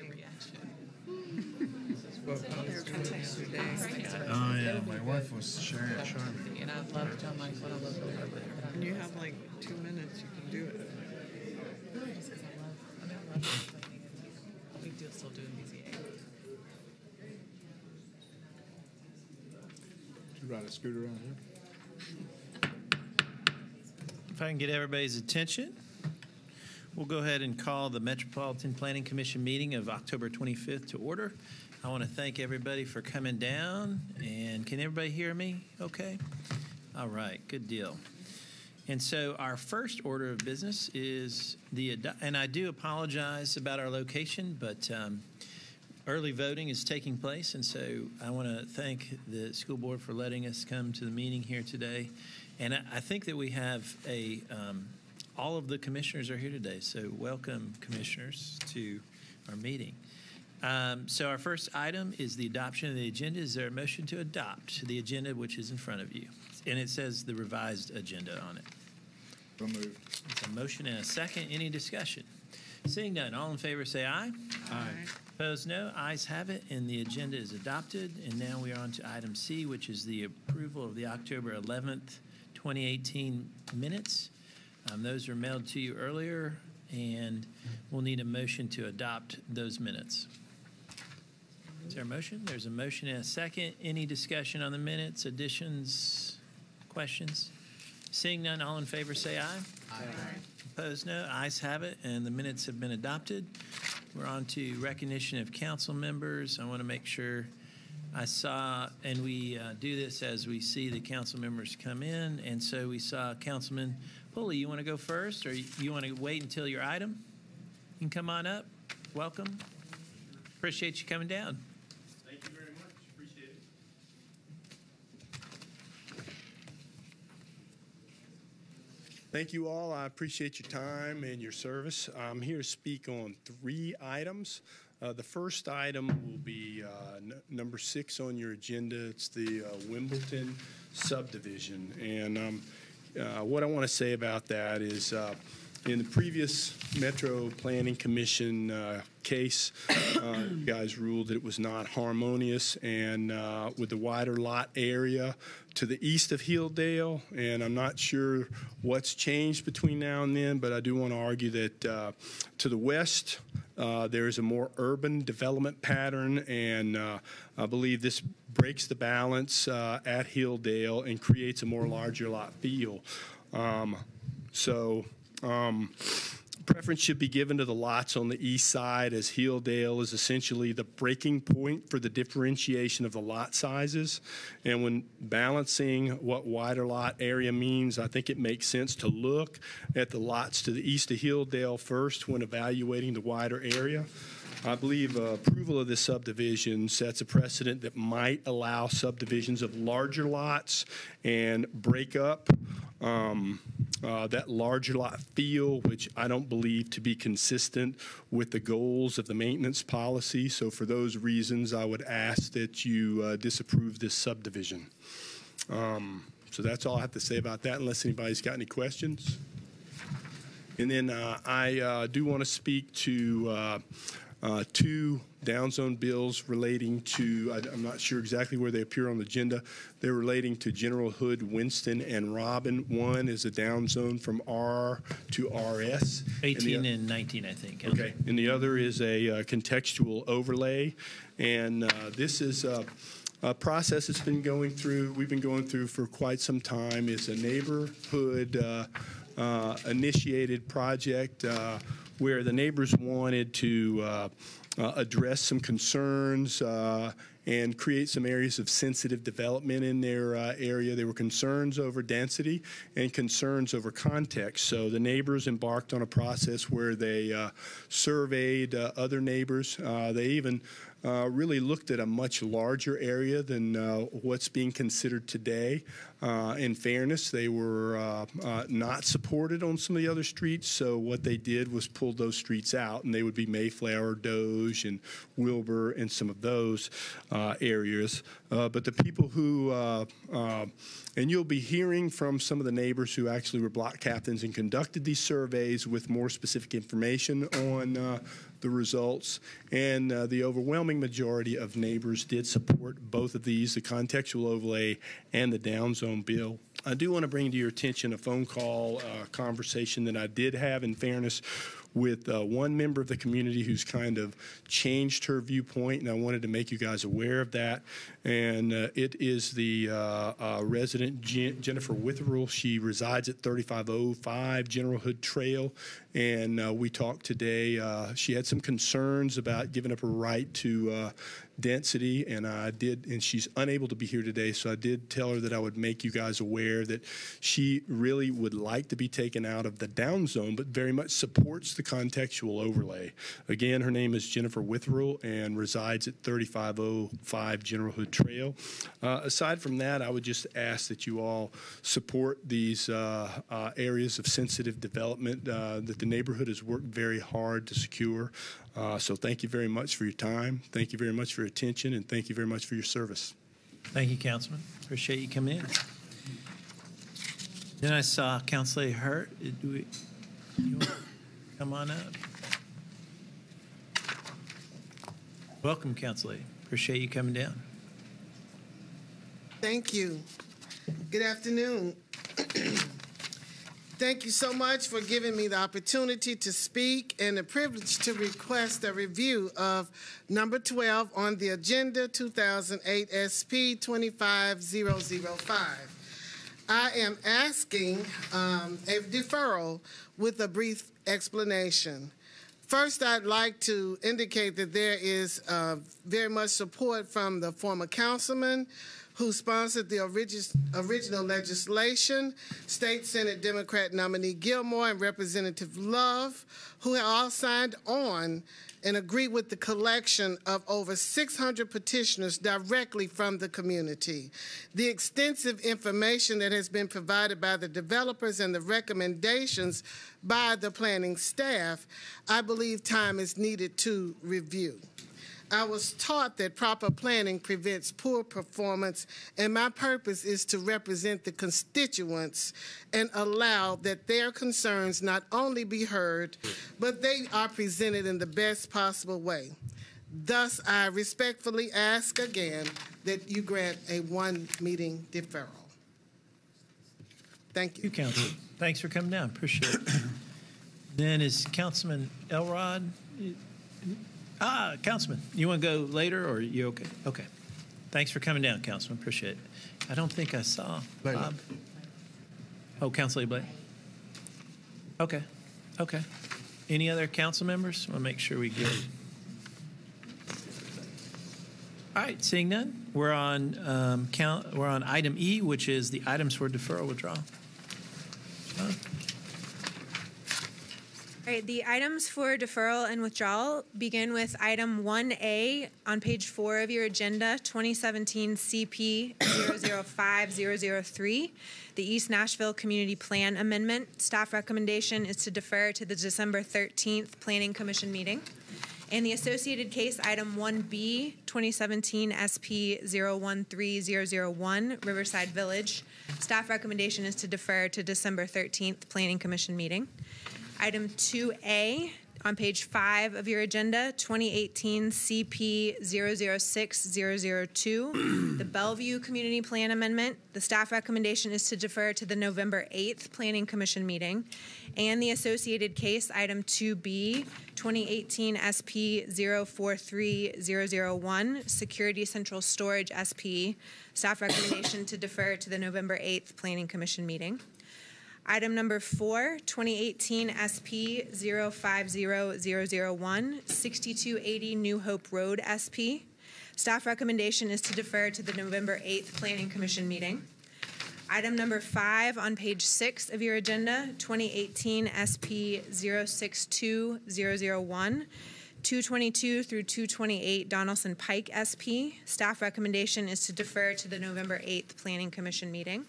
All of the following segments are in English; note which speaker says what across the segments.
Speaker 1: reaction.
Speaker 2: What I was doing yesterday.
Speaker 3: Oh yeah, my wife was sharing.
Speaker 1: And I love John Michael. I love the work with her.
Speaker 2: And you have like 2 minutes, you can do it.
Speaker 1: Really, just because I love explaining it. We do still doing BZA.
Speaker 3: Did you ride a scooter around here?
Speaker 4: If I can get everybody's attention, we'll go ahead and call the Metropolitan Planning Commission meeting of October 25th to order. I want to thank everybody for coming down. And can everybody hear me okay? All right, good deal. And so our first order of business is and I do apologize about our location, but early voting is taking place. And so I want to thank the school board for letting us come to the meeting here today. And I think that we have all of the commissioners are here today. So welcome, commissioners, to our meeting. So our first item is the adoption of the agenda. Is there a motion to adopt the agenda which is in front of you? And it says the revised agenda on it.
Speaker 3: So moved.
Speaker 4: It's a motion and a second. Any discussion? Seeing none, all in favor say aye.
Speaker 3: Aye.
Speaker 4: Opposed, no. Ayes have it, and the agenda is adopted. And now we are on to item C, which is the approval of the October 11th, 2018 minutes. Those were mailed to you earlier, and we'll need a motion to adopt those minutes. Is there a motion? There's a motion and a second. Any discussion on the minutes, additions, questions? Seeing none, all in favor say aye.
Speaker 3: Aye.
Speaker 4: Opposed, no. Ayes have it, and the minutes have been adopted. We're on to recognition of council members. I want to make sure I saw, and we do this as we see the council members come in, and so we saw Councilman Pulley. You want to go first, or you want to wait until your item? You can come on up. Welcome. Appreciate you coming down.
Speaker 5: Thank you very much. Appreciate it. Thank you all. I appreciate your time and your service. I'm here to speak on 3 items. The first item will be number 6 on your agenda. It's the Wimbledon subdivision. And what I want to say about that is in the previous Metro Planning Commission case, you guys ruled that it was not harmonious and with the wider lot area to the east of Hilldale, and I'm not sure what's changed between now and then, but I do want to argue that to the west there is a more urban development pattern, and I believe this breaks the balance at Hilldale and creates a more larger lot feel. Preference should be given to the lots on the east side, as Hilldale is essentially the breaking point for the differentiation of the lot sizes. And when balancing what wider lot area means, I think it makes sense to look at the lots to the east of Hilldale first when evaluating the wider area. I believe approval of this subdivision sets a precedent that might allow subdivisions of larger lots and break up that larger lot feel, which I don't believe to be consistent with the goals of the maintenance policy. So for those reasons, I would ask that you disapprove this subdivision. So that's all I have to say about that, unless anybody's got any questions. And then I do want to speak to 2 downzone bills relating to, I'm not sure exactly where they appear on the agenda. They're relating to General Hood, Winston, and Robin. One is a downzone from R to RS.
Speaker 4: 18 and 19, I think.
Speaker 5: Okay. And the other is a contextual overlay. And this is a process that's been going through, we've been going through for quite some time. It's a neighborhood initiated project where the neighbors wanted to address some concerns and create some areas of sensitive development in their area. There were concerns over density and concerns over context. So the neighbors embarked on a process where they surveyed other neighbors. They even really looked at a much larger area than what's being considered today. In fairness, they were not supported on some of the other streets, so what they did was pull those streets out, and they would be Mayflower, Doe, and Wilbur and some of those areas. But the people who, and you'll be hearing from some of the neighbors who actually were block captains and conducted these surveys with more specific information on the results, and the overwhelming majority of neighbors did support both of these, the contextual overlay and the downzone bill. I do want to bring to your attention a phone call conversation that I did have, in fairness, with one member of the community who's kind of changed her viewpoint, and I wanted to make you guys aware of that. And it is the resident Jennifer Withdrawals. She resides at 3505 General Hood Trail, and we talked today. She had some concerns about giving up her right to density, and she's unable to be here today, so I did tell her that I would make you guys aware that she really would like to be taken out of the down zone, but very much supports the contextual overlay. Again, her name is Jennifer Withdrawal and resides at 3505 General Hood Trail. Aside from that, I would just ask that you all support these areas of sensitive development that the neighborhood has worked very hard to secure. So thank you very much for your time. Thank you very much for your attention, and thank you very much for your service.
Speaker 4: Thank you, Councilman. Appreciate you coming in. Then I saw Councilor Hurt. You want to come on up? Welcome, Councilor. Appreciate you coming down.
Speaker 6: Thank you. Good afternoon. Thank you so much for giving me the opportunity to speak and the privilege to request a review of number 12 on the agenda, 2008 SP 25005. I am asking a deferral with a brief explanation. First, I'd like to indicate that there is very much support from the former councilman who sponsored the original legislation, State Senate Democrat nominee Gilmore and Representative Love, who have all signed on and agree with the collection of over 600 petitioners directly from the community. The extensive information that has been provided by the developers and the recommendations by the planning staff, I believe time is needed to review. I was taught that proper planning prevents poor performance, and my purpose is to represent the constituents and allow that their concerns not only be heard, but they are presented in the best possible way. Thus, I respectfully ask again that you grant a one-meeting deferral. Thank you.
Speaker 4: Council. Thanks for coming down. Appreciate it. Then is Councilman Elrod. Councilman, you want to go later, or are you okay? Okay. Thanks for coming down, Councilman. Appreciate it. I don't think I saw Bob. Oh, Councilor Blake. Okay. Okay. Any other council members? We'll make sure we get. All right. Seeing none, we're on item E, which is the items for deferral withdrawal.
Speaker 7: All right, the items for deferral and withdrawal begin with item 1A on page 4 of your agenda, 2017 CP 005003, the East Nashville Community Plan Amendment. Staff recommendation is to defer to the December 13th Planning Commission meeting. And the associated case, item 1B, 2017 SP 013001, Riverside Village. Staff recommendation is to defer to December 13th Planning Commission meeting. Item 2A on page 5 of your agenda, 2018 CP 006002, the Bellevue Community Plan Amendment. The staff recommendation is to defer to the November 8th Planning Commission meeting. And the associated case, item 2B, 2018 SP 043001, Security Central Storage SP. Staff recommendation to defer to the November 8th Planning Commission meeting. Item number 4, 2018 SP 050001, 6280 New Hope Road SP. Staff recommendation is to defer to the November 8th Planning Commission meeting. Item number 5 on page 6 of your agenda, 2018 SP 062001, 222 through 228 Donaldson Pike SP. Staff recommendation is to defer to the November 8th Planning Commission meeting.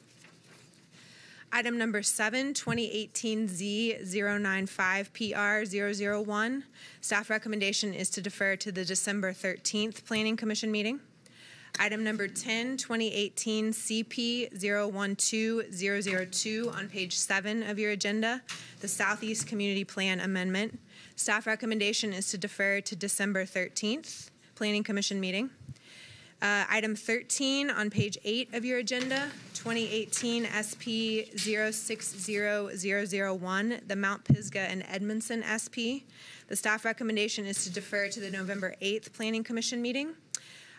Speaker 7: Item number 7, 2018Z095PR001. Staff recommendation is to defer to the December 13th Planning Commission meeting. Item number 10, 2018 CP012002 on page 7 of your agenda, the Southeast Community Plan Amendment. Staff recommendation is to defer to December 13th Planning Commission meeting. Item 13 on page 8 of your agenda, 2018 SP 060001, the Mount Pisgah and Edmondson SP. The staff recommendation is to defer to the November 8th Planning Commission meeting.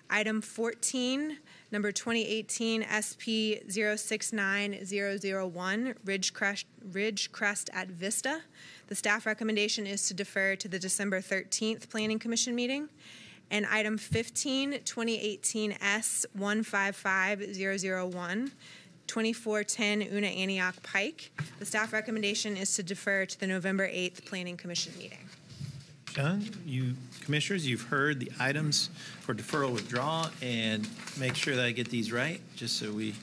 Speaker 7: Item 14, number 2018 SP 069001, Ridgecrest at Vista. The staff recommendation is to defer to the December 13th Planning Commission meeting. And item 15, 2018 S155001, 2410 Una Antioch Pike. The staff recommendation is to defer to the November 8th Planning Commission meeting.
Speaker 4: John, you commissioners, you've heard the items for deferral withdrawal, and make sure that I get these right, just so we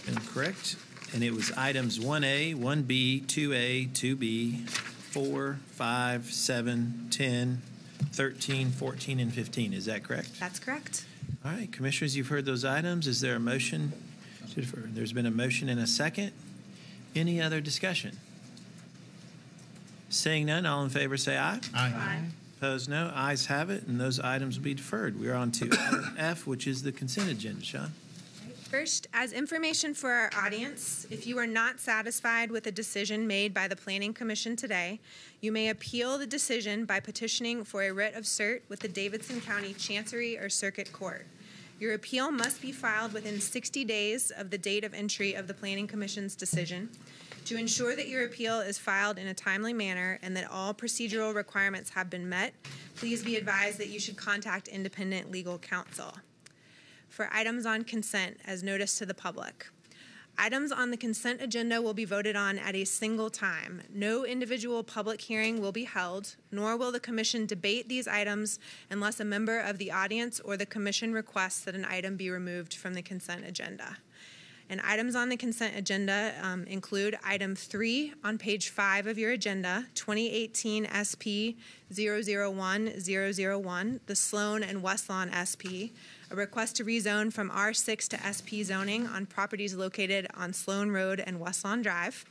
Speaker 4: am correct. And it was items 1A, 1B, 2A, 2B, 4, 5, 7, 10, 13, 14, and 15. Is that correct?
Speaker 7: That's correct.
Speaker 4: All right, commissioners, you've heard those items. Is there a motion to defer? There's been a motion and a second. Any other discussion? Seeing none, all in favor say aye.
Speaker 1: Aye.
Speaker 4: Opposed, no. Ayes have it, and those items will be deferred. We're on to item F, which is the consent agenda. Sean?
Speaker 7: First, as information for our audience, if you are not satisfied with a decision made by the Planning Commission today, you may appeal the decision by petitioning for a writ of cert with the Davidson County Chancery or Circuit Court. Your appeal must be filed within 60 days of the date of entry of the Planning Commission's decision. To ensure that your appeal is filed in a timely manner and that all procedural requirements have been met, please be advised that you should contact independent legal counsel. For items on consent, as noticed to the public. Items on the consent agenda will be voted on at a single time. No individual public hearing will be held, nor will the Commission debate these items unless a member of the audience or the Commission requests that an item be removed from the consent agenda. And items on the consent agenda include item 3 on page 5 of your agenda, 2018 SP 001001, the Sloan and West Lawn SP, a request to rezone from R6 to SP zoning on properties located on Sloan Road and West Lawn Drive.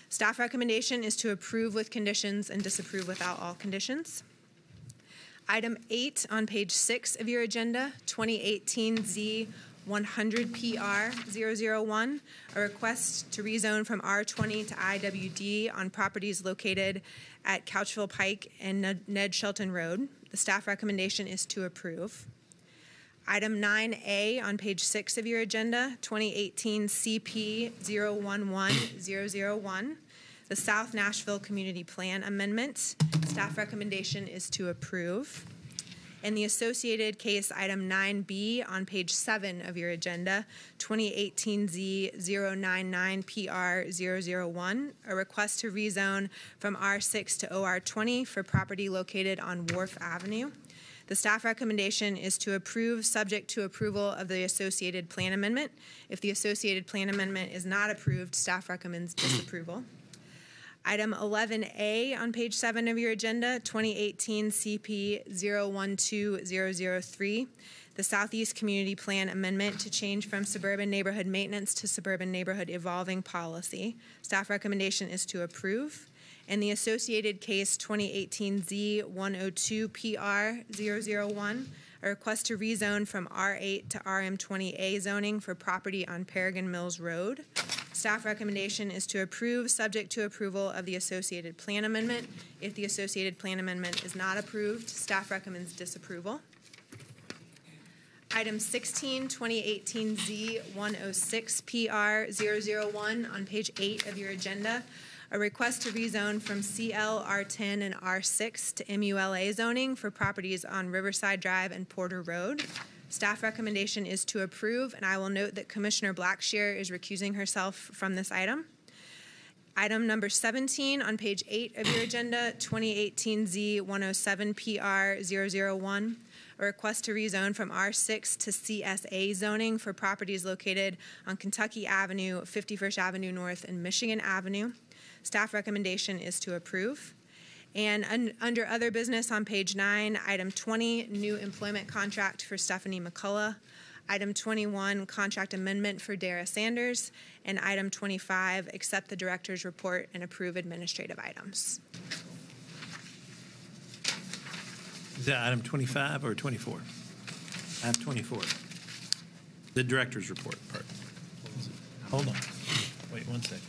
Speaker 7: Staff recommendation is to approve with conditions and disapprove without all conditions. Item 8 on page 6 of your agenda, 2018 Z100PR001, a request to rezone from R20 to IWD on properties located at Couchville Pike and Ned Shelton Road. The staff recommendation is to approve. Item 9A on page 6 of your agenda, 2018 CP011001, the South Nashville Community Plan Amendment. Staff recommendation is to approve. And the associated case, item 9B on page 7 of your agenda, 2018 Z099PR001, a request to rezone from R6 to OR20 for property located on Wharf Avenue. The staff recommendation is to approve, subject to approval of the associated plan amendment. If the associated plan amendment is not approved, staff recommends disapproval. Item 11A on page 7 of your agenda, 2018 CP 012003, the Southeast Community Plan Amendment to change from Suburban Neighborhood Maintenance to Suburban Neighborhood Evolving Policy. Staff recommendation is to approve. And the associated case 2018 Z102PR001, a request to rezone from R8 to RM20A zoning for property on Paragon Mills Road. Staff recommendation is to approve, subject to approval of the associated plan amendment. If the associated plan amendment is not approved, staff recommends disapproval. Item 16, 2018 Z106PR001 on page 8 of your agenda, a request to rezone from CL, R10, and R6 to MULA zoning for properties on Riverside Drive and Porter Road. Staff recommendation is to approve, and I will note that Commissioner Blackshear is recusing herself from this item. Item number 17 on page 8 of your agenda, 2018 Z107PR001, a request to rezone from R6 to CSA zoning for properties located on Kentucky Avenue, 51st Avenue North, and Michigan Avenue. Staff recommendation is to approve. And under other business on page 9, item 20, new employment contract for Stephanie McCullough. Item 21, contract amendment for Dara Sanders. And item 25, accept the director's report and approve administrative items.
Speaker 4: Is that item 25 or 24? I have 24. The director's report part. Hold on. Wait 1 second.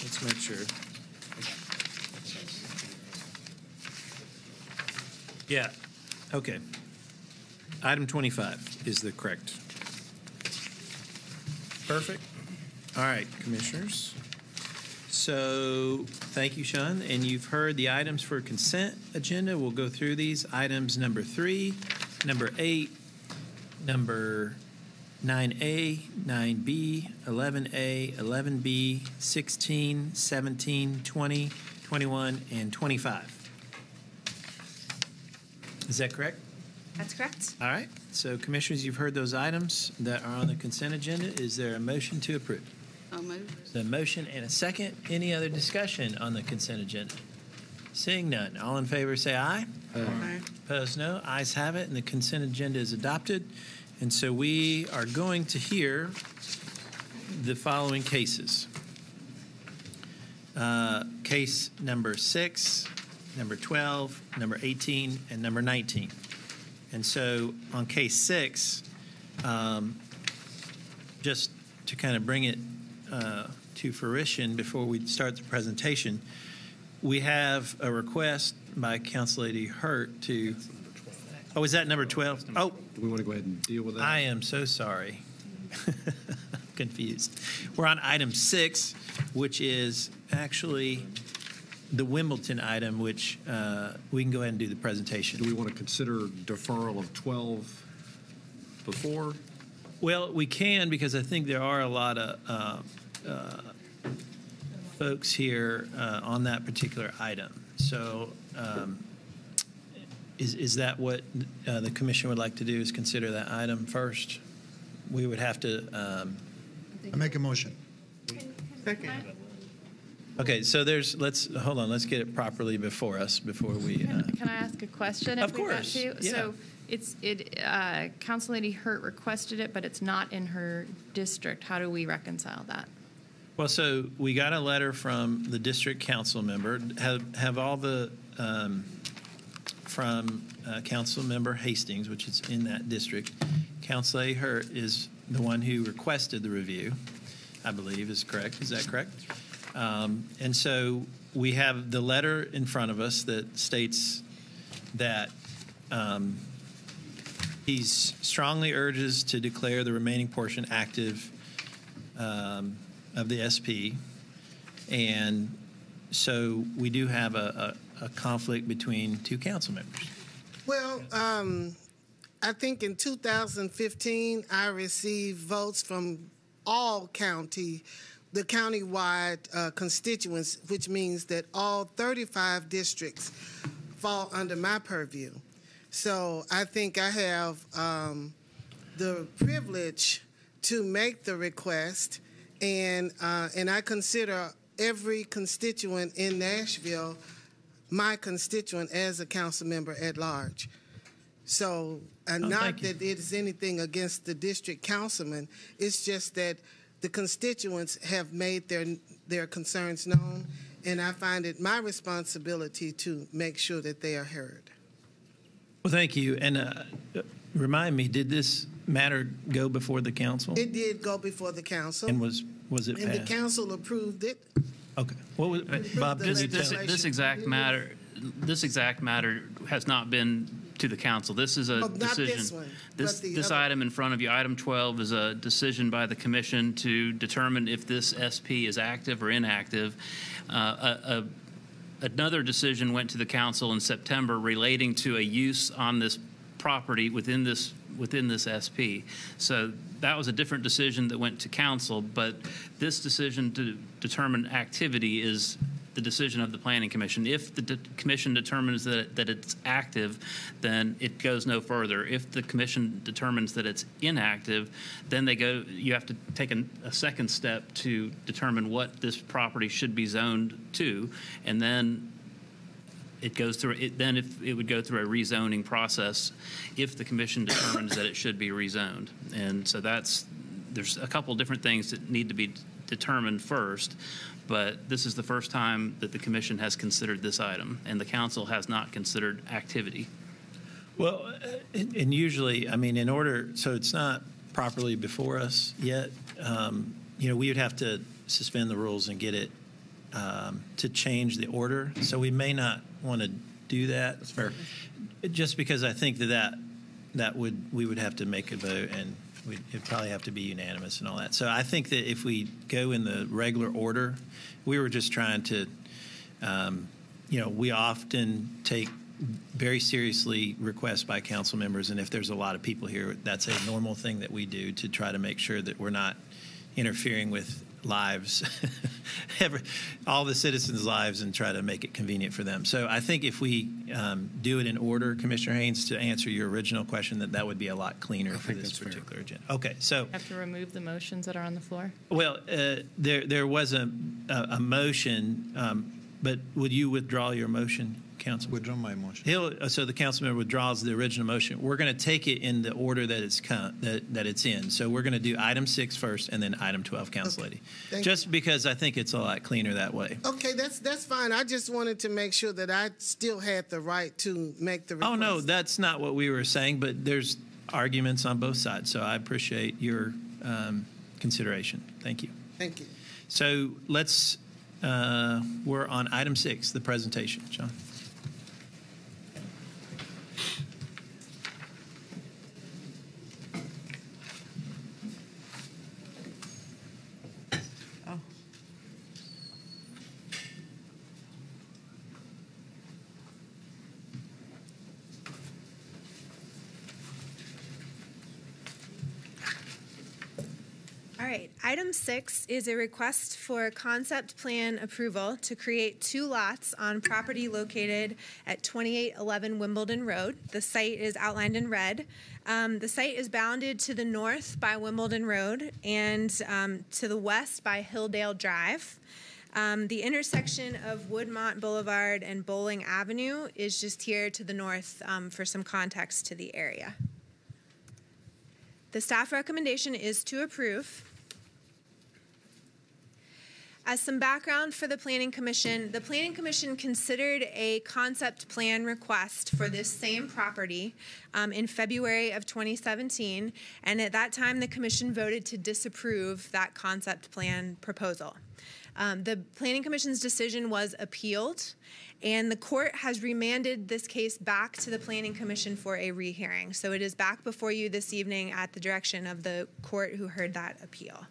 Speaker 4: Let's make sure. Yeah, okay. Item 25 is the correct. Perfect. All right, commissioners. So thank you, Sean. And you've heard the items for consent agenda. We'll go through these. Items number 3, number 8, number 9A, 9B, 11A, 11B, 16, 17, 20, 21, and 25. Is that correct?
Speaker 7: That's correct.
Speaker 4: All right. So, commissioners, you've heard those items that are on the consent agenda. Is there a motion to approve?
Speaker 8: I'll move.
Speaker 4: The motion and a second. Any other discussion on the consent agenda? Seeing none. All in favor say aye.
Speaker 2: Aye.
Speaker 4: Opposed, no. Ayes have it, and the consent agenda is adopted. And so we are going to hear the following cases. Case number 6, number 12, number 18, and number 19. And so on case 6, just to kind of bring it to fruition before we start the presentation, we have a request by Council Lady Hurt to... Oh, is that number 12? Oh,
Speaker 9: Do we want to go ahead and deal with that?
Speaker 4: I am so sorry. Confused. We're on item 6, which is actually the Wimbledon item, which we can go ahead and do the presentation.
Speaker 9: Do we want to consider deferral of 12 before?
Speaker 4: Well, we can, because I think there are a lot of folks here on that particular item. So is that what the commission would like to do, is consider that item first? We would have to...
Speaker 3: I make a motion.
Speaker 2: Second.
Speaker 4: Okay, so let's get it properly before us, before we...
Speaker 8: Can I ask a question?
Speaker 4: Of
Speaker 8: if we got
Speaker 4: course,
Speaker 8: to?
Speaker 4: yeah.
Speaker 8: So Council Lady Hurt requested it, but it's not in her district. How do we reconcile that?
Speaker 4: Well, so we got a letter from the district council member. Have all the from council member Hastings, which is in that district. Council Lady Hurt is the one who requested the review, I believe is correct. Is that correct? And so we have the letter in front of us that states that he strongly urges to declare the remaining portion active of the SP. And so we do have a conflict between two council members.
Speaker 6: Well, I think in 2015, I received votes from all the countywide constituents, which means that all 35 districts fall under my purview. So I think I have the privilege to make the request, and I consider every constituent in Nashville my constituent as a council member at large. So, not that it is anything against the district councilman, it's just that the constituents have made their concerns known, and I find it my responsibility to make sure that they are heard.
Speaker 4: Well, thank you. And remind me, did this matter go before the council?
Speaker 6: It did go before the council.
Speaker 4: And was it
Speaker 6: and
Speaker 4: passed?
Speaker 6: The council approved it.
Speaker 4: Okay. What was, Bob,
Speaker 6: the
Speaker 4: did you tell?
Speaker 6: legislation.
Speaker 10: This exact matter has not been to the council. This is a
Speaker 6: not
Speaker 10: decision.
Speaker 6: this one,
Speaker 10: This
Speaker 6: but the
Speaker 10: this
Speaker 6: other.
Speaker 10: item in front of you, item 12, is a decision by the commission to determine if this SP is active or inactive. Another decision went to the council in September relating to a use on this property within this SP. So that was a different decision that went to council, but this decision to determine activity is the decision of the Planning Commission. If the commission determines that it's active, then it goes no further. If the commission determines that it's inactive, then you have to take a second step to determine what this property should be zoned to, and then it goes through it. Then it would go through a rezoning process if the commission determines that it should be rezoned. And so there's a couple different things that need to be determined first, but this is the first time that the commission has considered this item, and the council has not considered activity.
Speaker 4: Well, and usually, I mean, in order, so it's not properly before us yet, we would have to suspend the rules and get it to change the order. So we may not want to do that. That's fair. Just because I think we would have to make a vote, and it'd probably have to be unanimous and all that. So I think that if we go in the regular order, we were just trying to, we often take very seriously requests by council members, and if there's a lot of people here, that's a normal thing that we do to try to make sure that we're not interfering with lives, all the citizens' lives, and try to make it convenient for them. So I think if we do it in order, Commissioner Haynes, to answer your original question, that would be a lot cleaner for this particular agenda. Okay, so
Speaker 8: Have to remove the motions that are on the floor?
Speaker 4: Well, there was a motion, but would you withdraw your motion, Council?
Speaker 3: Withdraw my motion.
Speaker 4: So the council member withdraws the original motion. We're going to take it in the order that it's in. So we're going to do item 6 first, and then item 12, Council Lady. Just because I think it's a lot cleaner that way.
Speaker 6: Okay, that's fine. I just wanted to make sure that I still had the right to make the request.
Speaker 4: Oh, no, that's not what we were saying, but there's arguments on both sides. So I appreciate your consideration. Thank you.
Speaker 6: Thank you.
Speaker 4: So we're on item 6, the presentation. John.
Speaker 7: All right, item 6 is a request for concept plan approval to create 2 lots on property located at 2811 Wimbledon Road. The site is outlined in red. The site is bounded to the north by Wimbledon Road and to the west by Hilldale Drive. The intersection of Woodmont Boulevard and Bowling Avenue is just here to the north for some context to the area. The staff recommendation is to approve. As some background for the Planning Commission considered a concept plan request for this same property in February of 2017, and at that time the Commission voted to disapprove that concept plan proposal. The Planning Commission's decision was appealed, and the court has remanded this case back to the Planning Commission for a rehearing. So it is back before you this evening at the direction of the court who heard that appeal.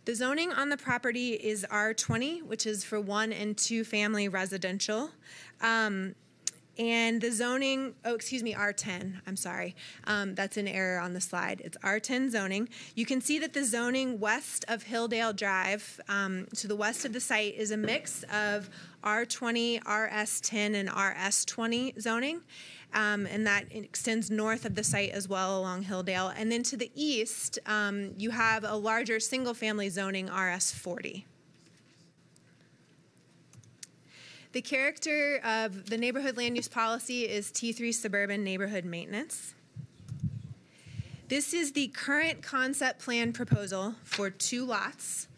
Speaker 7: The zoning on the property is R20, which is for 1 and 2 family residential. And the zoning, R10, I'm sorry. That's an error on the slide. It's R10 zoning. You can see that the zoning west of Hilldale Drive, to the west of the site, is a mix of R20, RS10, and RS20 zoning. And that extends north of the site as well along Hilldale. And then to the east, you have a larger single-family zoning, RS40. The character of the neighborhood land use policy is T3 suburban neighborhood maintenance. This is the current concept plan proposal for 2 lots.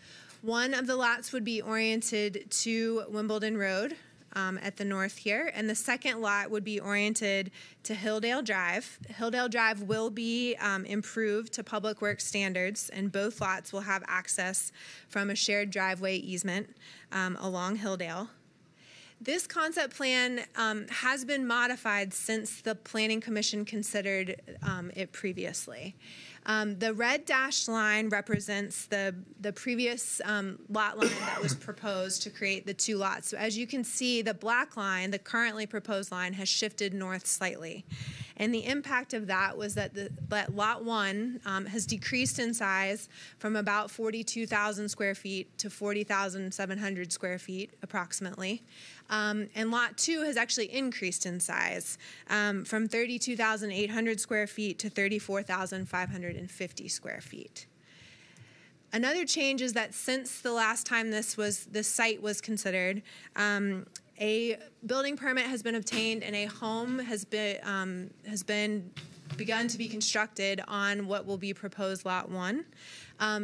Speaker 7: One of the lots would be oriented to Wimbledon Road at the north here, and the second lot would be oriented to Hilldale Drive. Hilldale Drive will be improved to public works standards, and both lots will have access from a shared driveway easement along Hilldale. This concept plan has been modified since the Planning Commission considered it previously. The red dashed line represents the previous lot line that was proposed to create the 2 lots. So as you can see, the black line, the currently proposed line, has shifted north slightly. And the impact of that was that that Lot 1 has decreased in size from about 42,000 square feet to 40,700 square feet approximately. And Lot 2 has actually increased in size from 32,800 square feet to 34,550 square feet. Another change is that since the last time this site was considered, a building permit has been obtained and a home has been begun to be constructed on what will be proposed Lot 1.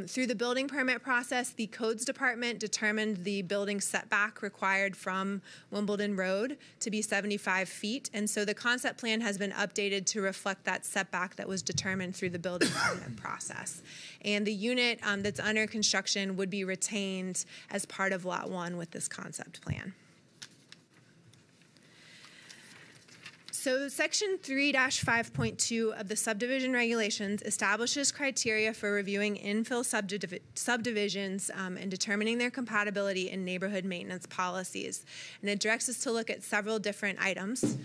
Speaker 7: Through the building permit process, the codes department determined the building setback required from Wimbledon Road to be 75 feet, and so the concept plan has been updated to reflect that setback that was determined through the building permit process. And the unit that's under construction would be retained as part of Lot 1 with this concept plan. So Section 3-5.2 of the subdivision regulations establishes criteria for reviewing infill subdivisions and determining their compatibility in neighborhood maintenance policies. And it directs us to look at several different items.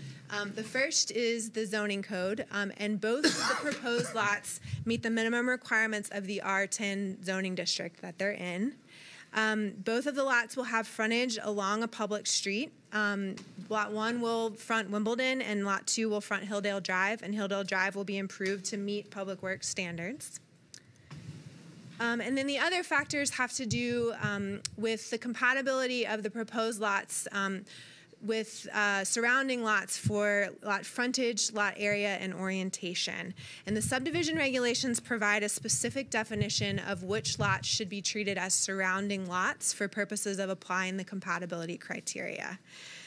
Speaker 7: The first is the zoning code, and both of the proposed lots meet the minimum requirements of the R10 zoning district that they're in. Both of the lots will have frontage along a public street. Lot 1 will front Wimbledon and Lot 2 will front Hilldale Drive, and Hilldale Drive will be improved to meet Public Works standards. And then the other factors have to do with the compatibility of the proposed lots with surrounding lots for lot frontage, lot area, and orientation. And the subdivision regulations provide a specific definition of which lots should be treated as surrounding lots for purposes of applying the compatibility criteria.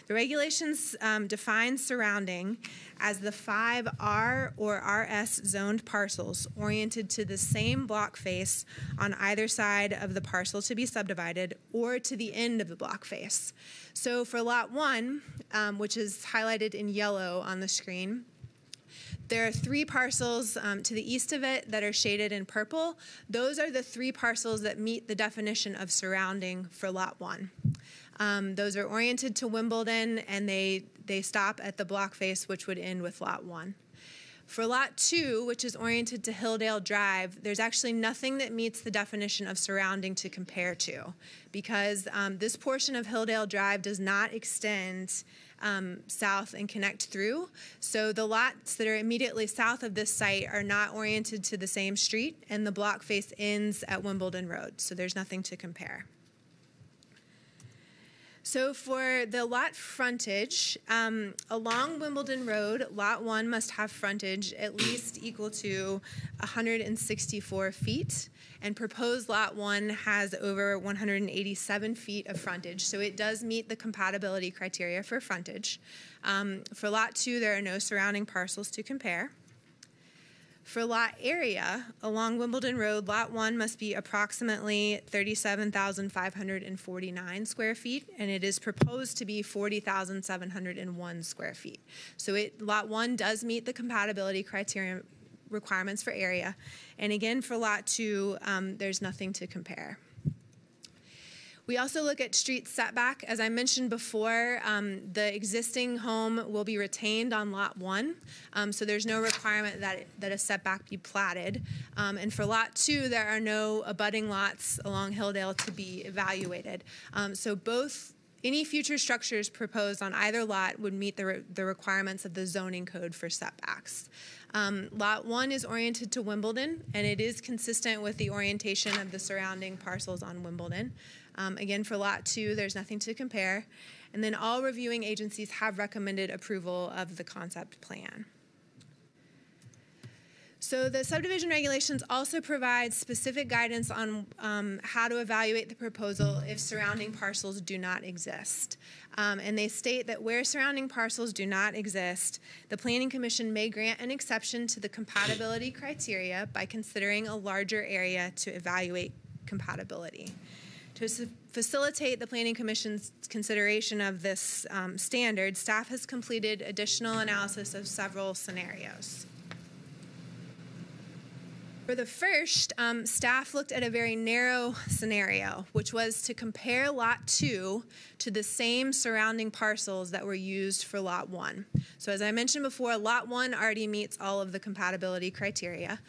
Speaker 7: The regulations define surrounding as the 5 R or RS zoned parcels oriented to the same block face on either side of the parcel to be subdivided or to the end of the block face. So for Lot 1, which is highlighted in yellow on the screen, there are 3 parcels to the east of it that are shaded in purple. Those are the 3 parcels that meet the definition of surrounding for Lot 1. Those are oriented to Wimbledon, and they stop at the block face, which would end with Lot 1. For Lot 2, which is oriented to Hilldale Drive, there's actually nothing that meets the definition of surrounding to compare to, because this portion of Hilldale Drive does not extend south and connect through. So the lots that are immediately south of this site are not oriented to the same street, and the block face ends at Wimbledon Road, so there's nothing to compare. So for the lot frontage, along Wimbledon Road, Lot 1 must have frontage at least equal to 164 feet, and proposed Lot 1 has over 187 feet of frontage, so it does meet the compatibility criteria for frontage. For Lot 2, there are no surrounding parcels to compare. For lot area, along Wimbledon Road, Lot 1 must be approximately 37,549 square feet, and it is proposed to be 40,701 square feet. So Lot 1 does meet the compatibility criteria requirements for area. And again, for Lot 2, there's nothing to compare. We also look at street setback. As I mentioned before, the existing home will be retained on Lot 1, so there's no requirement that a setback be platted. And for Lot 2, there are no abutting lots along Hilldale to be evaluated. So any future structures proposed on either lot would meet the requirements of the zoning code for setbacks. Lot 1 is oriented to Wimbledon, and it is consistent with the orientation of the surrounding parcels on Wimbledon. Again, for Lot 2, there's nothing to compare. And then all reviewing agencies have recommended approval of the concept plan. So the subdivision regulations also provide specific guidance on how to evaluate the proposal if surrounding parcels do not exist. And they state that where surrounding parcels do not exist, the Planning Commission may grant an exception to the compatibility criteria by considering a larger area to evaluate compatibility. To facilitate the Planning Commission's consideration of this standard, staff has completed additional analysis of several scenarios. For the first, staff looked at a very narrow scenario, which was to compare Lot 2 to the same surrounding parcels that were used for Lot 1. So as I mentioned before, Lot 1 already meets all of the compatibility criteria.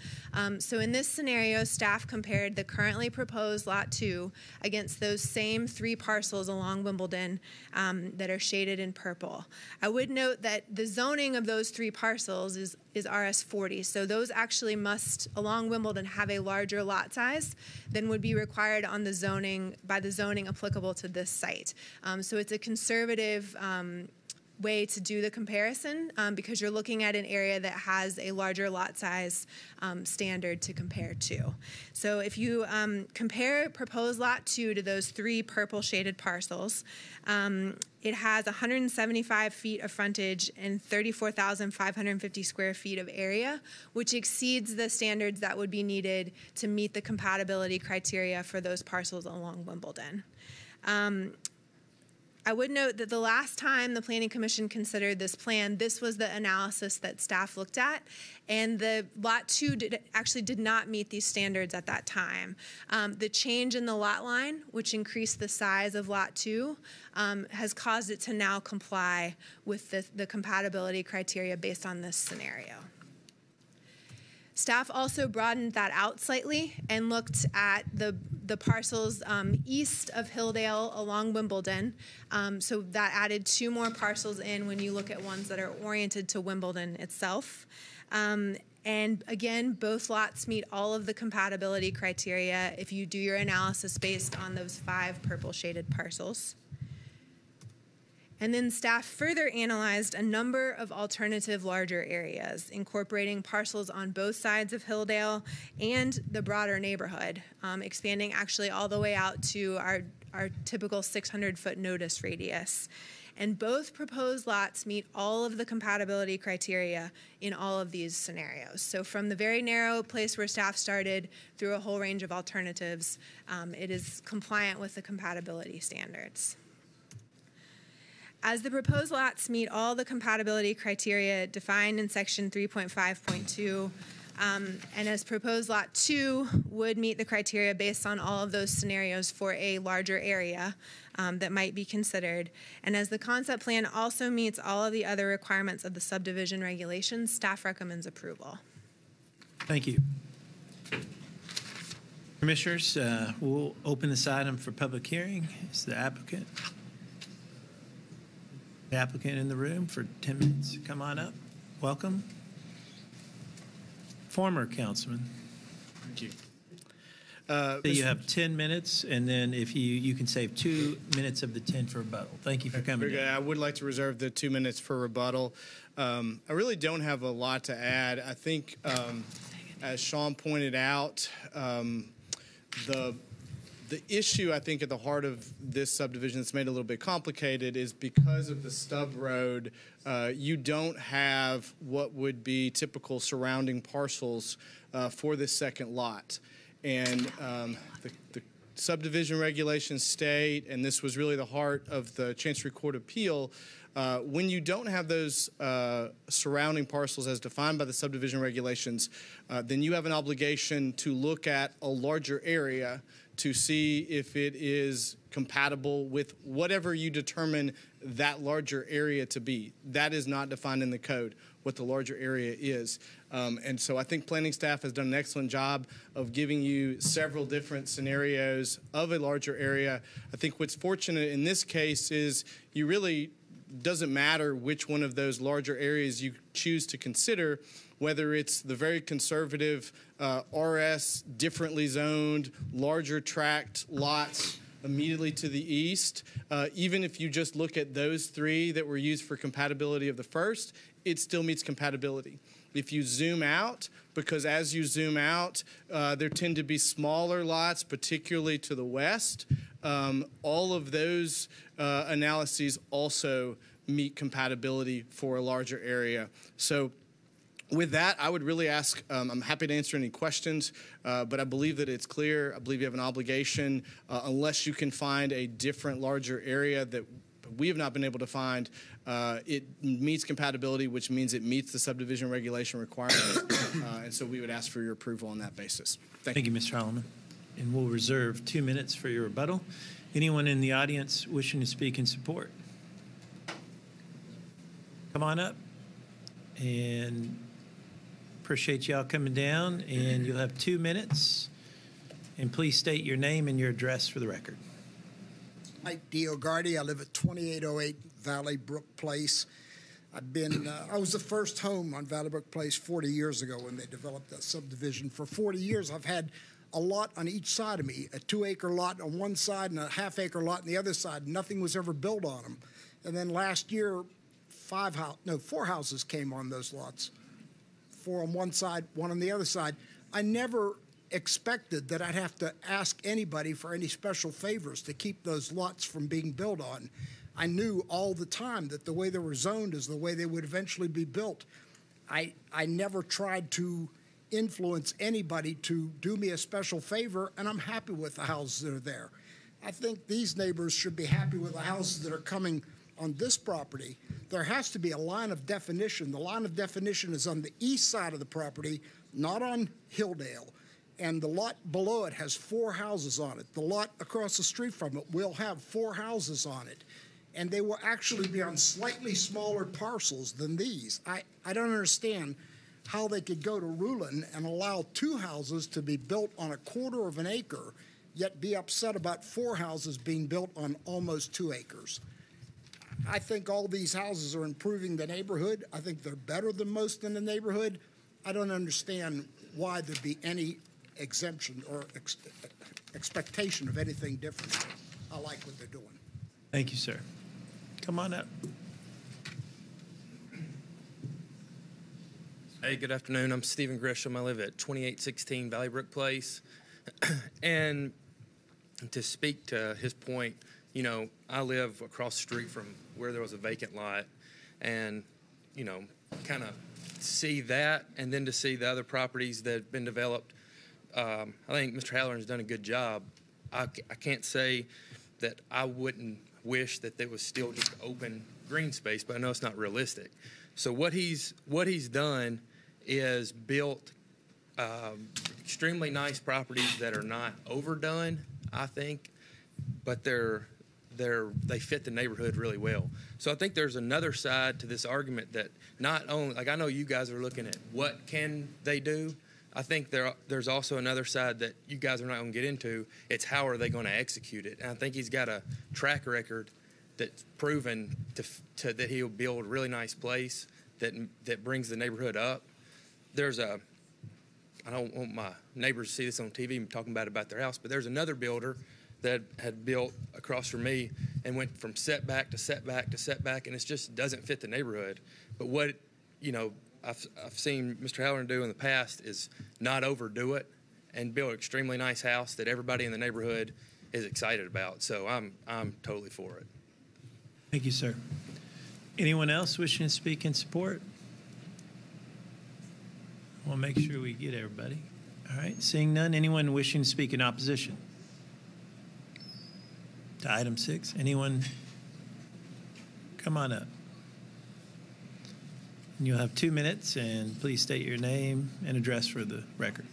Speaker 7: So in this scenario, staff compared the currently proposed Lot 2 against those same 3 parcels along Wimbledon that are shaded in purple. I would note that the zoning of those 3 parcels is RS40, so those actually must, along Wimbledon, have a larger lot size than would be required on the zoning, by the zoning applicable to this site. So it's a conservative way to do the comparison because you're looking at an area that has a larger lot size standard to compare to. So if you compare proposed Lot 2 to those 3 purple shaded parcels, it has 175 feet of frontage and 34,550 square feet of area, which exceeds the standards that would be needed to meet the compatibility criteria for those parcels along Wimbledon. I would note that the last time the Planning Commission considered this plan, this was the analysis that staff looked at, and the Lot 2 actually did not meet these standards at that time. The change in the lot line, which increased the size of Lot 2, has caused it to now comply with the compatibility criteria based on this scenario. Staff also broadened that out slightly and looked at the parcels east of Hilldale along Wimbledon. So that added 2 more parcels in when you look at ones that are oriented to Wimbledon itself. And again, both lots meet all of the compatibility criteria if you do your analysis based on those 5 purple shaded parcels. And then staff further analyzed a number of alternative larger areas, incorporating parcels on both sides of Hilldale and the broader neighborhood, expanding actually all the way out to our typical 600-foot notice radius. And both proposed lots meet all of the compatibility criteria in all of these scenarios. So from the very narrow place where staff started through a whole range of alternatives, it is compliant with the compatibility standards. As the proposed lots meet all the compatibility criteria defined in section 3.5.2, and as proposed Lot 2 would meet the criteria based on all of those scenarios for a larger area that might be considered, and as the concept plan also meets all of the other requirements of the subdivision regulations, staff recommends approval.
Speaker 4: Thank you. Commissioners, we'll open this item for public hearing. Is the applicant in the room for 10 minutes? Come on up. Welcome. Former councilman.
Speaker 11: Thank you.
Speaker 4: So you have 10 minutes, and then if you can save 2 minutes of the 10 for rebuttal. Thank you for coming in.
Speaker 11: I would like to reserve the 2 minutes for rebuttal. I really don't have a lot to add. I think, as Sean pointed out, the issue, I think, at the heart of this subdivision that's made it a little bit complicated is because of the stub road, you don't have what would be typical surrounding parcels for this second lot. And the subdivision regulations state, and this was really the heart of the Chancery Court appeal, when you don't have those surrounding parcels as defined by the subdivision regulations, then you have an obligation to look at a larger area to see if it is compatible with whatever you determine that larger area to be. That is not defined in the code, what the larger area is. And so I think planning staff has done an excellent job of giving you several different scenarios of a larger area. I think what's fortunate in this case is you really doesn't matter which one of those larger areas you choose to consider, whether it's the very conservative RS, differently zoned, larger tract lots immediately to the east. Even if you just look at those 3 that were used for compatibility of the first, it still meets compatibility. If you zoom out, because as you zoom out, there tend to be smaller lots, particularly to the west, all of those analyses also meet compatibility for a larger area. So with that, I would really ask, I'm happy to answer any questions, but I believe that it's clear. I believe you have an obligation, unless you can find a different, larger area that we have not been able to find. It meets compatibility, which means it meets the subdivision regulation requirements, and so we would ask for your approval on that basis.
Speaker 4: Thank you, Mr. Holloman. And we'll reserve 2 minutes for your rebuttal. Anyone in the audience wishing to speak in support? Come on up. And appreciate y'all coming down. And you'll have 2 minutes. And please state your name and your address for the record.
Speaker 12: Mike Diogardi. I live at 2808 Valley Brook Place. I was the first home on Valley Brook Place 40 years ago when they developed that subdivision. For 40 years, I've had a lot on each side of me, a 2-acre lot on one side and a half-acre lot on the other side. Nothing was ever built on them. And then last year, 4 houses came on those lots. 4 on one side, 1 on the other side. I never expected that I'd have to ask anybody for any special favors to keep those lots from being built on. I knew all the time that the way they were zoned is the way they would eventually be built. I never tried to influence anybody to do me a special favor, and I'm happy with the houses that are there. I think these neighbors should be happy with the houses that are coming on this property. There has to be a line of definition. The line of definition is on the east side of the property, not on Hilldale. And the lot below it has 4 houses on it. The lot across the street from it will have 4 houses on it. And they will actually be on slightly smaller parcels than these. I don't understand how they could go to Rulon and allow 2 houses to be built on 1/4 of an acre, yet be upset about 4 houses being built on almost 2 acres. I think all these houses are improving the neighborhood. I think they're better than most in the neighborhood. I don't understand why there'd be any exemption or expectation of anything different. I like what they're doing.
Speaker 4: Thank you, sir. Come on up.
Speaker 13: Hey, good afternoon. I'm Stephen Grisham. I live at 2816 Valley Brook Place. And to speak to his point, you know, I live across the street from where there was a vacant lot, and, you know, kind of see that, and then to see the other properties that have been developed. I think Mr. Halloran's done a good job. I can't say that I wouldn't wish that there was still just open green space, but I know it's not realistic. So what he's done is built extremely nice properties that are not overdone, I think, but they fit the neighborhood really well. So I think there's another side to this argument that not only, like I know you guys are looking at what can they do. I think there's also another side that you guys are not going to get into. It's how are they going to execute it. And I think he's got a track record that's proven that he'll build a really nice place that brings the neighborhood up. I don't want my neighbors to see this on TV talking about their house, but there's another builder that had built across from me and went from setback to setback to setback, and it just doesn't fit the neighborhood. But what, you know, I've seen Mr. Halloran do in the past is not overdo it and build an extremely nice house that everybody in the neighborhood is excited about. So I'm totally for it.
Speaker 4: Thank you, sir. Anyone else wishing to speak in support? We'll make sure we get everybody. All right, seeing none, anyone wishing to speak in opposition to item 6? Anyone? Come on up. And you'll have 2 minutes, and please state your name and address for the record.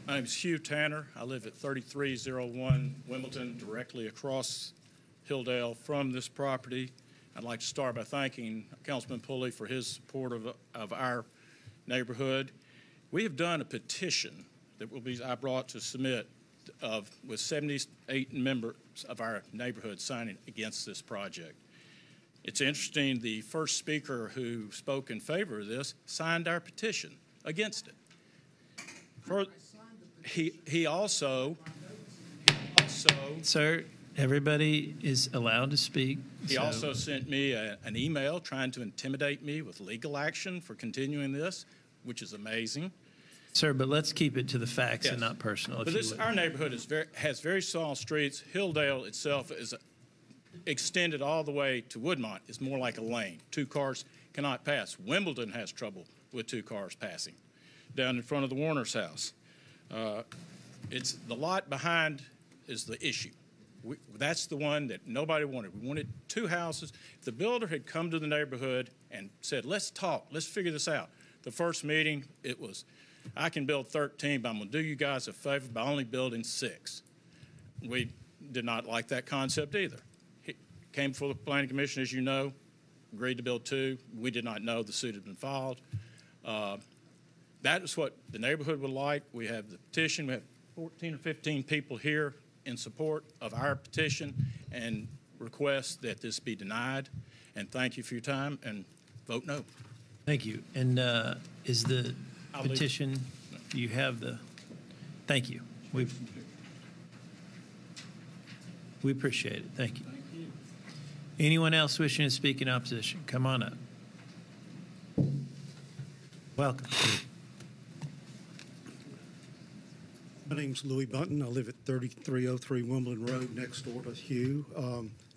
Speaker 14: My name is Hugh Tanner. I live at 3301 Wimbledon, directly across Hilldale from this property. I'd like to start by thanking Councilman Pulley for his support of our neighborhood. We have done a petition that I brought to submit with 78 members of our neighborhood signing against this project. It's interesting, the first speaker who spoke in favor of this signed our petition against it. He also,
Speaker 4: Sir, everybody is allowed to speak.
Speaker 14: He also sent me an email trying to intimidate me with legal action for continuing this, which is amazing.
Speaker 4: Sir, but let's keep it to the facts and not personal.
Speaker 14: But our neighborhood has very small streets. Hilldale itself is extended all the way to Woodmont. It's more like a lane. 2 cars cannot pass. Wimbledon has trouble with 2 cars passing. Down in front of the Warner's house. It's the lot behind is the issue. That's the one that nobody wanted. We wanted 2 houses. If the builder had come to the neighborhood and said, let's talk, let's figure this out. The first meeting, it was, I can build 13, but I'm going to do you guys a favor by only building 6. We did not like that concept either. He came before the Planning Commission, as you know, agreed to build 2. We did not know the suit had been filed. That is what the neighborhood would like. We have the petition. We have 14 or 15 people here in support of our petition and request that this be denied. And thank you for your time, and vote no.
Speaker 4: Thank you. And is the petition, you have the, thank you. We appreciate it. Thank you. Anyone else wishing to speak in opposition? Come on up. Welcome.
Speaker 15: My name's Louis Bunton. I live at 3303 Wimbledon Road next door to Hugh.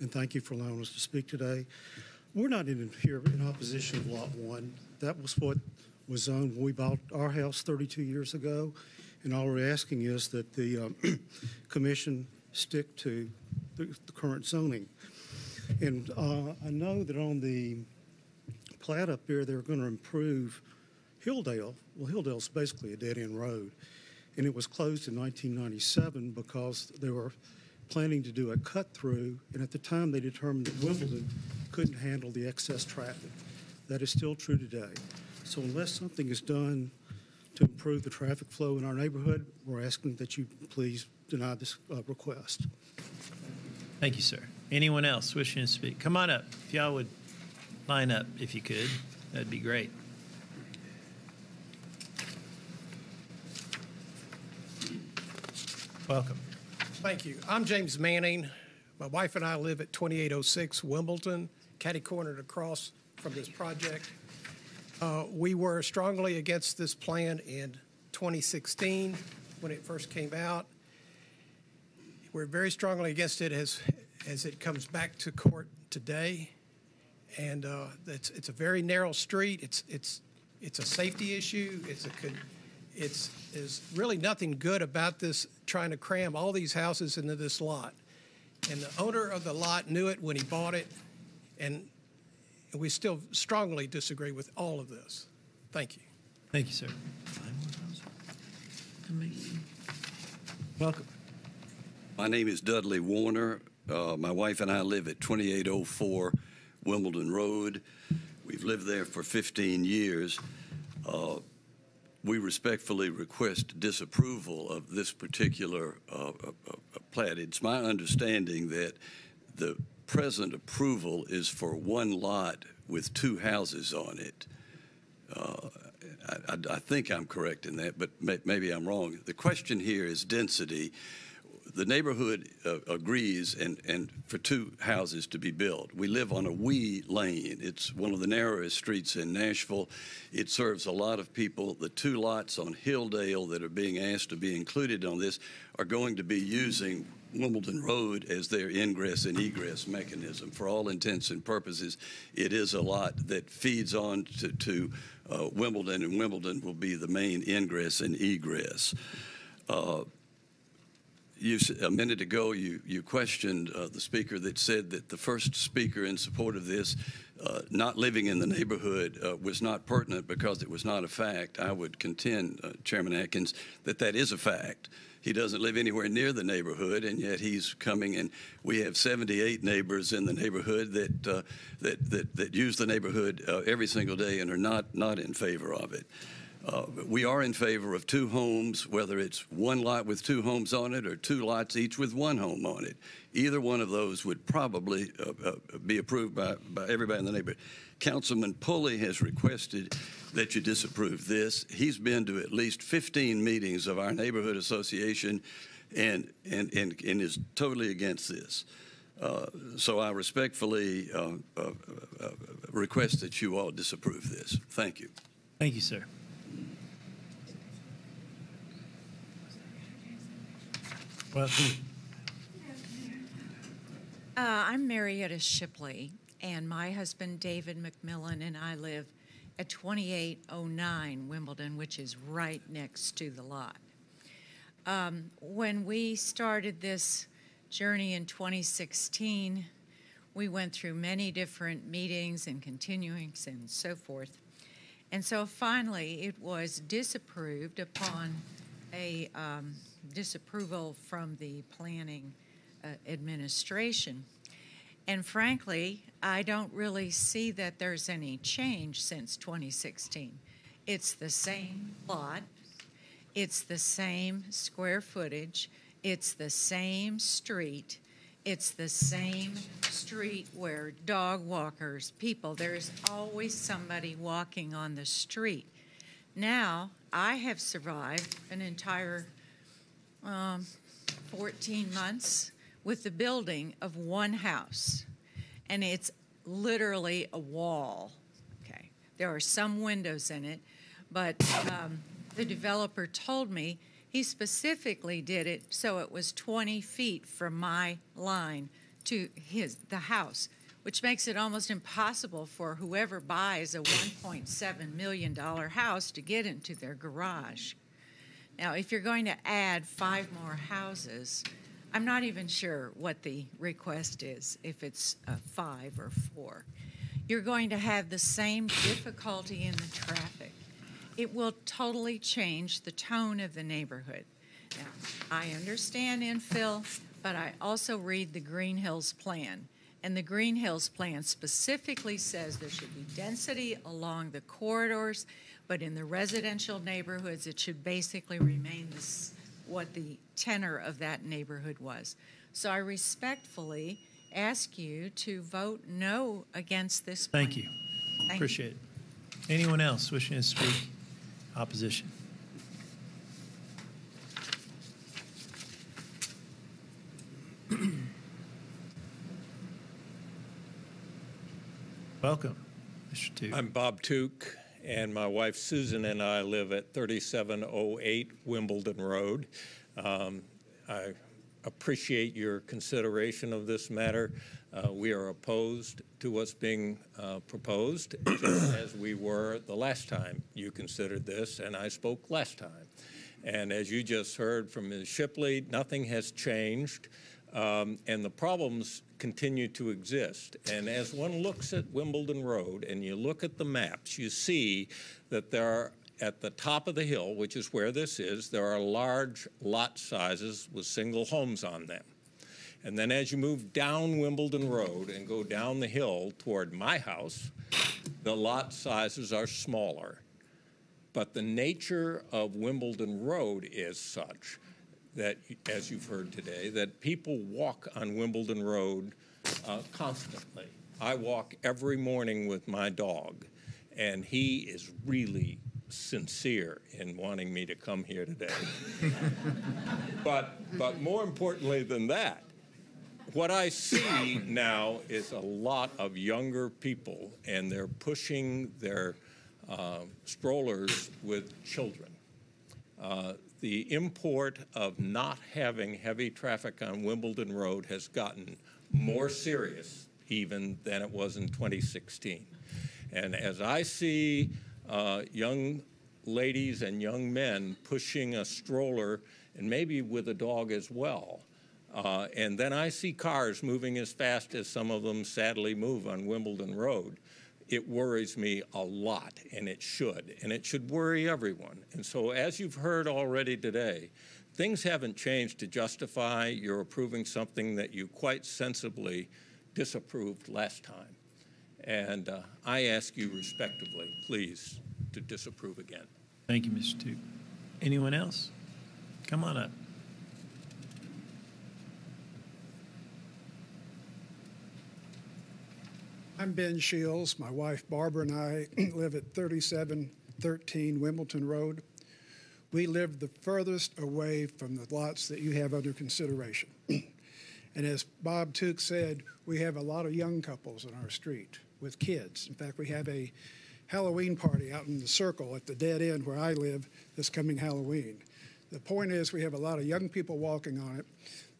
Speaker 15: And thank you for allowing us to speak today. We're not here in opposition of Lot 1. That was what was zoned when we bought our house 32 years ago. And all we're asking is that the commission stick to the current zoning. And I know that on the plat up there, they're going to improve Hilldale. Well, Hilldale's basically a dead-end road. And it was closed in 1997 because they were planning to do a cut-through, and at the time they determined that Wimbledon couldn't handle the excess traffic. That is still true today. So unless something is done to improve the traffic flow in our neighborhood, we're asking that you please deny this request.
Speaker 4: Thank you, sir. Anyone else wishing to speak? Come on up. If y'all would line up, if you could, that'd be great. Welcome.
Speaker 16: Thank you. I'm James Manning. My wife and I live at 2806 Wimbledon, catty-cornered across from this project. We were strongly against this plan in 2016 when it first came out. We're very strongly against it as it comes back to court today. And it's a very narrow street. It's a safety issue. There's really nothing good about this, trying to cram all these houses into this lot. And the owner of the lot knew it when he bought it, and we still strongly disagree with all of this. Thank you.
Speaker 4: Thank you, sir. Welcome.
Speaker 17: My name is Dudley Warner. My wife and I live at 2804 Wimbledon Road. We've lived there for 15 years. We respectfully request disapproval of this particular plat. It's my understanding that the present approval is for one lot with 2 houses on it. I think I'm correct in that, but maybe I'm wrong. The question here is density. The neighborhood agrees and for 2 houses to be built. We live on a wee lane. It's one of the narrowest streets in Nashville. It serves a lot of people. The 2 lots on Hilldale that are being asked to be included on this are going to be using Wimbledon Road as their ingress and egress mechanism. For all intents and purposes, it is a lot that feeds on to Wimbledon, and Wimbledon will be the main ingress and egress. A minute ago, you questioned the speaker that said that the first speaker in support of this not living in the neighborhood was not pertinent because it was not a fact. I would contend, Chairman Atkins, that is a fact. He doesn't live anywhere near the neighborhood, and yet he's coming, and we have 78 neighbors in the neighborhood that use the neighborhood every single day and are not in favor of it. We are in favor of 2 homes, whether it's 1 lot with 2 homes on it or 2 lots each with 1 home on it. Either one of those would probably be approved by everybody in the neighborhood. Councilman Pulley has requested that you disapprove this. He's been to at least 15 meetings of our neighborhood association and is totally against this. So I respectfully request that you all disapprove this. Thank you.
Speaker 4: Thank you, sir. Well,
Speaker 18: I'm Marietta Shipley, and my husband David McMillan and I live at 2809 Wimbledon, which is right next to the lot. When we started this journey in 2016, we went through many different meetings and continuings and so forth. And so finally, it was disapproved upon a disapproval from the planning administration. And frankly, I don't really see that there's any change since 2016. It's the same lot, it's the same square footage, it's the same street, it's the same street where dog walkers, people, there's always somebody walking on the street. Now, I have survived an entire 14 months with the building of one house, and it's literally a wall. Okay, there are some windows in it, but the developer told me he specifically did it so it was 20 feet from my line to the house, which makes it almost impossible for whoever buys a $1.7 million house to get into their garage. Now, if you're going to add 5 more houses, I'm not even sure what the request is, if it's 5 or 4. You're going to have the same difficulty in the traffic. It will totally change the tone of the neighborhood. Now, I understand infill, but I also read the Green Hills Plan. And the Green Hills Plan specifically says there should be density along the corridors, but in the residential neighborhoods, it should basically remain what the tenor of that neighborhood was. So I respectfully ask you to vote no against this plan.
Speaker 4: Thank you. Appreciate it. Anyone else wishing to speak? Opposition. Welcome, Mr. Tuke.
Speaker 19: I'm Bob Tuke, and my wife Susan and I live at 3708 Wimbledon Road. I appreciate your consideration of this matter. We are opposed to what's being proposed, just as we were the last time you considered this, and I spoke last time. And as you just heard from Ms. Shipley, nothing has changed, and the problems continue to exist. And as one looks at Wimbledon Road and you look at the maps, you see that there are, at the top of the hill, which is where this is, there are large lot sizes with single homes on them. And then as you move down Wimbledon Road and go down the hill toward my house, the lot sizes are smaller. But the nature of Wimbledon Road is such that, as you've heard today, that people walk on Wimbledon Road constantly. I walk every morning with my dog, and he is really sincere in wanting me to come here today. But more importantly than that, what I see now is a lot of younger people, and they're pushing their strollers with children. The import of not having heavy traffic on Wimbledon Road has gotten more serious even than it was in 2016. And as I see young ladies and young men pushing a stroller, and maybe with a dog as well, and then I see cars moving as fast as some of them sadly move on Wimbledon Road, it worries me a lot, and it should worry everyone. And so as you've heard already today, things haven't changed to justify your approving something that you quite sensibly disapproved last time. And I ask you respectively, please, to disapprove again.
Speaker 4: Thank you, Mr. Tuke. Anyone else? Come on up.
Speaker 20: I'm Ben Shields. My wife Barbara and I live at 3713 Wimbledon Road. We live the furthest away from the lots that you have under consideration. And as Bob Tuke said, we have a lot of young couples on our street with kids. In fact, we have a Halloween party out in the circle at the dead end where I live this coming Halloween. The point is we have a lot of young people walking on it.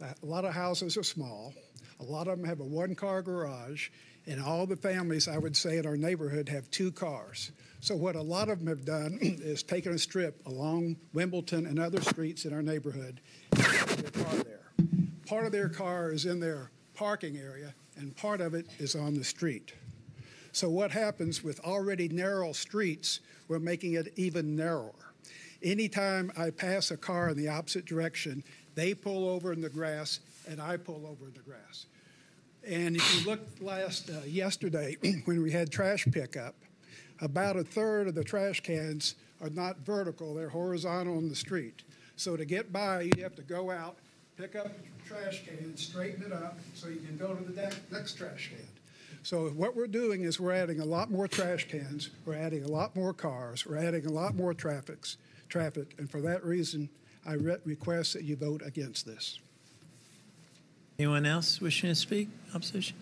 Speaker 20: A lot of houses are small. A lot of them have a one-car garage. And all the families, I would say, in our neighborhood have 2 cars. So what a lot of them have done is taken a strip along Wimbledon and other streets in our neighborhood and put their car there. part of their car is in their parking area, and part of it is on the street. So what happens with already narrow streets, we're making it even narrower. Anytime I pass a car in the opposite direction, they pull over in the grass and I pull over in the grass. And if you looked yesterday when we had trash pickup, about a third of the trash cans are not vertical, they're horizontal on the street. So to get by, you have to go out, pick up the trash can, straighten it up so you can go to the next trash can. So what we're doing is we're adding a lot more trash cans, we're adding a lot more cars, we're adding a lot more traffic, and for that reason, I request that you vote against this.
Speaker 4: Anyone else wishing to speak? Opposition?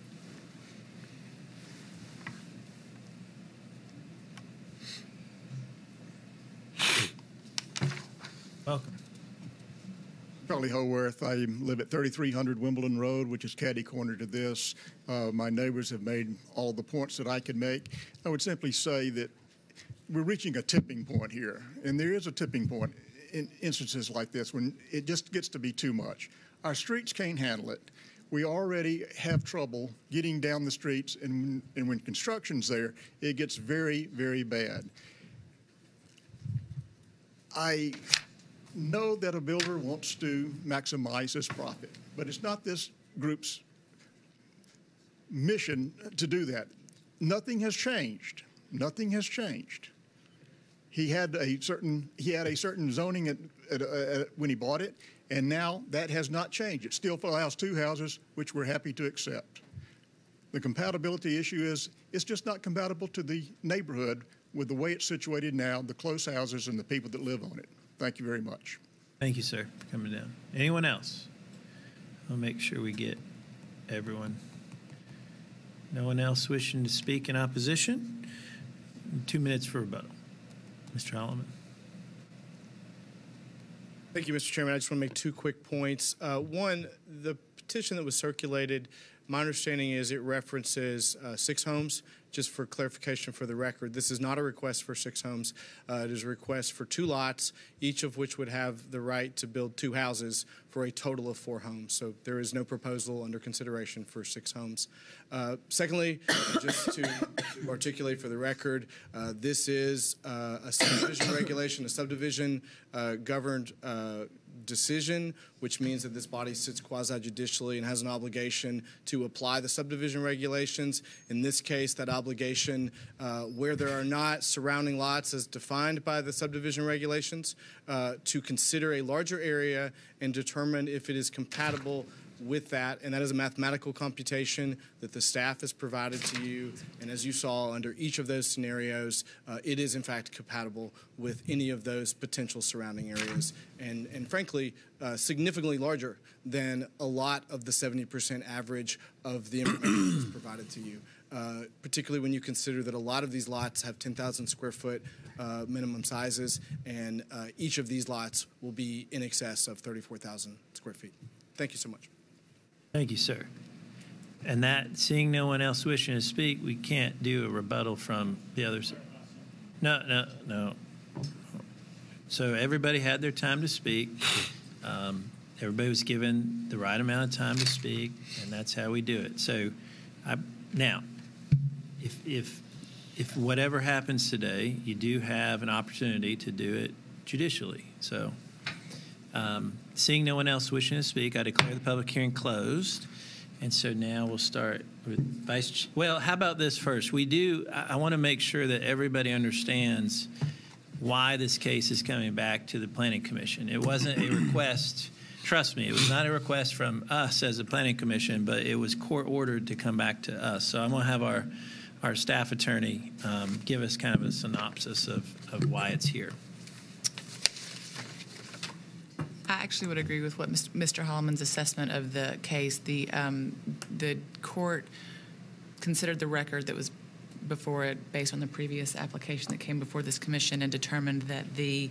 Speaker 4: Welcome.
Speaker 21: Charlie Howarth. I live at 3300 Wimbledon Road, which is catty corner to this. My neighbors have made all the points that I could make. I would simply say that we're reaching a tipping point here, and there is a tipping point in instances like this when it just gets to be too much. Our streets can't handle it. We already have trouble getting down the streets, and when construction's there, it gets very, very bad. I know that a builder wants to maximize his profit, but it's not this group's mission to do that. Nothing has changed. Nothing has changed. He had a certain zoning when he bought it, and now that has not changed. It still allows two houses, which we're happy to accept. The compatibility issue is it's just not compatible to the neighborhood with the way it's situated now, the close houses and the people that live on it. Thank you very much.
Speaker 4: Thank you, sir, for coming down. Anyone else? I'll make sure we get everyone. No one else wishing to speak in opposition? 2 minutes for rebuttal. Mr. Holloman.
Speaker 11: Thank you, Mr. Chairman. I just want to make 2 quick points. One, the petition that was circulated, my understanding is it references 6 homes. Just for clarification for the record, this is not a request for 6 homes. It is a request for 2 lots, each of which would have the right to build 2 houses for a total of 4 homes. So there is no proposal under consideration for 6 homes. Secondly, just to articulate for the record, this is a subdivision regulation, a subdivision governed decision, which means that this body sits quasi-judicially and has an obligation to apply the subdivision regulations. In this case, that obligation, where there are not surrounding lots as defined by the subdivision regulations, to consider a larger area and determine if it is compatible with that, and that is a mathematical computation that the staff has provided to you, and as you saw under each of those scenarios, it is in fact compatible with any of those potential surrounding areas, and frankly, significantly larger than a lot of the 70% average of the information that's provided to you, particularly when you consider that a lot of these lots have 10,000 square foot minimum sizes, and each of these lots will be in excess of 34,000 square feet. Thank you so much.
Speaker 4: Thank you, sir. And that, seeing no one else wishing to speak, we can't do a rebuttal from the others. No. So everybody had their time to speak. Everybody was given the right amount of time to speak, and that's how we do it. So now, if whatever happens today, you do have an opportunity to do it judicially. So seeing no one else wishing to speak, I declare the public hearing closed. And so now we'll start with well, how about this first? I want to make sure that everybody understands why this case is coming back to the Planning Commission. It wasn't a request, trust me, it was not a request from us as a Planning Commission, but it was court-ordered to come back to us. So I'm going to have our staff attorney give us kind of a synopsis of why it's here.
Speaker 1: I actually would agree with what Mr. Holloman's assessment of the case. The court considered the record that was before it based on the previous application that came before this commission and determined that he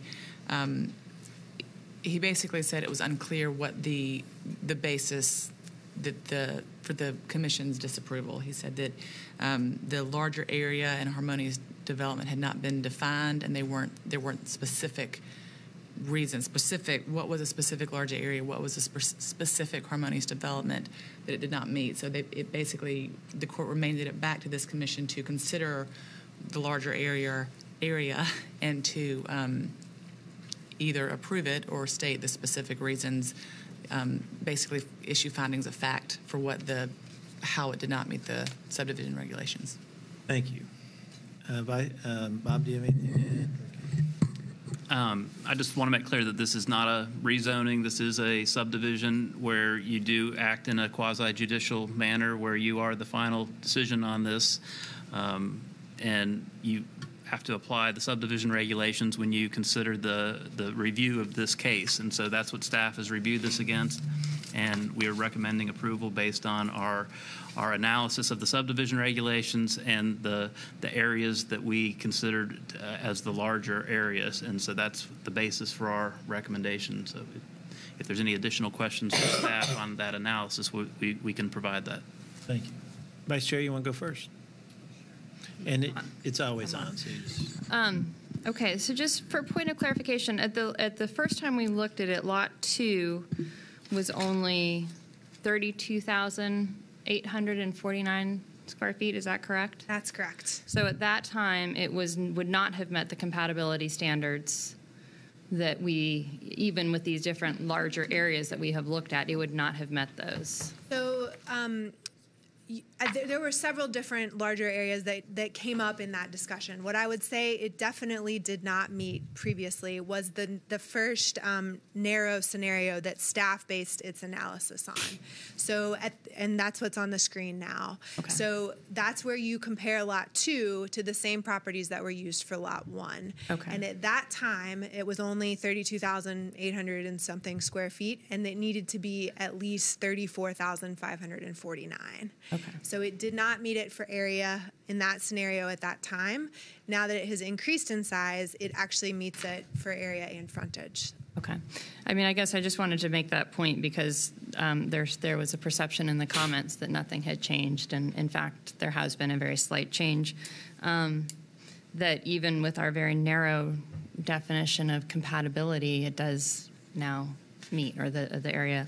Speaker 1: basically said it was unclear what the basis for the commission's disapproval. He said that the larger area and harmonious development had not been defined, and there weren't specific reason, specific, what was a specific larger area, what was a specific harmonious development that it did not meet. So it basically, the court remanded it back to this commission to consider the larger area and to either approve it or state the specific reasons, basically issue findings of fact for how it did not meet the subdivision regulations.
Speaker 4: Thank you. Bob, do you have anything to add?
Speaker 10: I just want to make clear that this is not a rezoning. This is a subdivision where you do act in a quasi-judicial manner, where you are the final decision on this, and you have to apply the subdivision regulations when you consider the review of this case. And so that's what staff has reviewed this against, and we are recommending approval based on our analysis of the subdivision regulations and the areas that we considered as the larger areas. And so that's the basis for our recommendation. So if there's any additional questions for staff on that analysis, we can provide that.
Speaker 4: Thank you. Vice Chair, you want to go first? And it's always on. So
Speaker 8: Okay, so just for point of clarification, at the first time we looked at it, Lot 2 was only 32,849 square feet. Is that correct?
Speaker 7: That's correct.
Speaker 8: So at that time, it would not have met the compatibility standards that even with these different larger areas that we have looked at, it would not have met those.
Speaker 7: So there were several different larger areas that came up in that discussion. What I would say it definitely did not meet previously was the first narrow scenario that staff based its analysis on. So, and that's what's on the screen now. Okay. So that's where you compare Lot 2 to the same properties that were used for Lot 1. Okay. And at that time, it was only 32,800 and something square feet, and it needed to be at least 34,549. Okay. So it did not meet it for area in that scenario at that time. Now that it has increased in size, it actually meets it for area and frontage.
Speaker 8: Okay. I mean, I guess I just wanted to make that point because there was a perception in the comments that nothing had changed, and in fact, there has been a very slight change. That even with our very narrow definition of compatibility, it does now meet, or the area.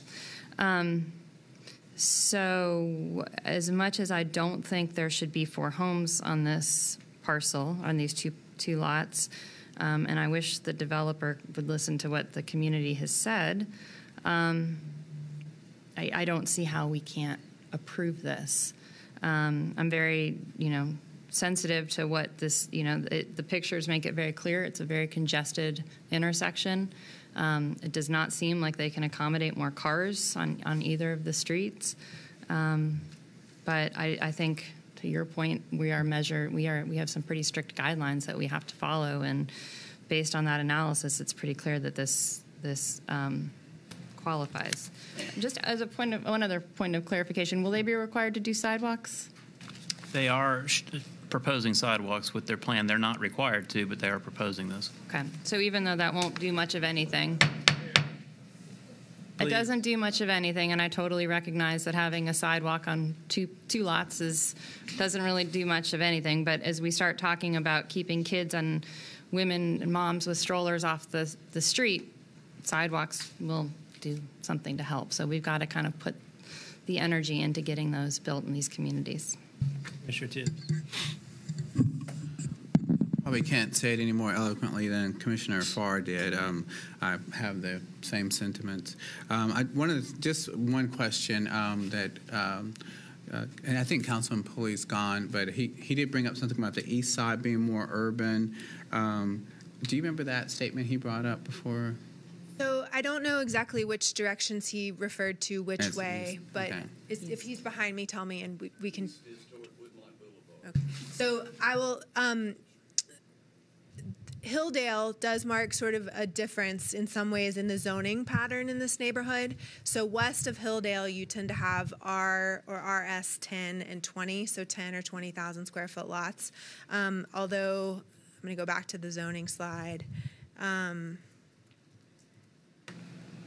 Speaker 8: So as much as I don't think there should be 4 homes on this parcel, on these two lots, and I wish the developer would listen to what the community has said, I don't see how we can't approve this. I'm very, sensitive to what this, the pictures make it very clear. It's a very congested intersection. It does not seem like they can accommodate more cars on either of the streets. But I think, to your point, we have some pretty strict guidelines that we have to follow, and based on that analysis, it's pretty clear that this qualifies. Just as one other point of clarification, will they be required to do sidewalks?
Speaker 10: They are proposing sidewalks with their plan. They're not required to, but they are proposing this.
Speaker 8: Okay. So even though that won't do much of anything, it doesn't do much of anything, and I totally recognize that having a sidewalk on two lots doesn't really do much of anything. But as we start talking about keeping kids and women and moms with strollers off the street, sidewalks will do something to help. So we've got to kind of put the energy into getting those built in these communities.
Speaker 4: Mr. Tibbs.
Speaker 5: Probably can't say it any more eloquently than Commissioner Farr did. I have the same sentiments. Just one question and I think Councilman Pulley's gone, but he did bring up something about the east side being more urban. Do you remember that statement he brought up before?
Speaker 7: So I don't know exactly which directions he referred to which way, but okay. If he's behind me, tell me, and we can. Okay. So I will. Hilldale does mark sort of a difference in some ways in the zoning pattern in this neighborhood. So west of Hilldale, you tend to have R or RS 10 and 20, so 10 or 20,000 square foot lots. Although I'm going to go back to the zoning slide.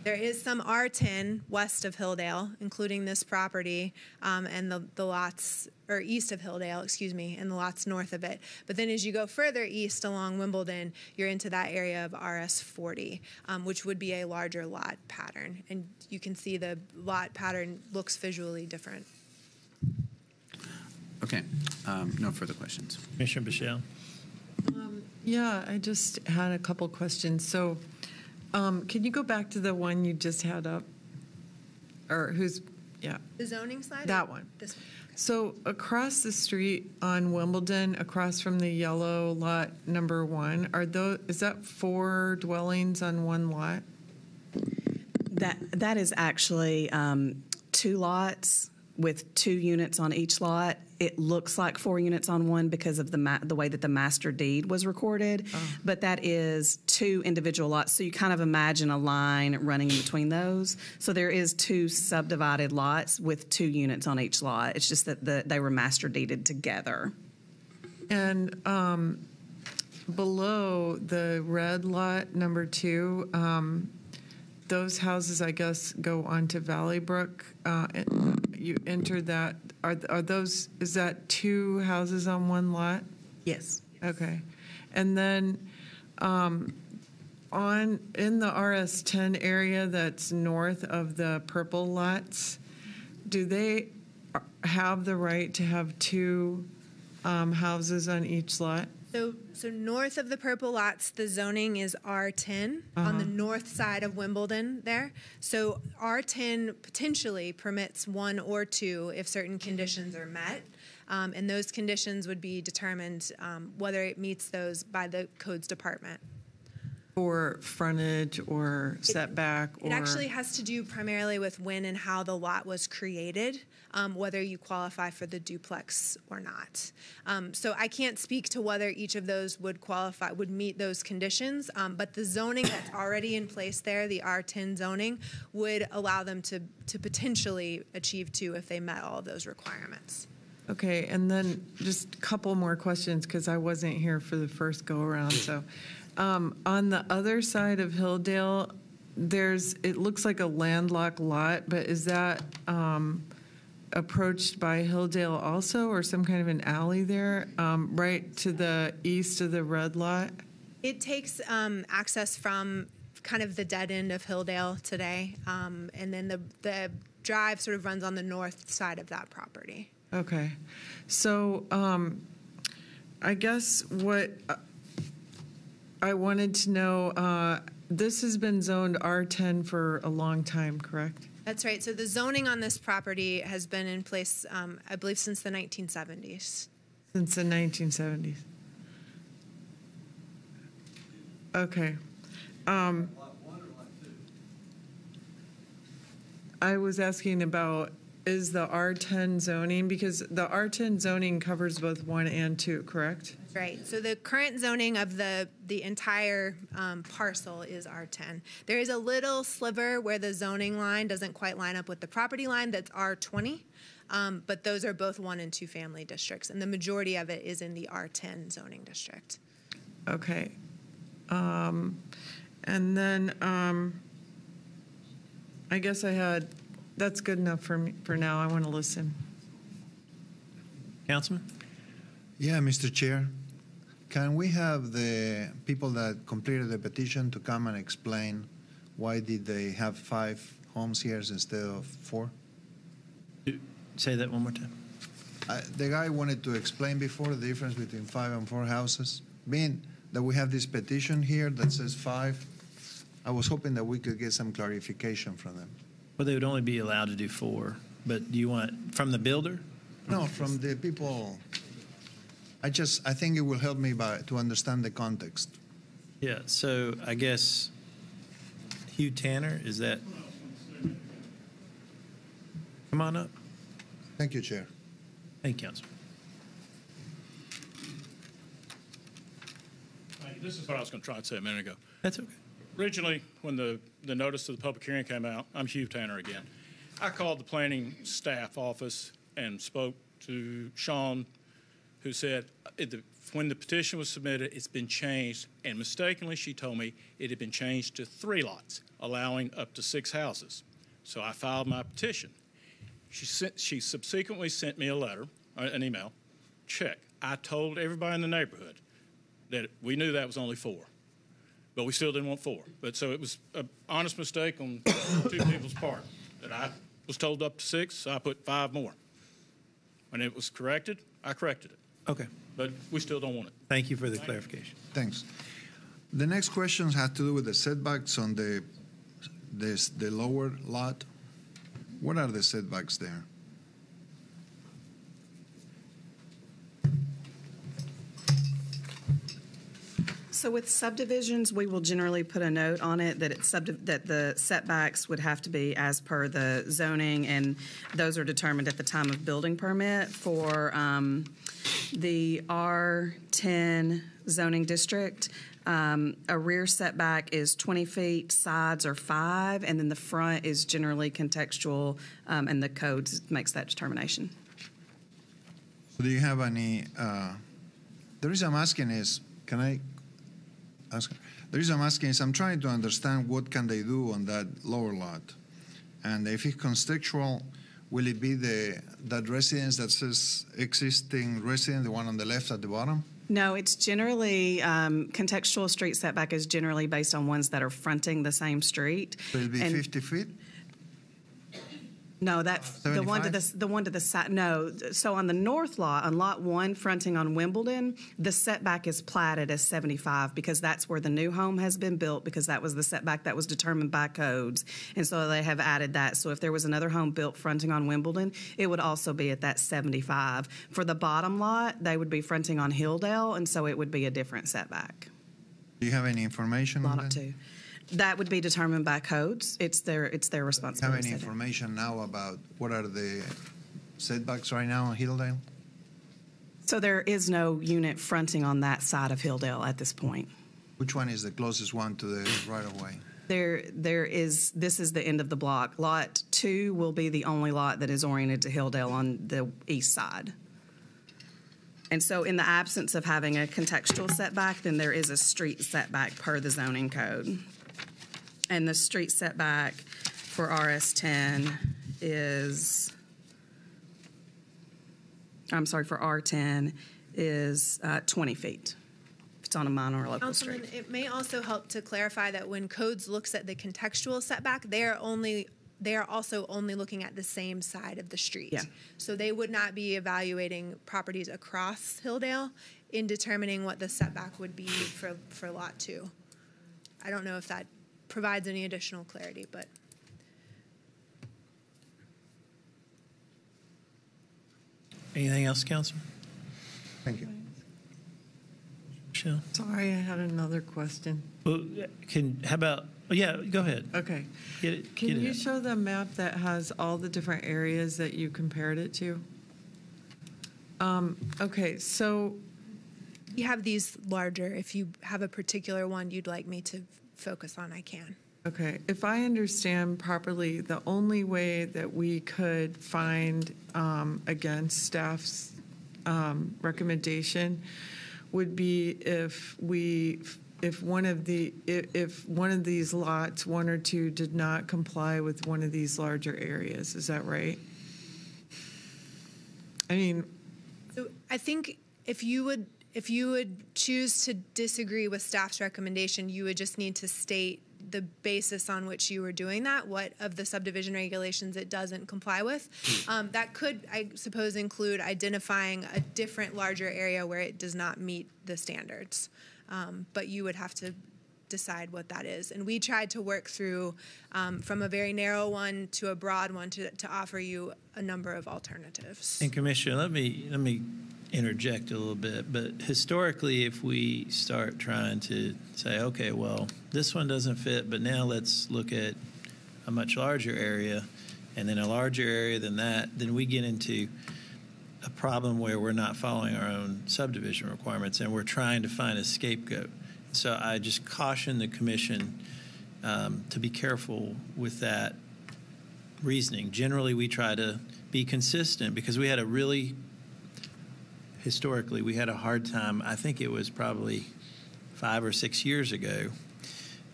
Speaker 7: There is some R10 west of Hilldale, including this property, and the lots, or east of Hilldale, excuse me, and the lots north of it. But then as you go further east along Wimbledon, you're into that area of RS40, which would be a larger lot pattern. And you can see the lot pattern looks visually different.
Speaker 5: Okay, no further questions.
Speaker 4: Commissioner Bichelle.
Speaker 2: Yeah, I just had a couple questions. So, can you go back to the one you just had up? Or yeah.
Speaker 7: The zoning slide?
Speaker 2: That one.
Speaker 7: This one.
Speaker 2: So across the street on Wimbledon, across from the yellow lot number 1, is that 4 dwellings on one lot?
Speaker 9: That is actually 2 lots with 2 units on each lot. It looks like 4 units on one because of the way that the master deed was recorded, but that is 2 individual lots. So you kind of imagine a line running in between those. So there is 2 subdivided lots with 2 units on each lot. It's just that they were master deeded together.
Speaker 2: And below the red lot number 2, those houses, I guess, go onto Valley Brook. You enter that. Is that 2 houses on one lot?
Speaker 9: Yes.
Speaker 2: Okay. And then in the RS10 area that's north of the purple lots, do they have the right to have 2 houses on each lot?
Speaker 7: So north of the purple lots, the zoning is R10 on the north side of Wimbledon there. So R10 potentially permits 1 or 2 if certain conditions are met. And those conditions would be determined whether it meets those by the codes department.
Speaker 2: Or frontage or setback?
Speaker 7: It actually has to do primarily with when and how the lot was created, whether you qualify for the duplex or not. So I can't speak to whether each of those would meet those conditions, but the zoning that's already in place there, the R10 zoning, would allow them to potentially achieve 2 if they met all of those requirements.
Speaker 2: Okay, and then just a couple more questions because I wasn't here for the first go-around. So on the other side of Hilldale, it looks like a landlocked lot, but is that approached by Hilldale also, or some kind of an alley there, right to the east of the red lot?
Speaker 7: It takes access from kind of the dead end of Hilldale today, and then the drive sort of runs on the north side of that property.
Speaker 2: Okay. So I guess what I wanted to know, this has been zoned R10 for a long time, correct?
Speaker 7: That's right. So the zoning on this property has been in place, I believe, since the 1970s.
Speaker 2: Since the 1970s. Okay. I was asking about, is the R10 zoning, because the R10 zoning covers both 1 and 2, correct?
Speaker 7: Right. So the current zoning of the entire parcel is R10. There is a little sliver where the zoning line doesn't quite line up with the property line. That's R20. But those are both 1 and 2 family districts, and the majority of it is in the R10 zoning district.
Speaker 2: Okay. And then I guess that's good enough for me for now. I want to listen.
Speaker 4: Councilman?
Speaker 3: Yeah, Mr. Chair. Can we have the people that completed the petition to come and explain why did they have 5 homes here instead of 4?
Speaker 4: Say that one more time.
Speaker 3: The guy wanted to explain before the difference between 5 and 4 houses. Being that we have this petition here that says 5, I was hoping that we could get some clarification from them.
Speaker 4: Well, they would only be allowed to do 4, but do you want from the builder?
Speaker 3: No, from the people. I think it will help me to understand the context.
Speaker 4: Yeah, so I guess Hugh Tanner, is that? Come on up.
Speaker 3: Thank you, Chair.
Speaker 4: Thank you, Councilman.
Speaker 14: This is what I was going to try to say a minute ago.
Speaker 4: That's okay.
Speaker 14: Originally, when the notice of the public hearing came out, I'm Hugh Tanner again. I called the planning staff office and spoke to Sean who said when the petition was submitted, it's been changed, and mistakenly she told me it had been changed to 3 lots, allowing up to 6 houses. So I filed my petition. She subsequently sent me a letter, an email, check. I told everybody in the neighborhood that we knew that was only 4, but we still didn't want 4. But so it was an honest mistake on 2 people's part, that I was told up to 6, so I put 5 more. When it was corrected, I corrected it.
Speaker 4: Okay.
Speaker 14: But we still don't want it.
Speaker 4: Thank you for the clarification.
Speaker 3: Thanks. The next questions have to do with the setbacks on the lower lot. What are the setbacks there?
Speaker 9: So with subdivisions, we will generally put a note on it that that the setbacks would have to be as per the zoning, and those are determined at the time of building permit. For the R10 zoning district, a rear setback is 20 feet, sides are 5, and then the front is generally contextual, and the code makes that determination.
Speaker 3: Do you have any? The reason I'm asking is, can I? The reason I'm asking is I'm trying to understand what can they do on that lower lot, and if it's contextual, will it be that residence that says existing resident, the one on the left at the bottom?
Speaker 9: No, it's generally contextual street setback is generally based on ones that are fronting the same street.
Speaker 3: So it'll be 50 feet.
Speaker 9: No, that's the one to the side. No, so on the north lot, on lot 1, fronting on Wimbledon, the setback is platted as 75 because that's where the new home has been built, because that was the setback that was determined by codes, and so they have added that. So if there was another home built fronting on Wimbledon, it would also be at that 75. For the bottom lot, they would be fronting on Hilldale, and so it would be a different setback.
Speaker 3: Do you have any information on that?
Speaker 9: 2. That would be determined by codes. It's their responsibility.
Speaker 3: Do you have any information now about what are the setbacks right now on Hilldale?
Speaker 9: So there is no unit fronting on that side of Hilldale at this point.
Speaker 3: Which one is the closest one to the right-of-way?
Speaker 9: There is. This is the end of the block. Lot 2 will be the only lot that is oriented to Hilldale on the east side. And so in the absence of having a contextual setback, then there is a street setback per the zoning code. And the street setback for RS10 is, for R10 is 20 feet. If it's on a minor or local
Speaker 7: Councilman,
Speaker 9: street.
Speaker 7: it may also help to clarify that when codes looks at the contextual setback, they are also only looking at the same side of the street.
Speaker 9: Yeah.
Speaker 7: So they would not be evaluating properties across Hilldale in determining what the setback would be for lot 2. I don't know if that provides any additional clarity, but.
Speaker 4: Anything else, Councilman?
Speaker 3: Thank you.
Speaker 4: Michelle?
Speaker 2: Sorry, I had another question.
Speaker 4: Well, how about, yeah, go ahead.
Speaker 2: Okay.
Speaker 4: Get
Speaker 2: You
Speaker 4: it.
Speaker 2: show the map that has all the different areas that you compared it to? Okay, so.
Speaker 7: You have these larger. If you have a particular one you'd like me to focus on, I can.
Speaker 2: Okay, if I understand properly, the only way that we could find against staff's recommendation would be if one of these lots, 1 or 2, did not comply with one of these larger areas. Is that right? I mean,
Speaker 7: so I think if you would choose to disagree with staff's recommendation, you would just need to state the basis on which you were doing that, what of the subdivision regulations it doesn't comply with. That could, I suppose, include identifying a different larger area where it does not meet the standards. But you would have to decide what that is. And we tried to work through from a very narrow one to a broad one to offer you a number of alternatives.
Speaker 4: And Commissioner, let me interject a little bit, but historically, if we start trying to say, okay, well, this one doesn't fit, but now let's look at a much larger area and then a larger area than that, then we get into a problem where we're not following our own subdivision requirements and we're trying to find a scapegoat. So I just caution the commission to be careful with that reasoning. Generally, we try to be consistent because we had a really historically, we had a hard time, I think it was probably 5 or 6 years ago,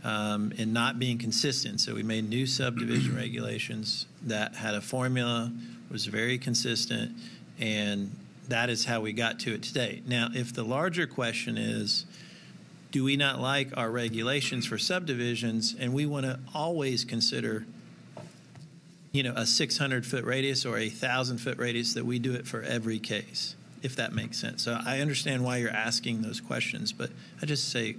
Speaker 4: in not being consistent. So we made new subdivision regulations that had a formula, was very consistent, and that is how we got to it today. Now, if the larger question is, do we not like our regulations for subdivisions, and we want to always consider, a 600-foot radius or a 1,000-foot radius, that we do it for every case, if that makes sense. So I understand why you're asking those questions, but I just say,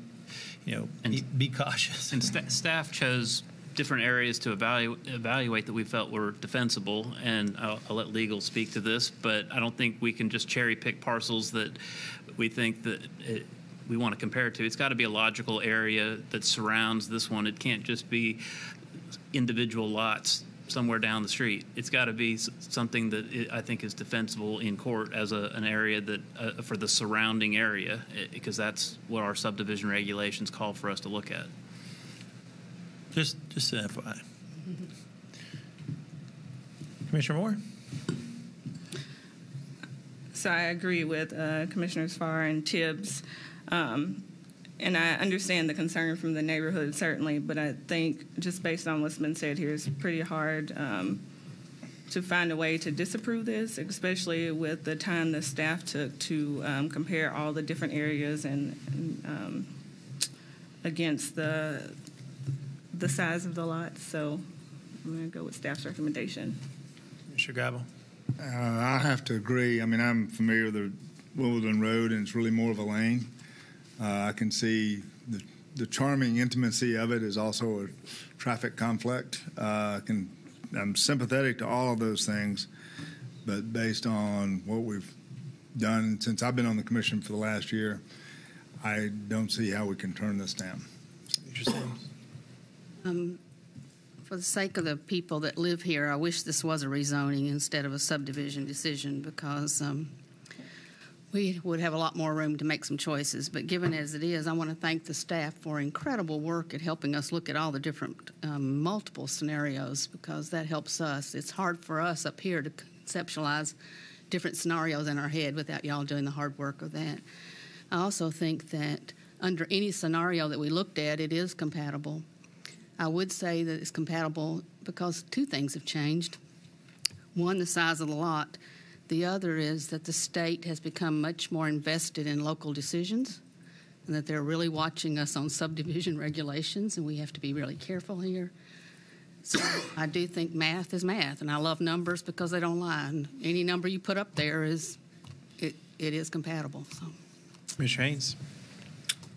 Speaker 4: be cautious.
Speaker 10: And staff chose different areas to evaluate that we felt were defensible, and I'll let legal speak to this, but I don't think we can just cherry pick parcels that we think that we want to compare it to. It's got to be a logical area that surrounds this one. It can't just be individual lots somewhere down the street. It's got to be something that I think is defensible in court as an area that for the surrounding area, because that's what our subdivision regulations call for us to look at.
Speaker 4: Just an FYI. Commissioner Moore?
Speaker 6: So I agree with Commissioners Farr and Tibbs. And I understand the concern from the neighborhood, certainly, but I think just based on what's been said here, it's pretty hard to find a way to disapprove this, especially with the time the staff took to compare all the different areas and against the size of the lot. So I'm going to go with staff's recommendation.
Speaker 4: Mr. Gravel?
Speaker 22: I have to agree. I mean, I'm familiar with the Wimbledon Road, and it's really more of a lane. I can see the charming intimacy of it is also a traffic conflict. I'm sympathetic to all of those things, but based on what we've done since I've been on the commission for the last year, I don't see how we can turn this down.
Speaker 23: For the sake of the people that live here, I wish this was a rezoning instead of a subdivision decision, because we would have a lot more room to make some choices. But given as it is, I want to thank the staff for incredible work at helping us look at all the different multiple scenarios, because that helps us. It's hard for us up here to conceptualize different scenarios in our head without y'all doing the hard work of that. I also think that under any scenario that we looked at, it is compatible. I would say that it's compatible because two things have changed. One, the size of the lot. The other is that the state has become much more invested in local decisions, and that they're really watching us on subdivision regulations, and we have to be really careful here. So I do think math is math, and I love numbers because they don't lie. And any number you put up there it is compatible. So.
Speaker 4: Mr. Haynes.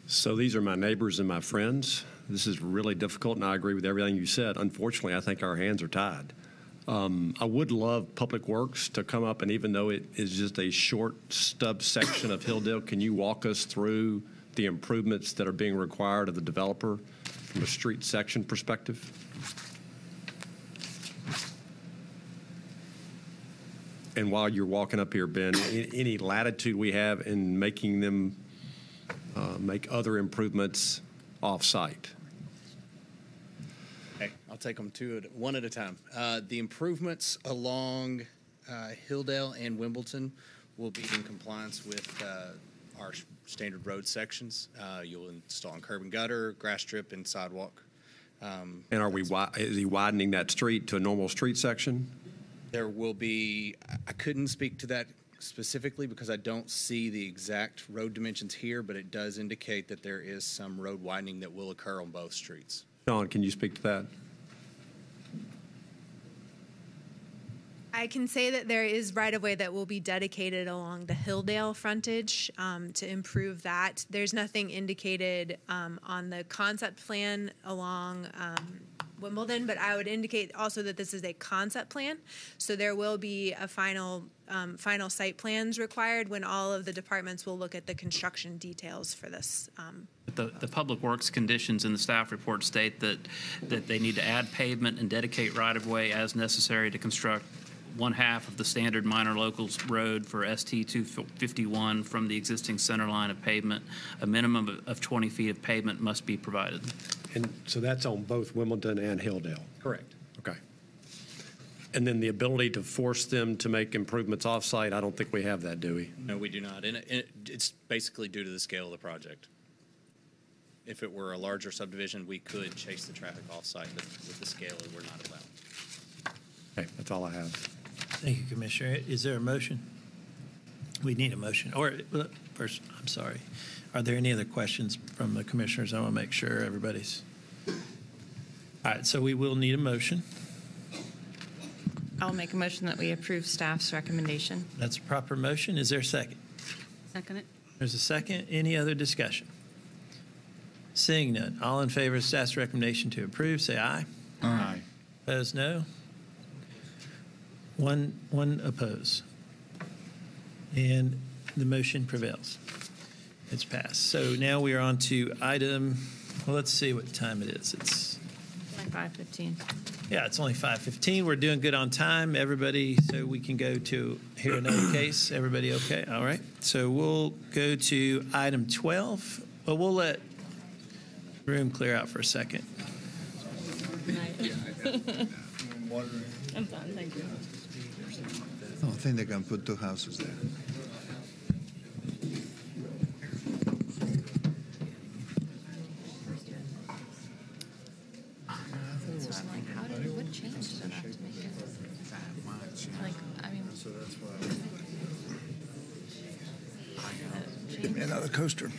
Speaker 24: So these are my neighbors and my friends. This is really difficult, and I agree with everything you said. Unfortunately, I think our hands are tied. I would love Public Works to come up, and even though it is just a short stub section of Hilldale, can you walk us through the improvements that are being required of the developer from a street section perspective? And while you're walking up here, Ben, any latitude we have in making them make other improvements off-site?
Speaker 25: Okay, I'll take them one at a time. The improvements along Hilldale and Wimbledon will be in compliance with our standard road sections. You'll install curb and gutter, grass strip, and sidewalk.
Speaker 24: And is he widening that street to a normal street section?
Speaker 25: There will be, I couldn't speak to that specifically because I don't see the exact road dimensions here, but it does indicate that there is some road widening that will occur on both streets.
Speaker 24: Sean, can you speak to that?
Speaker 7: I can say that there is right-of-way that will be dedicated along the Hilldale frontage to improve that. There's nothing indicated on the concept plan along Wimbledon, but I would indicate also that this is a concept plan, so there will be a final site plans required when all of the departments will look at the construction details for this.
Speaker 10: The Public Works conditions in the staff report state that they need to add pavement and dedicate right-of-way as necessary to construct one half of the standard minor locals road for ST 251 from the existing center line of pavement. A minimum of 20 feet of pavement must be provided.
Speaker 24: And so that's on both Wimbledon and Hilldale?
Speaker 25: Correct.
Speaker 24: Okay. And then the ability to force them to make improvements off-site, I don't think we have that, do we?
Speaker 25: No, we do not. And it's basically due to the scale of the project. If it were a larger subdivision, we could chase the traffic off-site, but with the scale, we're not allowed.
Speaker 24: Okay, that's all I have.
Speaker 4: Thank you, Commissioner. Is there a motion? We need a motion. Or first, I'm sorry. Are there any other questions from the commissioners? I want to make sure everybody's. All right, so we will need a motion.
Speaker 8: I'll make a motion that we approve staff's recommendation.
Speaker 4: That's a proper motion. Is there a second?
Speaker 23: Second it.
Speaker 4: There's a second. Any other discussion? Seeing none. All in favor of staff's recommendation to approve, say aye.
Speaker 22: Aye.
Speaker 4: Opposed, no. One opposed. And the motion prevails. It's passed. So now we are on to item, well, let's see what time it is. It's
Speaker 8: 5:15.
Speaker 4: Yeah, it's only 5:15. We're doing good on time, everybody, so we can go to hear another case. Everybody okay? All right. So we'll go to item 12. Well, we'll let the room clear out for a second.
Speaker 6: I'm fine, thank you.
Speaker 3: I don't think they can put two houses there.
Speaker 8: So I'm like, what changed enough to make it? Like, I mean.
Speaker 22: So that's why. Give me another coaster.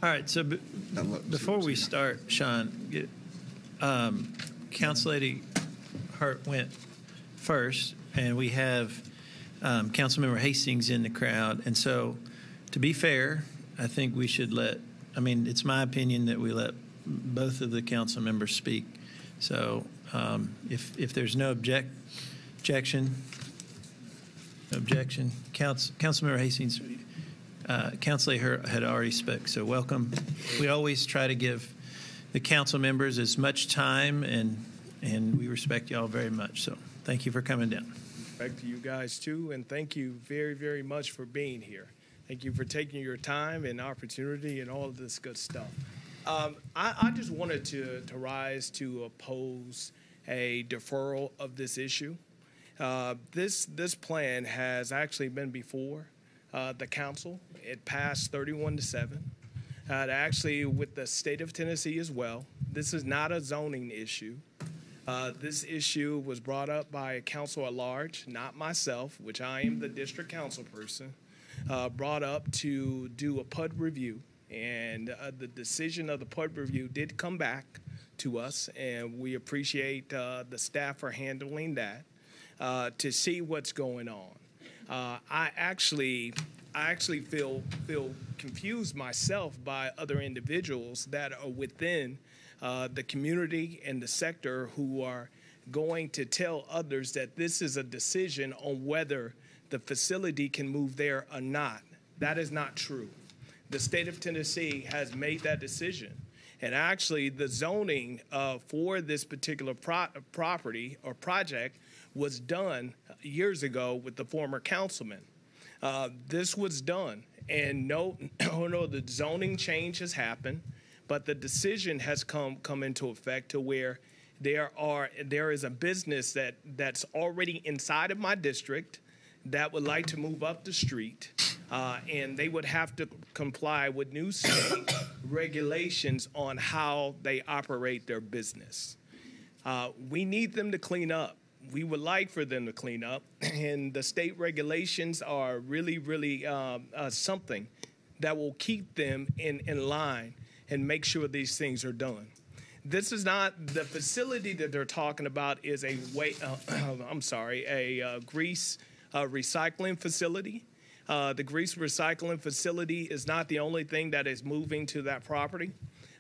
Speaker 4: All right, so before we start, Sean, Council Lady Hart went first, and we have Councilmember Hastings in the crowd. And so, to be fair, I think we should it's my opinion that we let both of the council members speak. So if there's no objection, Councilmember Hastings, Council Lady had already spoke, so welcome. We always try to give the council members as much time, and we respect you all very much. So thank you for coming down.
Speaker 12: Back to you guys too, and thank you very, very much for being here. Thank you for taking your time and opportunity and all of this good stuff. I just wanted to rise to oppose a deferral of this issue. This plan has actually been before the council. It passed 31-7. Actually, with the state of Tennessee as well. This is not a zoning issue. This issue was brought up by a council at large, not myself, which I am the district council person, brought up to do a PUD review. And the decision of the PUD review did come back to us, and we appreciate the staff for handling that to see what's going on. I actually feel confused myself by other individuals that are within the community and the sector who are going to tell others that this is a decision on whether the facility can move there or not. That is not true. The state of Tennessee has made that decision. And actually, the zoning for this particular property or project was done years ago with the former councilman. This was done, and no, the zoning change has happened, but the decision has come into effect to where there is a business that's already inside of my district that would like to move up the street, and they would have to comply with new state regulations on how they operate their business. We need them to clean up. We would like for them to clean up, and the state regulations are really, really something that will keep them in line and make sure these things are done. This is not the facility that they're talking about is a grease recycling facility. The grease recycling facility is not the only thing that is moving to that property.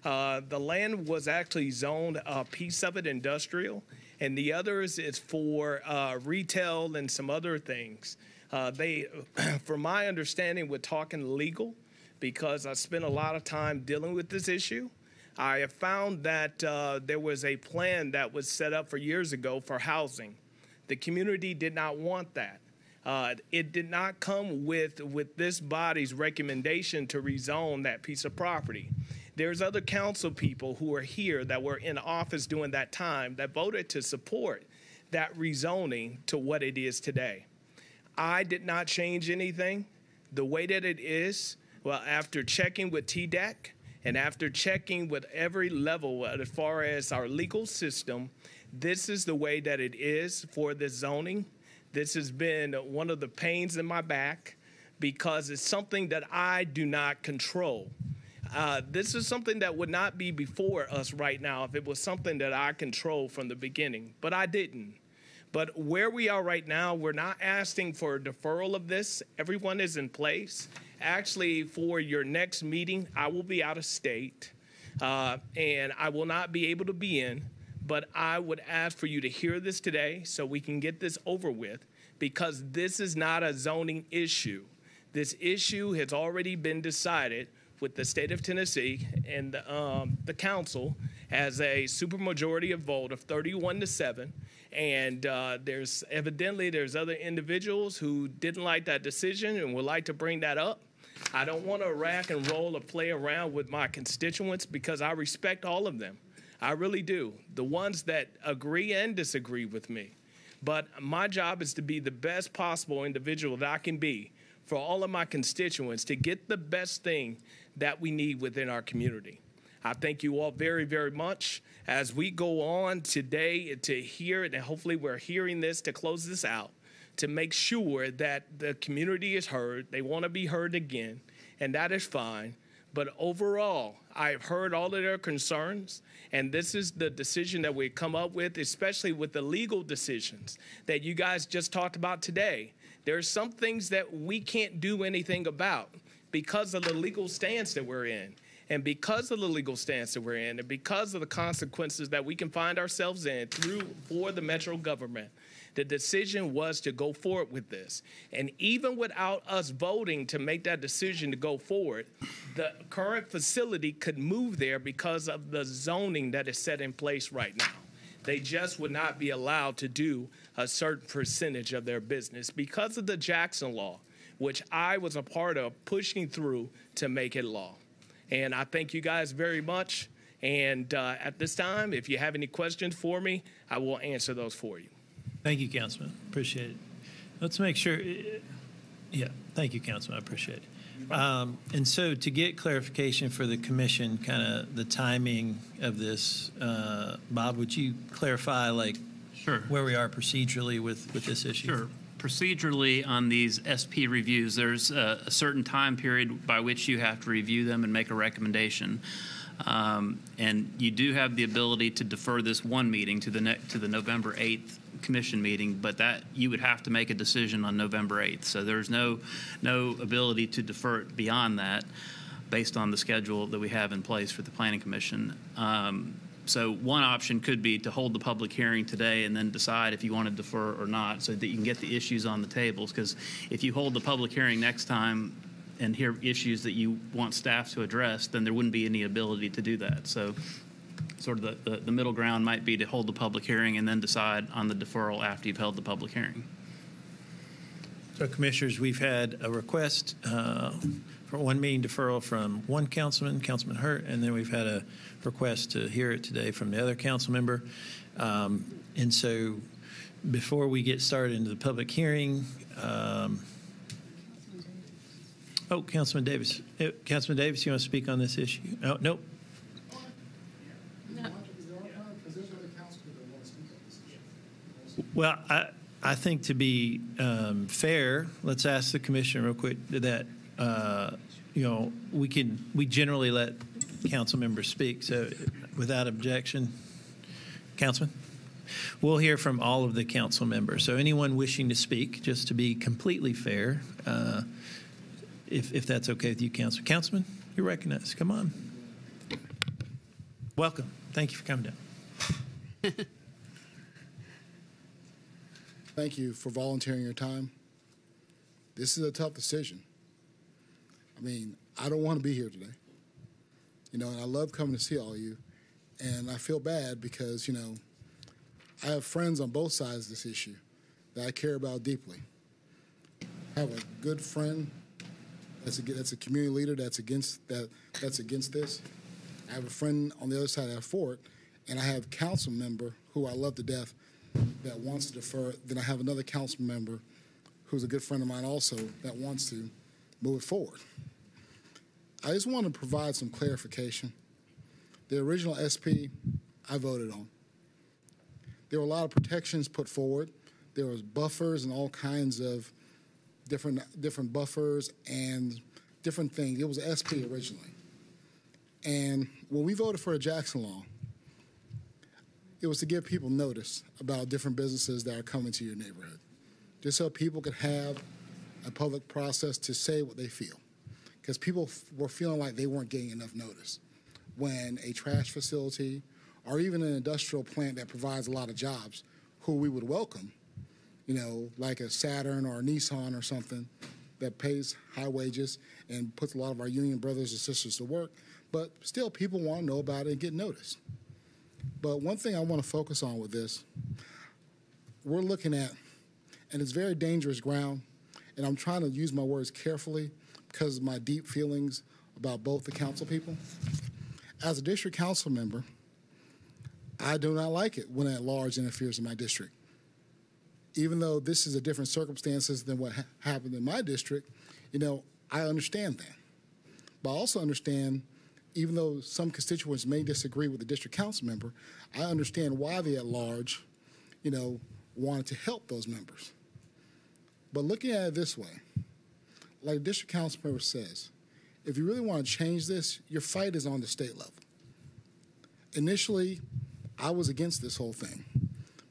Speaker 12: The land was actually zoned, a piece of it industrial, and the others is for retail and some other things. From my understanding, we're talking legal because I spent a lot of time dealing with this issue. I have found that there was a plan that was set up for years ago for housing. The community did not want that. It did not come with this body's recommendation to rezone that piece of property. There's other council people who are here that were in office during that time that voted to support that rezoning to what it is today. I did not change anything. The way that it is, well, after checking with TDEC and after checking with every level as far as our legal system, this is the way that it is for the zoning. This has been one of the pains in my back because it's something that I do not control. This is something that would not be before us right now if it was something that I controlled from the beginning, but I didn't. But where we are right now, we're not asking for a deferral of this. Everyone is in place. Actually, for your next meeting, I will be out of state, and I will not be able to be in. But I would ask for you to hear this today so we can get this over with, because this is not a zoning issue. This issue has already been decided with the state of Tennessee and the council as a supermajority of vote of 31-7. And there's other individuals who didn't like that decision and would like to bring that up. I don't want to rack and roll or play around with my constituents because I respect all of them. I really do. The ones that agree and disagree with me. But my job is to be the best possible individual that I can be for all of my constituents to get the best thing that we need within our community. I thank you all very, very much as we go on today to hear it, and hopefully we're hearing this to close this out, to make sure that the community is heard. They want to be heard again, and that is fine. But overall, I've heard all of their concerns, and this is the decision that we come up with, especially with the legal decisions that you guys just talked about today. There are some things that we can't do anything about because of the legal stance that we're in. And because of the legal stance that we're in, and because of the consequences that we can find ourselves in for the metro government, the decision was to go forward with this. And even without us voting to make that decision to go forward, the current facility could move there because of the zoning that is set in place right now. They just would not be allowed to do a certain percentage of their business because of the Jackson law, which I was a part of pushing through to make it law. And I thank you guys very much. And at this time, if you have any questions for me, I will answer those for you.
Speaker 4: Thank you, Councilman. Appreciate it. Let's make sure. Yeah, thank you, Councilman. I appreciate it. And so to get clarification for the commission, kind of the timing of this, Bob, would you clarify
Speaker 10: Sure.
Speaker 4: where we are procedurally with this issue?
Speaker 10: Sure. Procedurally, on these SP reviews, there's a certain time period by which you have to review them and make a recommendation. And you do have the ability to defer this one meeting to the November 8th commission meeting, but that you would have to make a decision on November 8th. So there's no ability to defer it beyond that based on the schedule that we have in place for the Planning Commission. So one option could be to hold the public hearing today and then decide if you want to defer or not so that you can get the issues on the tables. Because if you hold the public hearing next time and hear issues that you want staff to address, then there wouldn't be any ability to do that. So sort of the middle ground might be to hold the public hearing and then decide on the deferral after you've held the public hearing.
Speaker 4: So, Commissioners, we've had a request for one meeting deferral from one councilman, Councilman Hurt, and then we've had a request to hear it today from the other council member. And so before we get started into the public hearing, Councilman Davis. Councilman Davis, you want to speak on this issue? Oh, nope. Well, I think to be fair, let's ask the commission real quick that we generally let council members speak. So, without objection, Councilman, we'll hear from all of the council members. So, anyone wishing to speak, just to be completely fair, if that's okay with you, Councilman, you're recognized. Come on. Welcome. Thank you for coming down.
Speaker 13: Thank you for volunteering your time. This is a tough decision. I mean, I don't want to be here today. And I love coming to see all of you. And I feel bad because, I have friends on both sides of this issue that I care about deeply. have a good friend that's a community leader that's against this. I have a friend on the other side of for it, and I have a council member who I love to death that wants to defer. Then I have another council member who's a good friend of mine also that wants to move it forward. I just want to provide some clarification. The original SP I voted on. There were a lot of protections put forward. There was buffers and all kinds of different buffers and different things. It was SP originally. And when we voted for a Jackson law, it was to give people notice about different businesses that are coming to your neighborhood, just so people could have a public process to say what they feel. Because people were feeling like they weren't getting enough notice when a trash facility or even an industrial plant that provides a lot of jobs, who we would welcome, like a Saturn or a Nissan or something that pays high wages and puts a lot of our union brothers and sisters to work, but still people want to know about it and get noticed. But one thing I want to focus on with this, we're looking at, and it's very dangerous ground, and I'm trying to use my words carefully because of my deep feelings about both the council people. As a district council member, I do not like it when at large interferes in my district. Even though this is a different circumstances than what happened in my district, I understand that. But I also understand, even though some constituents may disagree with the district council member, I understand why the at large, wanted to help those members. But looking at it this way, like the district council member says, if you really want to change this, your fight is on the state level. Initially, I was against this whole thing.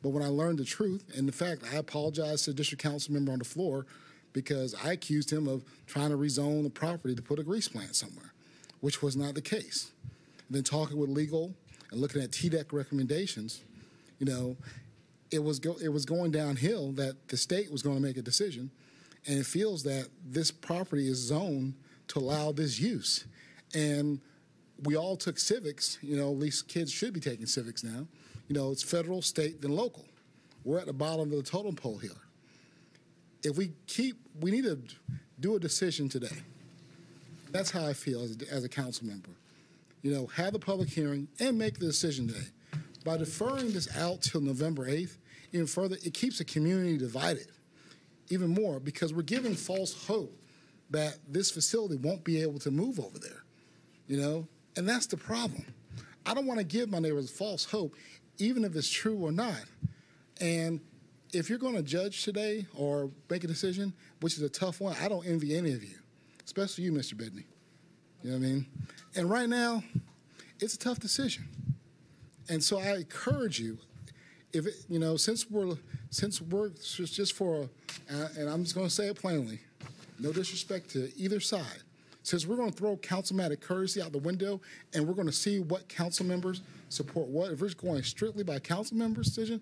Speaker 13: But when I learned the truth, and in fact, I apologized to the district council member on the floor because I accused him of trying to rezone the property to put a grease plant somewhere, which was not the case. And then talking with legal and looking at TDEC recommendations, it was going downhill that the state was going to make a decision, and it feels that this property is zoned to allow this use. And we all took civics, at least kids should be taking civics now. It's federal, state, then local. We're at the bottom of the totem pole here. If we need to do a decision today. That's how I feel as a council member. Have the public hearing and make the decision today. By deferring this out till November 8th, even further, it keeps the community divided even more because we're giving false hope that this facility won't be able to move over there, and that's the problem. I don't want to give my neighbors false hope, even if it's true or not. And if you're going to judge today or make a decision, which is a tough one, I don't envy any of you, especially you, Mr. Bidney. You know what I mean? And right now, it's a tough decision. And so I encourage you, since we're just for, and I'm just going to say it plainly, no disrespect to either side, since we're going to throw councilmatic courtesy out the window and we're going to see what council members support what, if we're just going strictly by council members' decision,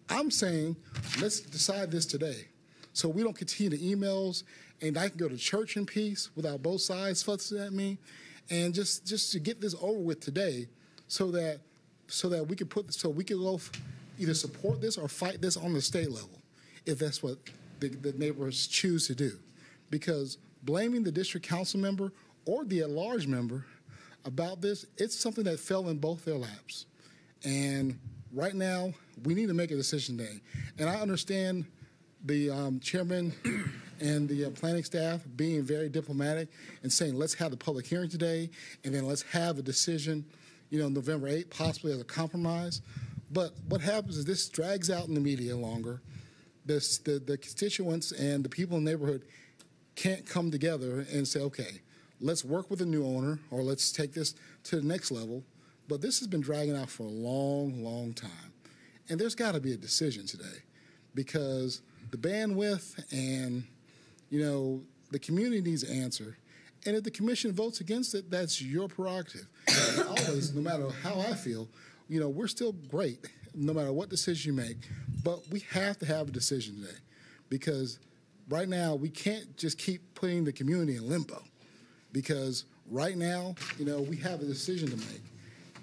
Speaker 13: I'm saying let's decide this today so we don't continue the emails and I can go to church in peace without both sides fussing at me, and just to get this over with today so that we can go either support this or fight this on the state level if that's what the neighbors choose to do. Because blaming the district council member or the at-large member about this, it's something that fell in both their laps. And right now, we need to make a decision today. And I understand the chairman and the planning staff being very diplomatic and saying, let's have the public hearing today, and then let's have a decision, November 8th, possibly as a compromise. But what happens is this drags out in the media longer. The constituents and the people in the neighborhood can't come together and say, okay, let's work with a new owner or let's take this to the next level. But this has been dragging out for a long, long time. And there's got to be a decision today because the bandwidth and, the community needs an answer. And if the commission votes against it, that's your prerogative. And always, no matter how I feel, we're still great no matter what decision you make. But we have to have a decision today because right now, we can't just keep putting the community in limbo because right now, we have a decision to make.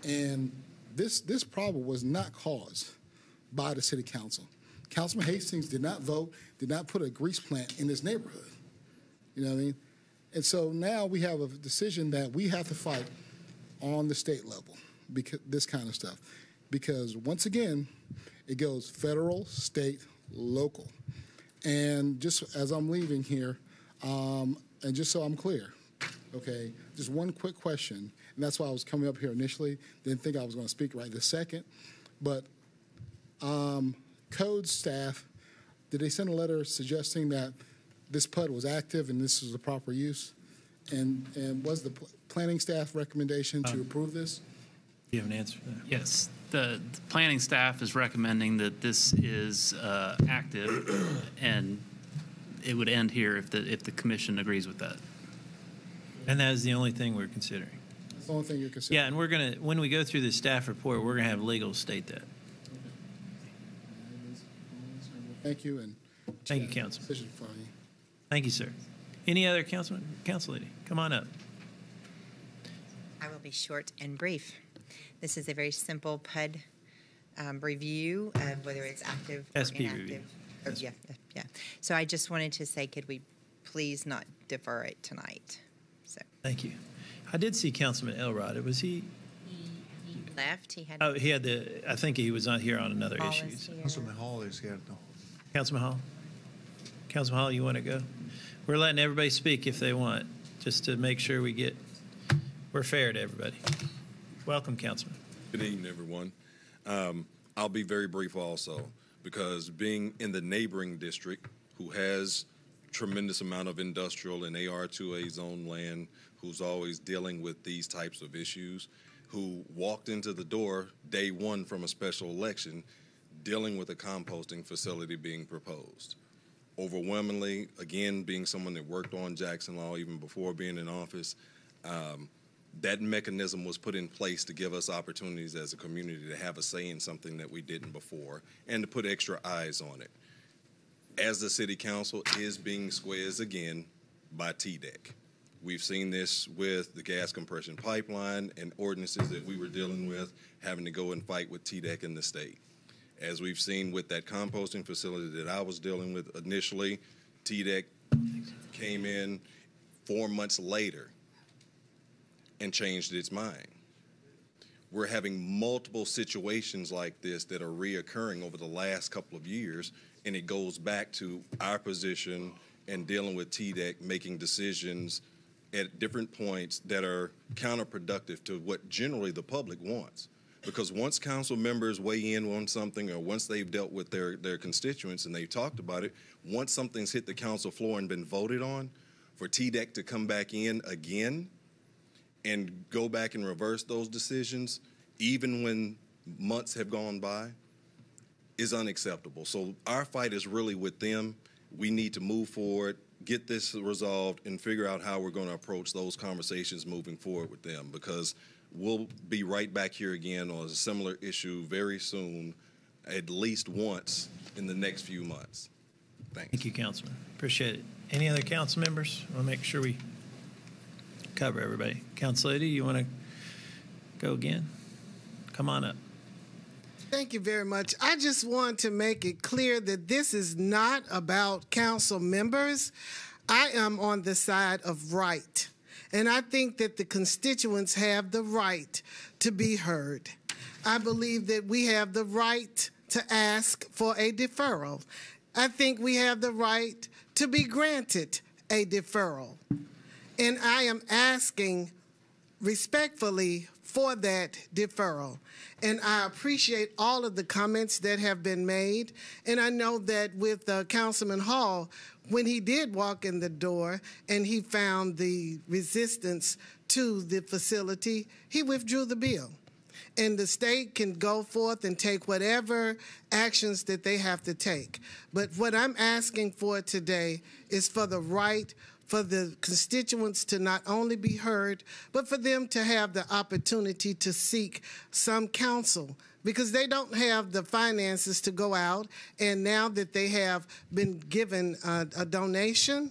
Speaker 13: And this problem was not caused by the city council. Councilman Hastings did not vote, did not put a grease plant in this neighborhood. You know what I mean? And so now we have a decision that we have to fight on the state level, because this kind of stuff. Because once again, it goes federal, state, local. And just as I'm leaving here, and just so I'm clear, okay, just one quick question, and that's why I was coming up here initially. Didn't think I was going to speak right this second. But code staff, did they send a letter suggesting that this PUD was active and this was the proper use? And was the planning staff recommendation to approve this?
Speaker 4: Do you have an answer for that?
Speaker 10: Yes. The planning staff is recommending that this is active, and it would end here if the commission agrees with that.
Speaker 4: And that is the only thing we're considering.
Speaker 13: That's the only thing you're considering?
Speaker 4: Yeah, and we're going to, when we go through the staff report, we're going to have legal state that.
Speaker 13: Thank you. And
Speaker 4: thank you, Councilman.
Speaker 13: Decision for you.
Speaker 4: Thank you, sir. Any other council lady? Come on up.
Speaker 15: I will be short and brief. This is a very simple PUD review of whether it's active or
Speaker 4: SP
Speaker 15: inactive.
Speaker 4: review.
Speaker 15: Or, yeah. So I just wanted to say, could we please not defer it tonight? So
Speaker 4: Thank you. I did see Councilman Elrod. Was he?
Speaker 15: he left. He had.
Speaker 4: Oh, he had the. I think he was not here on another
Speaker 15: Hall
Speaker 4: issue.
Speaker 15: is here.
Speaker 3: Councilman Hall is here, though.
Speaker 4: Councilman Hall. Councilman Hall, you want to go? We're letting everybody speak if they want, just to make sure we're fair to everybody. Welcome, Councilman.
Speaker 16: Good evening, everyone. I'll be very brief also, because being in the neighboring district who has tremendous amount of industrial and AR2A zone land, who's always dealing with these types of issues, who walked into the door day one from a special election dealing with a composting facility being proposed. Overwhelmingly, again, being someone that worked on Jackson Law even before being in office, that mechanism was put in place to give us opportunities as a community to have a say in something that we didn't before and to put extra eyes on it. As the city council is being squeezed again by TDEC. We've seen this with the gas compression pipeline and ordinances that we were dealing with, having to go and fight with TDEC in the state. As we've seen with that composting facility that I was dealing with initially, TDEC came in 4 months later and changed its mind. We're having multiple situations like this that are reoccurring over the last couple of years, and it goes back to our position and dealing with TDEC making decisions at different points that are counterproductive to what generally the public wants. Because once council members weigh in on something, or once they've dealt with their constituents and they've talked about it, once something's hit the council floor and been voted on, for TDEC to come back in again and go back and reverse those decisions, even when months have gone by, is unacceptable. So our fight is really with them. We need to move forward, get this resolved, and figure out how we're going to approach those conversations moving forward with them, because we'll be right back here again on a similar issue very soon, at least once in the next few months. Thanks.
Speaker 4: Thank you, Councilman. Appreciate it. Any other council members? We'll make sure we cover everybody. Council Lady, you want to go again? Come on up.
Speaker 17: Thank you very much. I just want to make it clear that this is not about council members. I am on the side of right. And I think that the constituents have the right to be heard. I believe that we have the right to ask for a deferral. I think we have the right to be granted a deferral. And I am asking respectfully for that deferral. And I appreciate all of the comments that have been made. And I know that with Councilman Hall, when he did walk in the door and he found the resistance to the facility, he withdrew the bill. And the state can go forth and take whatever actions that they have to take. But what I'm asking for today is for the right for the constituents to not only be heard, but for them to have the opportunity to seek some counsel, because they don't have the finances to go out. And now that they have been given a donation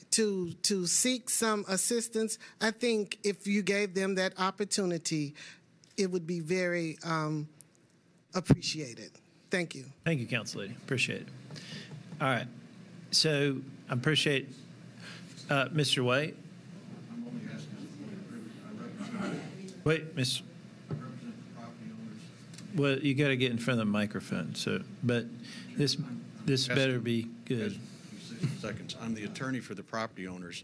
Speaker 17: to seek some assistance, I think if you gave them that opportunity, it would be very appreciated. Thank you.
Speaker 4: Thank you, Council Lady. Appreciate it. All right. So I appreciate Mr. White? Wait, Mr. Well, you got to get in front of the microphone. So, but this better be good.
Speaker 11: 60 seconds. I'm the attorney for the property owners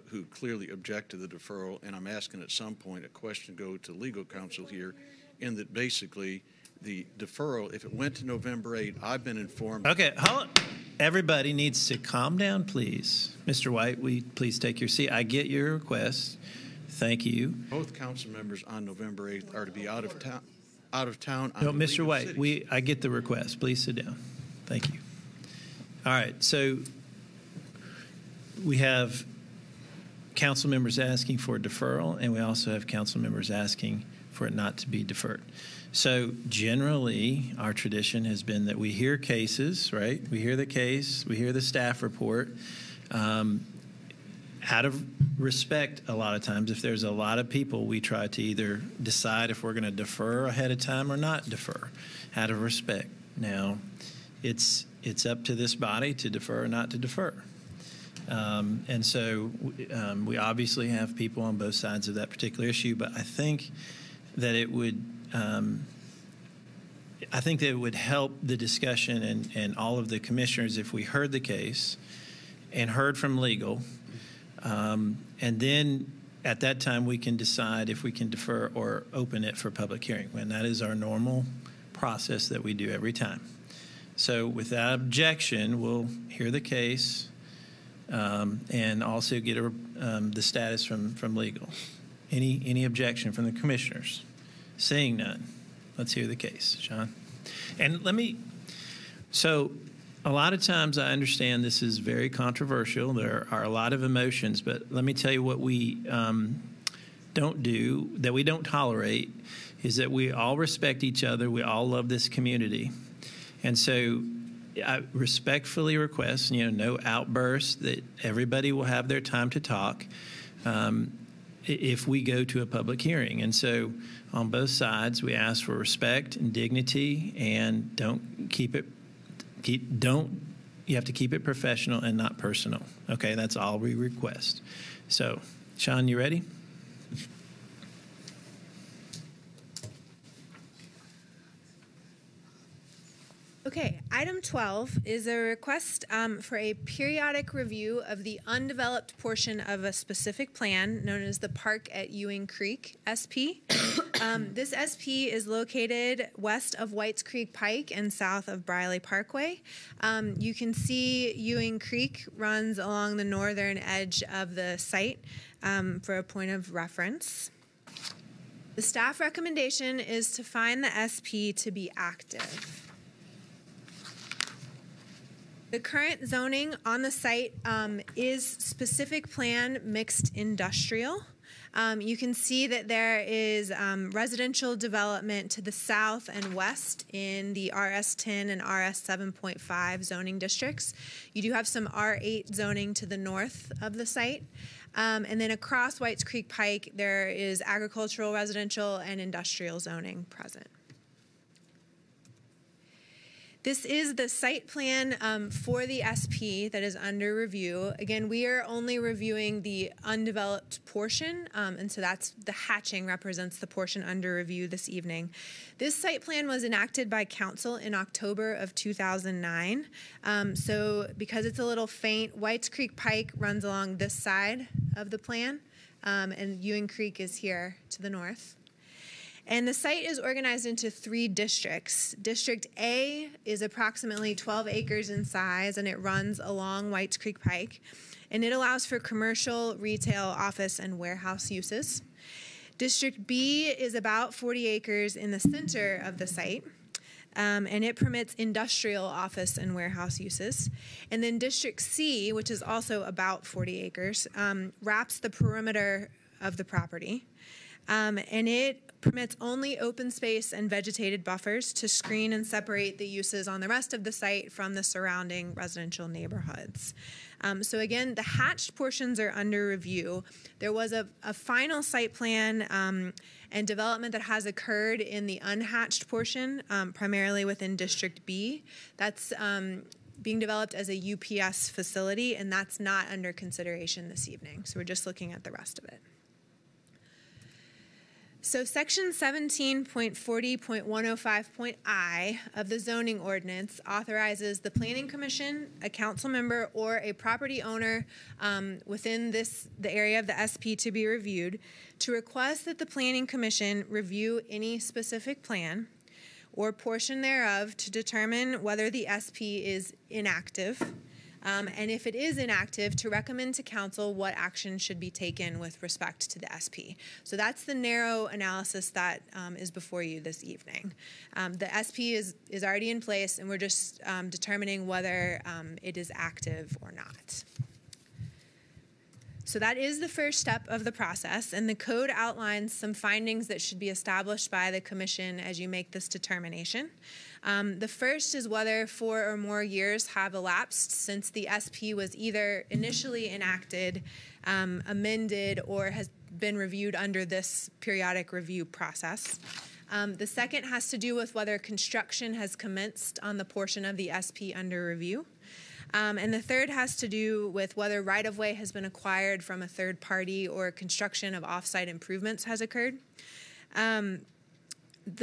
Speaker 11: who clearly object to the deferral, and I'm asking at some point a question go to legal counsel here, in that basically the deferral, if it went to November 8, I've been informed.
Speaker 4: Okay, hold on. Everybody needs to calm down, please. Mr. White, will you please take your seat? I get your request. Thank you.
Speaker 11: Both council members on November 8th are to be out of town.
Speaker 4: No, Mr. White, I get the request. Please sit down. Thank you. All right, so we have council members asking for deferral, and we also have council members asking for it not to be deferred. So generally, our tradition has been that we hear cases, right? We hear the case, we hear the staff report. Out of respect, a lot of times, if there's a lot of people, we try to either decide if we're going to defer ahead of time or not defer, out of respect. Now, it's up to this body to defer or not to defer. And so we obviously have people on both sides of that particular issue, but I think that it would help the discussion and all of the commissioners if we heard the case and heard from legal. And then at that time, we can decide if we can defer or open it for public hearing. And that is our normal process that we do every time. So without objection, we'll hear the case and also get the status from legal. Any objection from the commissioners? Seeing none, let's hear the case. Sean? And so a lot of times I understand this is very controversial. There are a lot of emotions, but let me tell you what we don't do, that we don't tolerate, is that we all respect each other. We all love this community. And so I respectfully request, no outbursts, that everybody will have their time to talk if we go to a public hearing. And so on both sides, we ask for respect and dignity, and you have to keep it professional and not personal. Okay, that's all we request. So, Sean, you ready?
Speaker 7: Okay, item 12 is a request for a periodic review of the undeveloped portion of a specific plan known as the Park at Ewing Creek SP. This SP is located west of Whites Creek Pike and south of Briley Parkway. You can see Ewing Creek runs along the northern edge of the site for a point of reference. The staff recommendation is to find the SP to be active. The current zoning on the site is specific plan mixed industrial. You can see that there is residential development to the south and west in the RS10 and RS 7.5 zoning districts. You do have some R8 zoning to the north of the site. And then across Whites Creek Pike, there is agricultural, residential, and industrial zoning present. This is the site plan for the SP that is under review. Again, we are only reviewing the undeveloped portion, and so that's the hatching represents the portion under review this evening. This site plan was enacted by council in October of 2009. So because it's a little faint, Whites Creek Pike runs along this side of the plan, and Ewing Creek is here to the north. And the site is organized into 3 districts. District A is approximately 12 acres in size, and it runs along Whites Creek Pike. And it allows for commercial, retail, office, and warehouse uses. District B is about 40 acres in the center of the site. And it permits industrial, office, and warehouse uses. And then District C, which is also about 40 acres, wraps the perimeter of the property. And it permits only open space and vegetated buffers to screen and separate the uses on the rest of the site from the surrounding residential neighborhoods. So again, the hatched portions are under review. There was a final site plan and development that has occurred in the unhatched portion, primarily within District B. That's being developed as a UPS facility, and that's not under consideration this evening. So we're just looking at the rest of it. So section 17.40.105.I of the zoning ordinance authorizes the planning commission, a council member, or a property owner within the area of the SP to be reviewed to request that the planning commission review any specific plan or portion thereof to determine whether the SP is inactive. And if it is inactive, to recommend to council what action should be taken with respect to the SP. So that's the narrow analysis that is before you this evening. The SP is already in place, and we're just determining whether it is active or not. So that is the first step of the process, and the code outlines some findings that should be established by the commission as you make this determination. The first is whether 4 or more years have elapsed since the SP was either initially enacted, amended, or has been reviewed under this periodic review process. The second has to do with whether construction has commenced on the portion of the SP under review. And the third has to do with whether right-of-way has been acquired from a third party or construction of off-site improvements has occurred. The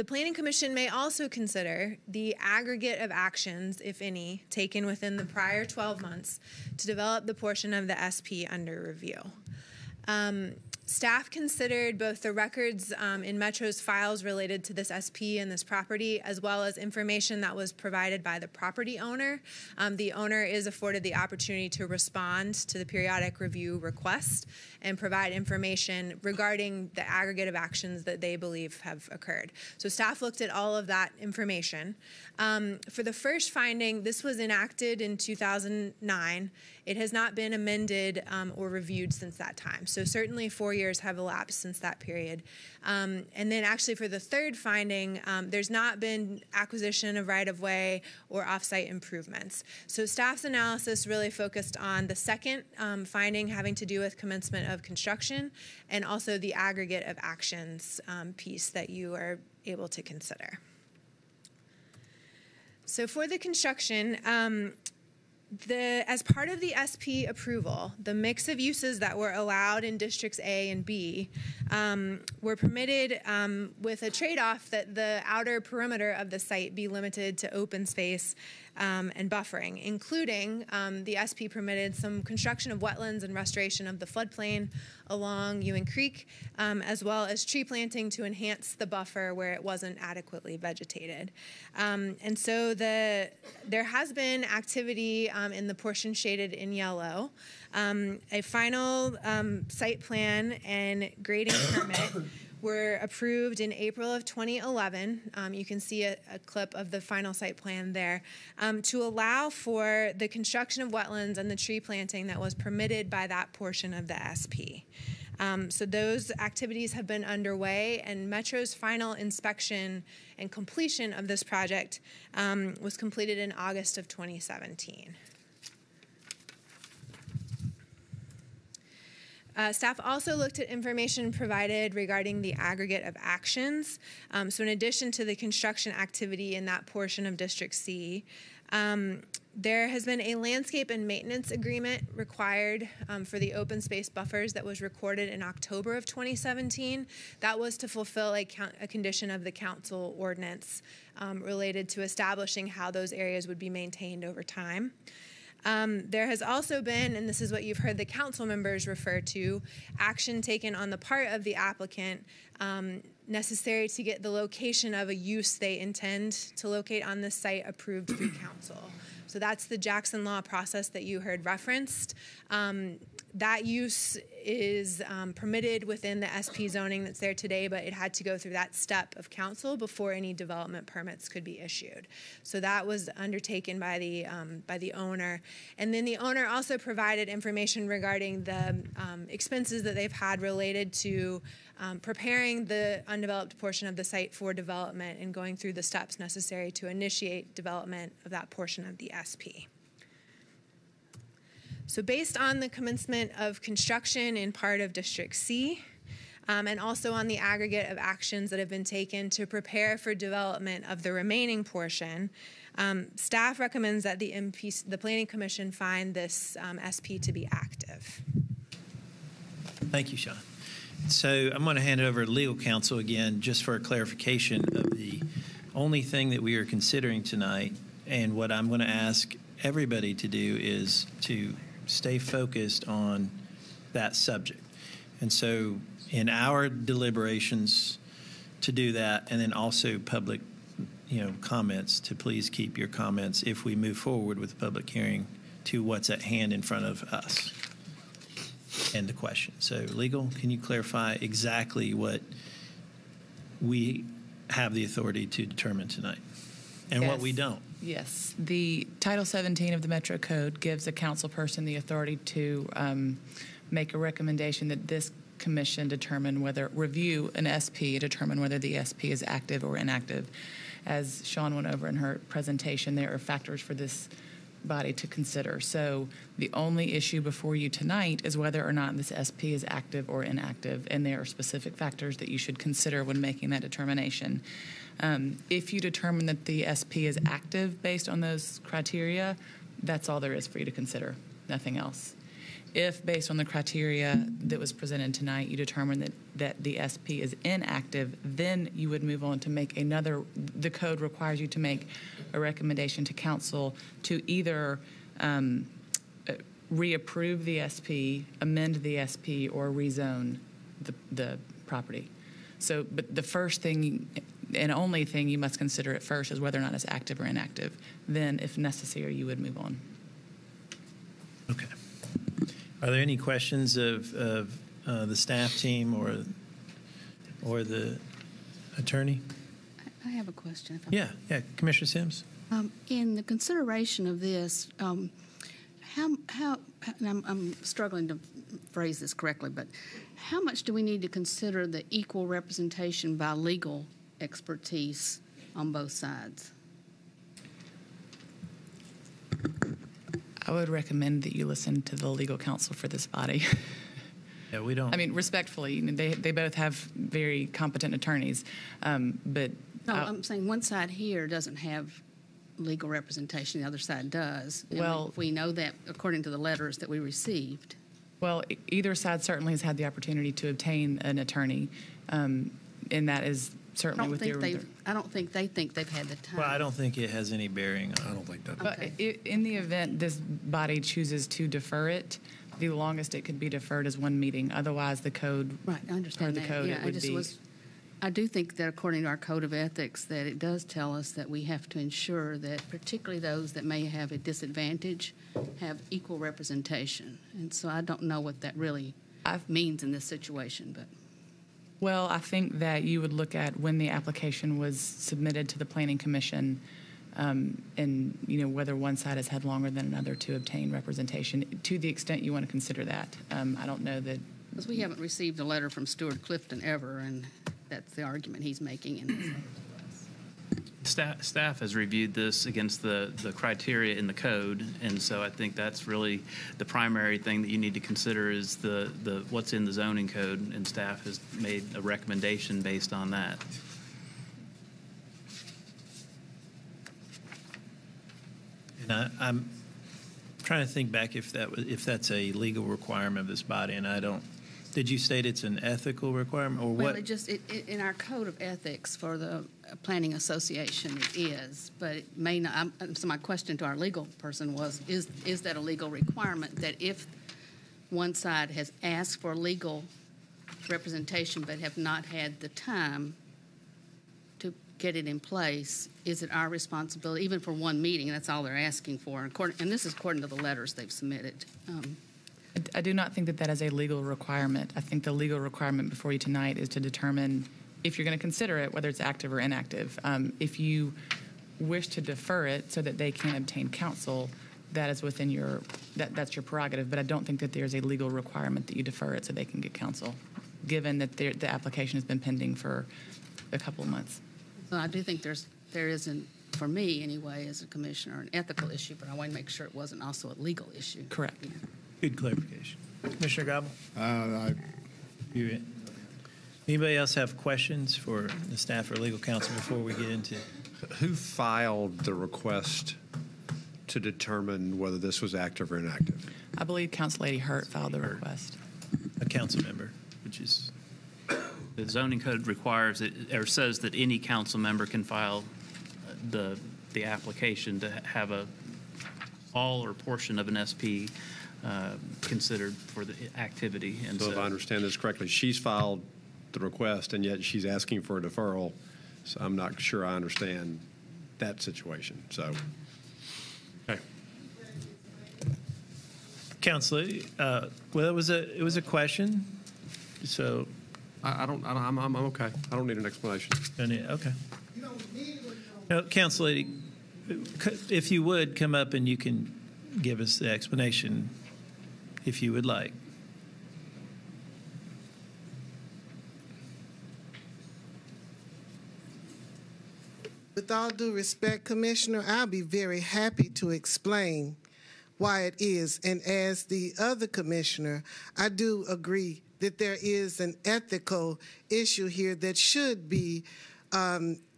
Speaker 7: Planning Commission may also consider the aggregate of actions, if any, taken within the prior 12 months to develop the portion of the SP under review. Staff considered both the records in Metro's files related to this SP and this property, as well as information that was provided by the property owner. The owner is afforded the opportunity to respond to the periodic review request and provide information regarding the aggregate of actions that they believe have occurred. So staff looked at all of that information. For the first finding, this was enacted in 2009. It has not been amended or reviewed since that time. So certainly 4 years have elapsed since that period. And then actually for the third finding, there's not been acquisition of right-of-way or off-site improvements. So staff's analysis really focused on the second finding having to do with commencement of construction and also the aggregate of actions piece that you are able to consider. So for the construction, as part of the SP approval, the mix of uses that were allowed in districts A and B were permitted with a trade-off that the outer perimeter of the site be limited to open space and buffering, including the SP permitted some construction of wetlands and restoration of the floodplain along Ewing Creek, as well as tree planting to enhance the buffer where it wasn't adequately vegetated. And so there has been activity in the portion shaded in yellow. A final site plan and grading permit were approved in April of 2011. You can see a clip of the final site plan there to allow for the construction of wetlands and the tree planting that was permitted by that portion of the SP. So those activities have been underway, and Metro's final inspection and completion of this project was completed in August of 2017. Staff also looked at information provided regarding the aggregate of actions. So in addition to the construction activity in that portion of District C, there has been a landscape and maintenance agreement required for the open space buffers that was recorded in October of 2017. That was to fulfill a condition of the council ordinance related to establishing how those areas would be maintained over time. There has also been, and this is what you've heard the council members refer to, action taken on the part of the applicant necessary to get the location of a use they intend to locate on this site approved through council. So that's the Jackson Law process that you heard referenced. That use is permitted within the SP zoning that's there today, but it had to go through that step of council before any development permits could be issued. So that was undertaken by the owner. And then the owner also provided information regarding the expenses that they've had related to preparing the undeveloped portion of the site for development and going through the steps necessary to initiate development of that portion of the SP. So based on the commencement of construction in part of District C, and also on the aggregate of actions that have been taken to prepare for development of the remaining portion. Staff recommends that the Planning Commission find this SP to be active.
Speaker 4: Thank you, Sean. So I'm going to hand it over to legal counsel again, just for a clarification of the only thing that we are considering tonight. And what I'm going to ask everybody to do is to stay focused on that subject. And so in our deliberations to do that, and then also public, comments, to please keep your comments if we move forward with the public hearing to what's at hand in front of us. And the question. So, legal, can you clarify exactly what we have the authority to determine tonight and what we don't?
Speaker 1: Yes. The Title 17 of the Metro Code gives a council person the authority to make a recommendation that this commission review an SP, determine whether the SP is active or inactive. As Sean went over in her presentation, there are factors for this body to consider. So the only issue before you tonight is whether or not this SP is active or inactive, and there are specific factors that you should consider when making that determination. If you determine that the SP is active based on those criteria, that's all there is for you to consider, nothing else. If, based on the criteria that was presented tonight, you determine that the SP is inactive, then you would move on to make the code requires you to make a recommendation to council to either reapprove the SP, amend the SP, or rezone the property. So, but the first thing and only thing you must consider at first is whether or not it's active or inactive. Then, if necessary, you would move on.
Speaker 4: Okay. Are there any questions of the staff team or the attorney?
Speaker 23: I have a question.
Speaker 4: Yeah, Commissioner Sims.
Speaker 23: In the consideration of this, how and I'm struggling to phrase this correctly, but how much do we need to consider the equal representation by legal expertise on both sides?
Speaker 1: I would recommend that you listen to the legal counsel for this body.
Speaker 4: Yeah, we don't.
Speaker 1: I mean, respectfully, they both have very competent attorneys, but
Speaker 23: no, I'm saying one side here doesn't have legal representation, the other side does. And we know that according to the letters that we received.
Speaker 1: Well, either side certainly has had the opportunity to obtain an attorney, and that is certainly
Speaker 23: I don't think they think they've had the time.
Speaker 4: Well, I don't think it has any bearing on.
Speaker 24: I don't think that.
Speaker 1: But in the event this body chooses to defer it, the longest it could be deferred is one meeting. Otherwise, the code.
Speaker 23: Right, I understand that.
Speaker 1: Code,
Speaker 23: yeah, I do think that according to our code of ethics, that it does tell us that we have to ensure that particularly those that may have a disadvantage have equal representation. And so I don't know what that really means in this situation, but.
Speaker 1: Well, I think that you would look at when the application was submitted to the Planning Commission, and whether one side has had longer than another to obtain representation. To the extent you want to consider that, I don't know that.
Speaker 23: Because we haven't received a letter from Stuart Clifton ever, and that's the argument he's making in his letter to us.
Speaker 10: Staff has reviewed this against the criteria in the code, and so I think that's really the primary thing that you need to consider is the what's in the zoning code, and staff has made a recommendation based on that.
Speaker 4: And I'm trying to think back if that's a legal requirement of this body, and I don't. Did you state it's an ethical requirement, or what?
Speaker 23: Well, in our code of ethics for the Planning Association, it is, but it may not. So my question to our legal person was: is that a legal requirement that if one side has asked for legal representation but have not had the time to get it in place, is it our responsibility, even for one meeting? And that's all they're asking for, and this is according to the letters they've submitted.
Speaker 1: I do not think that is a legal requirement. I think the legal requirement before you tonight is to determine if you're going to consider it, whether it's active or inactive. If you wish to defer it so that they can obtain counsel, that is within that's your prerogative. But I don't think that there's a legal requirement that you defer it so they can get counsel, given that the application has been pending for a couple of months.
Speaker 23: So I do think there isn't, for me anyway, as a commissioner, an ethical issue, but I want to make sure it wasn't also a legal issue.
Speaker 1: Correct.
Speaker 23: Yeah.
Speaker 4: Good clarification. Commissioner Gobble? Anybody else have questions for the staff or legal counsel before we get into?
Speaker 24: Who filed the request to determine whether this was active or inactive?
Speaker 1: I believe Council Lady Hurt filed the request.
Speaker 4: A council member, which is
Speaker 10: The zoning code requires it, or says that any council member can file the application to have all or portion of an SP considered for the activity. And
Speaker 24: so if I understand this correctly, she's filed the request, and yet she's asking for a deferral. So I'm not sure I understand that situation. So, okay.
Speaker 4: Councilor, well, it was a question. So
Speaker 24: I'm okay. I don't need an explanation.
Speaker 4: Okay. No, Council Lady, if you would come up and you can give us the explanation, if you would like.
Speaker 17: With all due respect, Commissioner, I'll be very happy to explain why it is. And as the other commissioner, I do agree that there is an ethical issue here that should be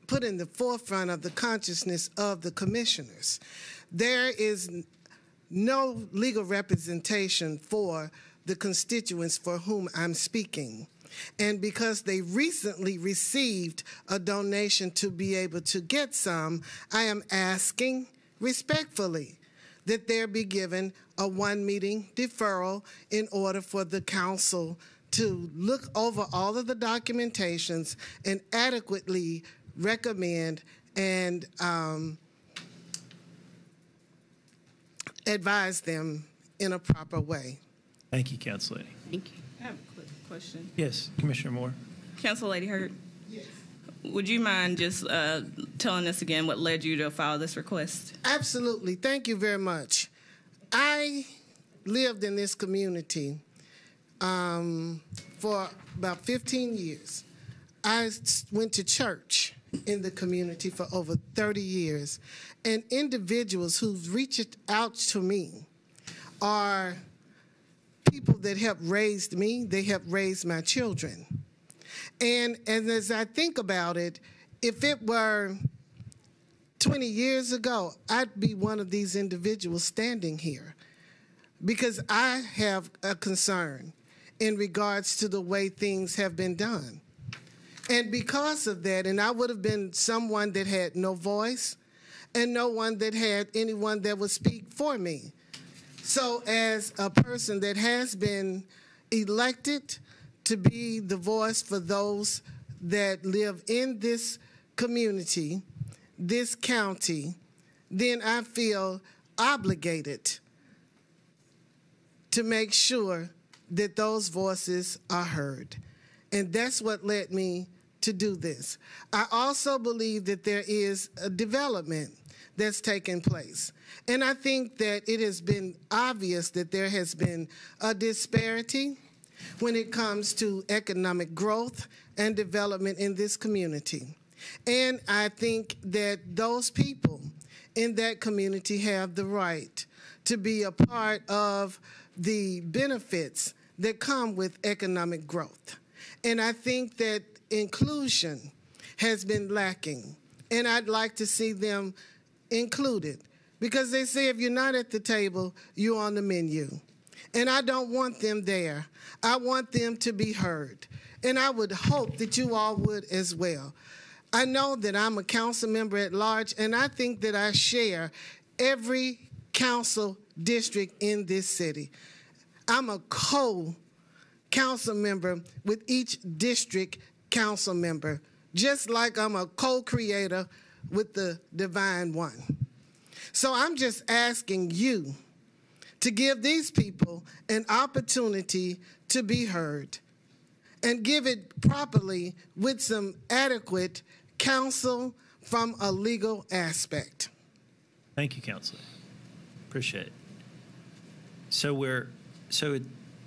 Speaker 17: put in the forefront of the consciousness of the commissioners. There is no legal representation for the constituents for whom I'm speaking. And because they recently received a donation to be able to get some, I am asking respectfully that there be given a one-meeting deferral in order for the council to look over all of the documentations and adequately recommend and advise them in a proper way.
Speaker 4: Thank you, Council Lady.
Speaker 6: Thank you. I have a quick question.
Speaker 4: Yes, Commissioner Moore.
Speaker 6: Council Lady Hurt. Yes. Would you mind just telling us again what led you to file this request?
Speaker 17: Absolutely. Thank you very much. I lived in this community for about 15 years. I went to church in the community for over 30 years. And individuals who've reached out to me are people that helped raise me. They helped raise my children. And as I think about it, if it were 20 years ago, I'd be one of these individuals standing here because I have a concern in regards to the way things have been done. And because of that, and I would have been someone that had no voice and no one that had anyone that would speak for me. So as a person that has been elected to be the voice for those that live in this community, this county, then I feel obligated to make sure that those voices are heard. And that's what led me to do this. I also believe that there is a development that's taken place. And I think that it has been obvious that there has been a disparity when it comes to economic growth and development in this community. And I think that those people in that community have the right to be a part of the benefits that come with economic growth. And I think that inclusion has been lacking. And I'd like to see them included because they say if you're not at the table, you're on the menu. And I don't want them there. I want them to be heard. And I would hope that you all would as well. I know that I'm a council member at large, and I think that I share every council district in this city. I'm a co-council member with each district council member, just like I'm a co-creator with the Divine One. So I'm just asking you to give these people an opportunity to be heard and give it properly with some adequate counsel from a legal aspect.
Speaker 4: Thank you, Counselor. Appreciate it.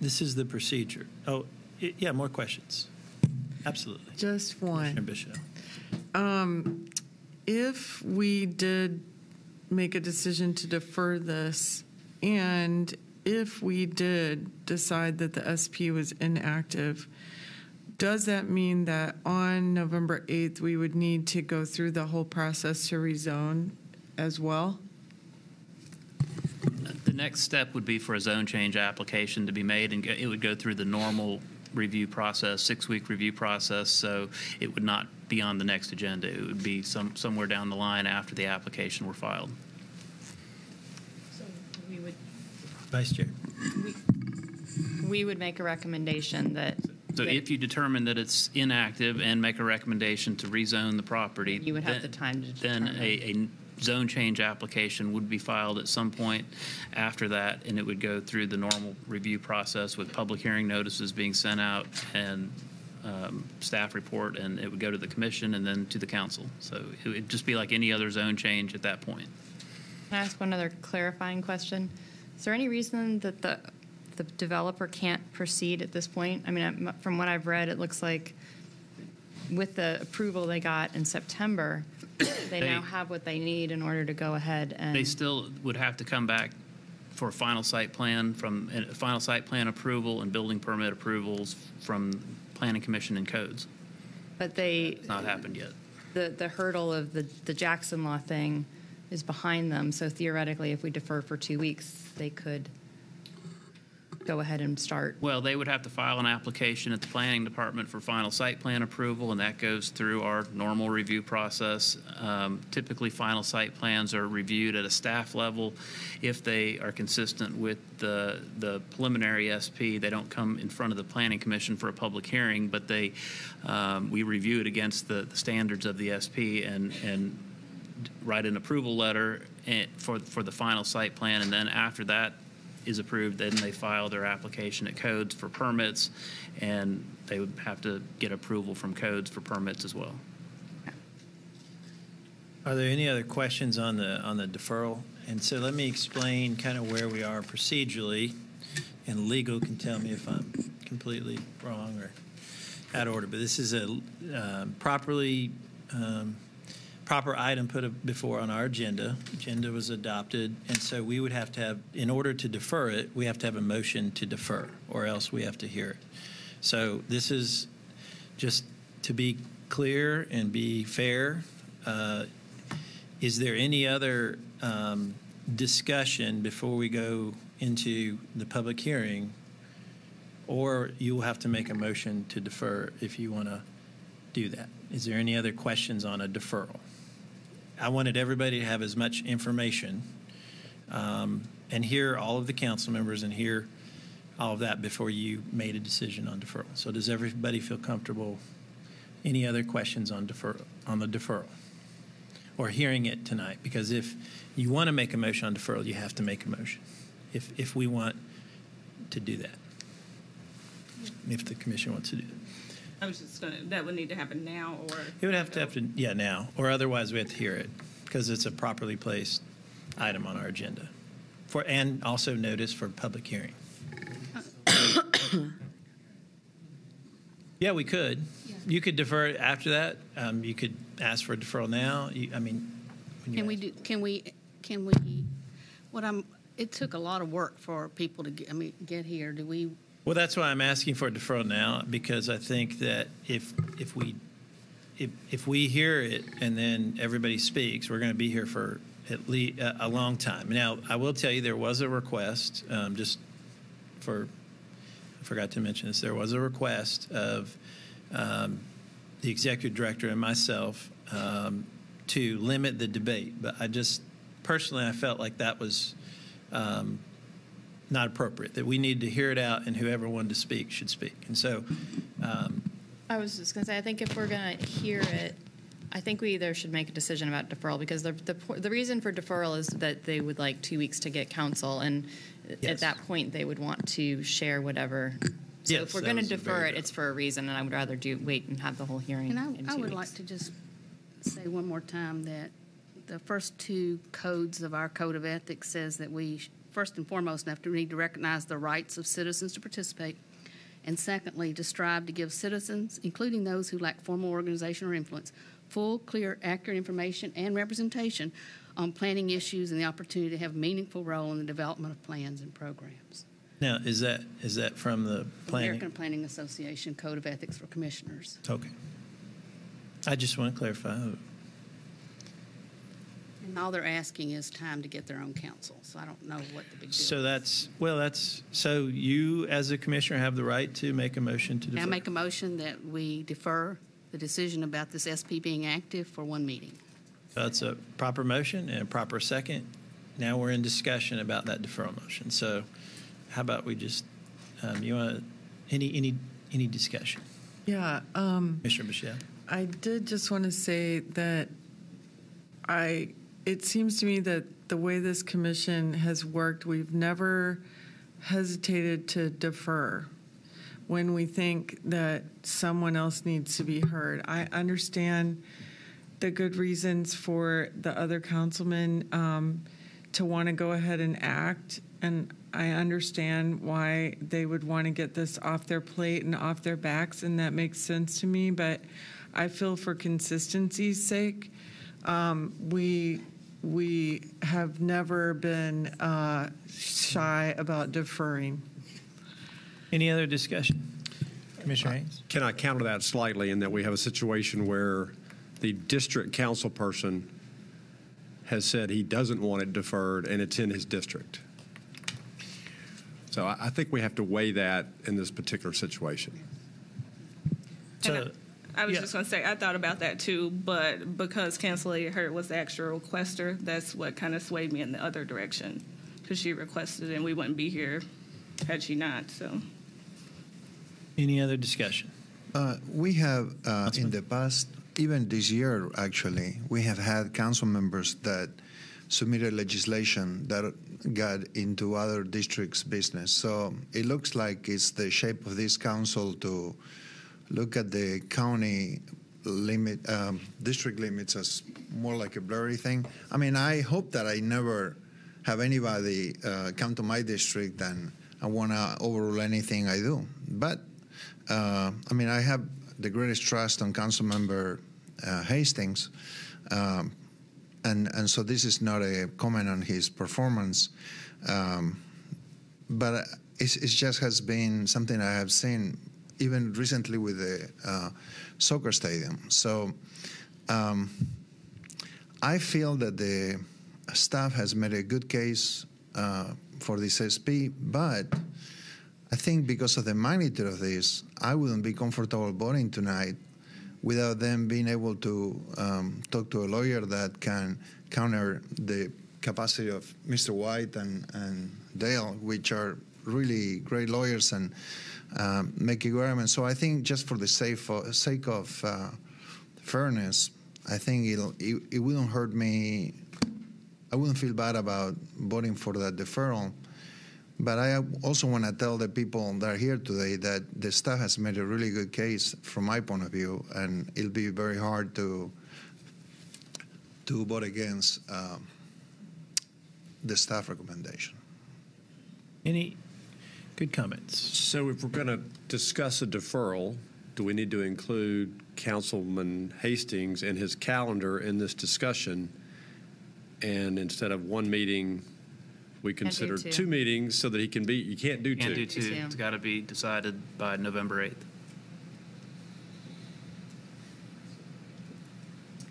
Speaker 4: This is the procedure. Oh, yeah, more questions. Absolutely.
Speaker 2: Just one.
Speaker 4: Commissioner Bishop.
Speaker 2: If we did make a decision to defer this, and if we did decide that the SP was inactive, does that mean that on November 8th, we would need to go through the whole process to rezone as well?
Speaker 10: The next step would be for a zone change application to be made, and it would go through the normal review process, 6-week review process, so it would not be on the next agenda. It would be somewhere down the line after the application were filed.
Speaker 8: So we would,
Speaker 4: Vice Chair.
Speaker 8: we would make a recommendation that.
Speaker 10: So if you determine that it's inactive and make a recommendation to rezone the property,
Speaker 8: You would have the time to
Speaker 10: then
Speaker 8: determine.
Speaker 10: a zone change application would be filed at some point after that, and it would go through the normal review process with public hearing notices being sent out and staff report, and it would go to the commission and then to the council. So it would just be like any other zone change at that point.
Speaker 8: Can I ask one other clarifying question? Is there any reason that the developer can't proceed at this point? I mean, from what I've read, it looks like with the approval they got in September, they now have what they need in order to go ahead and.
Speaker 10: They still would have to come back for a final site plan approval and building permit approvals from Planning Commission and codes.
Speaker 8: But they.
Speaker 10: It's not happened yet.
Speaker 8: The hurdle of the Jackson Law thing is behind them. So theoretically, if we defer for 2 weeks, they could go ahead and start.
Speaker 10: Well, they would have to file an application at the planning department for final site plan approval, and that goes through our normal review process. Typically, final site plans are reviewed at a staff level. If they are consistent with the preliminary SP, they don't come in front of the Planning Commission for a public hearing, but we review it against the standards of the SP and write an approval letter for the final site plan, and then after that is approved, then they file their application at codes for permits, and they would have to get approval from codes for permits as well.
Speaker 4: Are there any other questions on the deferral? And so let me explain kind of where we are procedurally, and legal can tell me if I'm completely wrong or out of order. But this is a proper item put before on our agenda. Agenda was adopted, and so we would have to have, in order to defer it, we have to have a motion to defer, or else we have to hear it. So this is just to be clear and be fair. Is there any other discussion before we go into the public hearing, or you will have to make a motion to defer if you want to do that? Is there any other questions on a deferral? I wanted everybody to have as much information and hear all of the council members and hear all of that before you made a decision on deferral. So does everybody feel comfortable? Any other questions on the deferral or hearing it tonight? Because if you want to make a motion on deferral, you have to make a motion if we want to do that, if the commission wants to do that.
Speaker 6: I was just that would need to happen now, or?
Speaker 4: It would have to, yeah, now, or otherwise we have to hear it, because it's a properly placed item on our agenda. And also notice for public hearing. Yeah, we could. Yeah. You could defer it after that. You could ask for a deferral now.
Speaker 23: It took a lot of work for people to get here. Do we?
Speaker 4: Well, that's why I'm asking for a deferral now, because I think that if we hear it and then everybody speaks, we're going to be here for at least a long time. Now, I will tell you there was a request, I forgot to mention this, there was a request of the executive director and myself to limit the debate. But personally, I felt like that was not appropriate, that we need to hear it out, and whoever wanted to speak should speak. And so
Speaker 8: I was just going to say, I think if we're going to hear it, I think we either should make a decision about deferral, because the reason for deferral is that they would like 2 weeks to get counsel, and at that point they would want to share whatever. So if we're going to defer it, it's for a reason, and I would rather wait and have the whole hearing.
Speaker 23: And I would like to just say one more time that the first two codes of our code of ethics says that we first and foremost need to recognize the rights of citizens to participate, and secondly, to strive to give citizens, including those who lack formal organization or influence, full, clear, accurate information and representation on planning issues and the opportunity to have a meaningful role in the development of plans and programs.
Speaker 4: Now, is that from the planning?
Speaker 23: American Planning Association Code of Ethics for Commissioners.
Speaker 4: Okay. I just want to clarify.
Speaker 23: And all they're asking is time to get their own counsel. So I don't know what the big deal
Speaker 4: So
Speaker 23: is.
Speaker 4: so you as a commissioner have the right to make a motion to defer.
Speaker 23: I make a motion that we defer the decision about this SP being active for one meeting.
Speaker 4: So that's a proper motion and a proper second. Now we're in discussion about that deferral motion. So how about we just, you want any discussion?
Speaker 2: Yeah.
Speaker 4: Commissioner Michelle?
Speaker 2: I did just want to say that it seems to me that the way this commission has worked, we've never hesitated to defer when we think that someone else needs to be heard. I understand the good reasons for the other councilmen to want to go ahead and act, and I understand why they would want to get this off their plate and off their backs, and that makes sense to me, but I feel for consistency's sake, we have never been shy about deferring.
Speaker 4: Any other discussion? Commissioner Haynes?
Speaker 24: Can I counter that slightly in that we have a situation where the district council person has said he doesn't want it deferred and it's in his district? So I think we have to weigh that in this particular situation.
Speaker 4: So,
Speaker 6: I was just going to say, I thought about that too, but because Council Lady Hurt was the actual requester, that's what kind of swayed me in the other direction, because she requested and we wouldn't be here had she not. So,
Speaker 4: any other discussion?
Speaker 3: We have in the past, even this year actually, we have had council members that submitted legislation that got into other districts' business. So it looks like it's the shape of this council to look at the county limit, district limits as more like a blurry thing. I mean, I hope that I never have anybody come to my district and I want to overrule anything I do. But, I mean, I have the greatest trust on Councilmember Hastings, and so this is not a comment on his performance, but it just has been something I have seen even recently with the soccer stadium. So I feel that the staff has made a good case for this SP, but I think because of the magnitude of this, I wouldn't be comfortable voting tonight without them being able to talk to a lawyer that can counter the capacity of Mr. White and Dale, which are really great lawyers, and make a good argument. So I think just for the sake of fairness, I think it wouldn't hurt me. I wouldn't feel bad about voting for that deferral. But I also want to tell the people that are here today that the staff has made a really good case from my point of view, and it'll be very hard to vote against the staff recommendation.
Speaker 4: Any good comments?
Speaker 24: So if we're going to discuss a deferral, do we need to include Councilman Hastings and his calendar in this discussion? And instead of one meeting, we consider two meetings so that he can be, you can't do two.
Speaker 10: Can't do two. It's got to be decided by November 8th.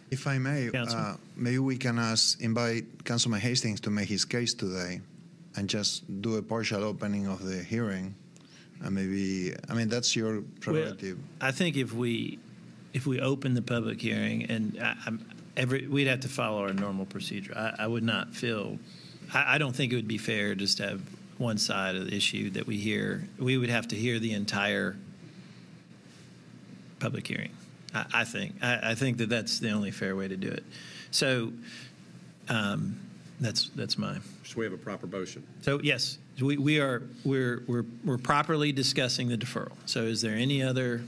Speaker 3: If I may, maybe we can invite Councilman Hastings to make his case today and just do a partial opening of the hearing. And maybe, I mean, that's your prerogative.
Speaker 4: Well, I think if we open the public hearing, and we'd have to follow our normal procedure. I would not feel, I don't think it would be fair just to have one side of the issue that we hear. We would have to hear the entire public hearing. I think that that's the only fair way to do it. So that's mine.
Speaker 24: So we have a proper motion.
Speaker 4: So yes, we're properly discussing the deferral. So is there any other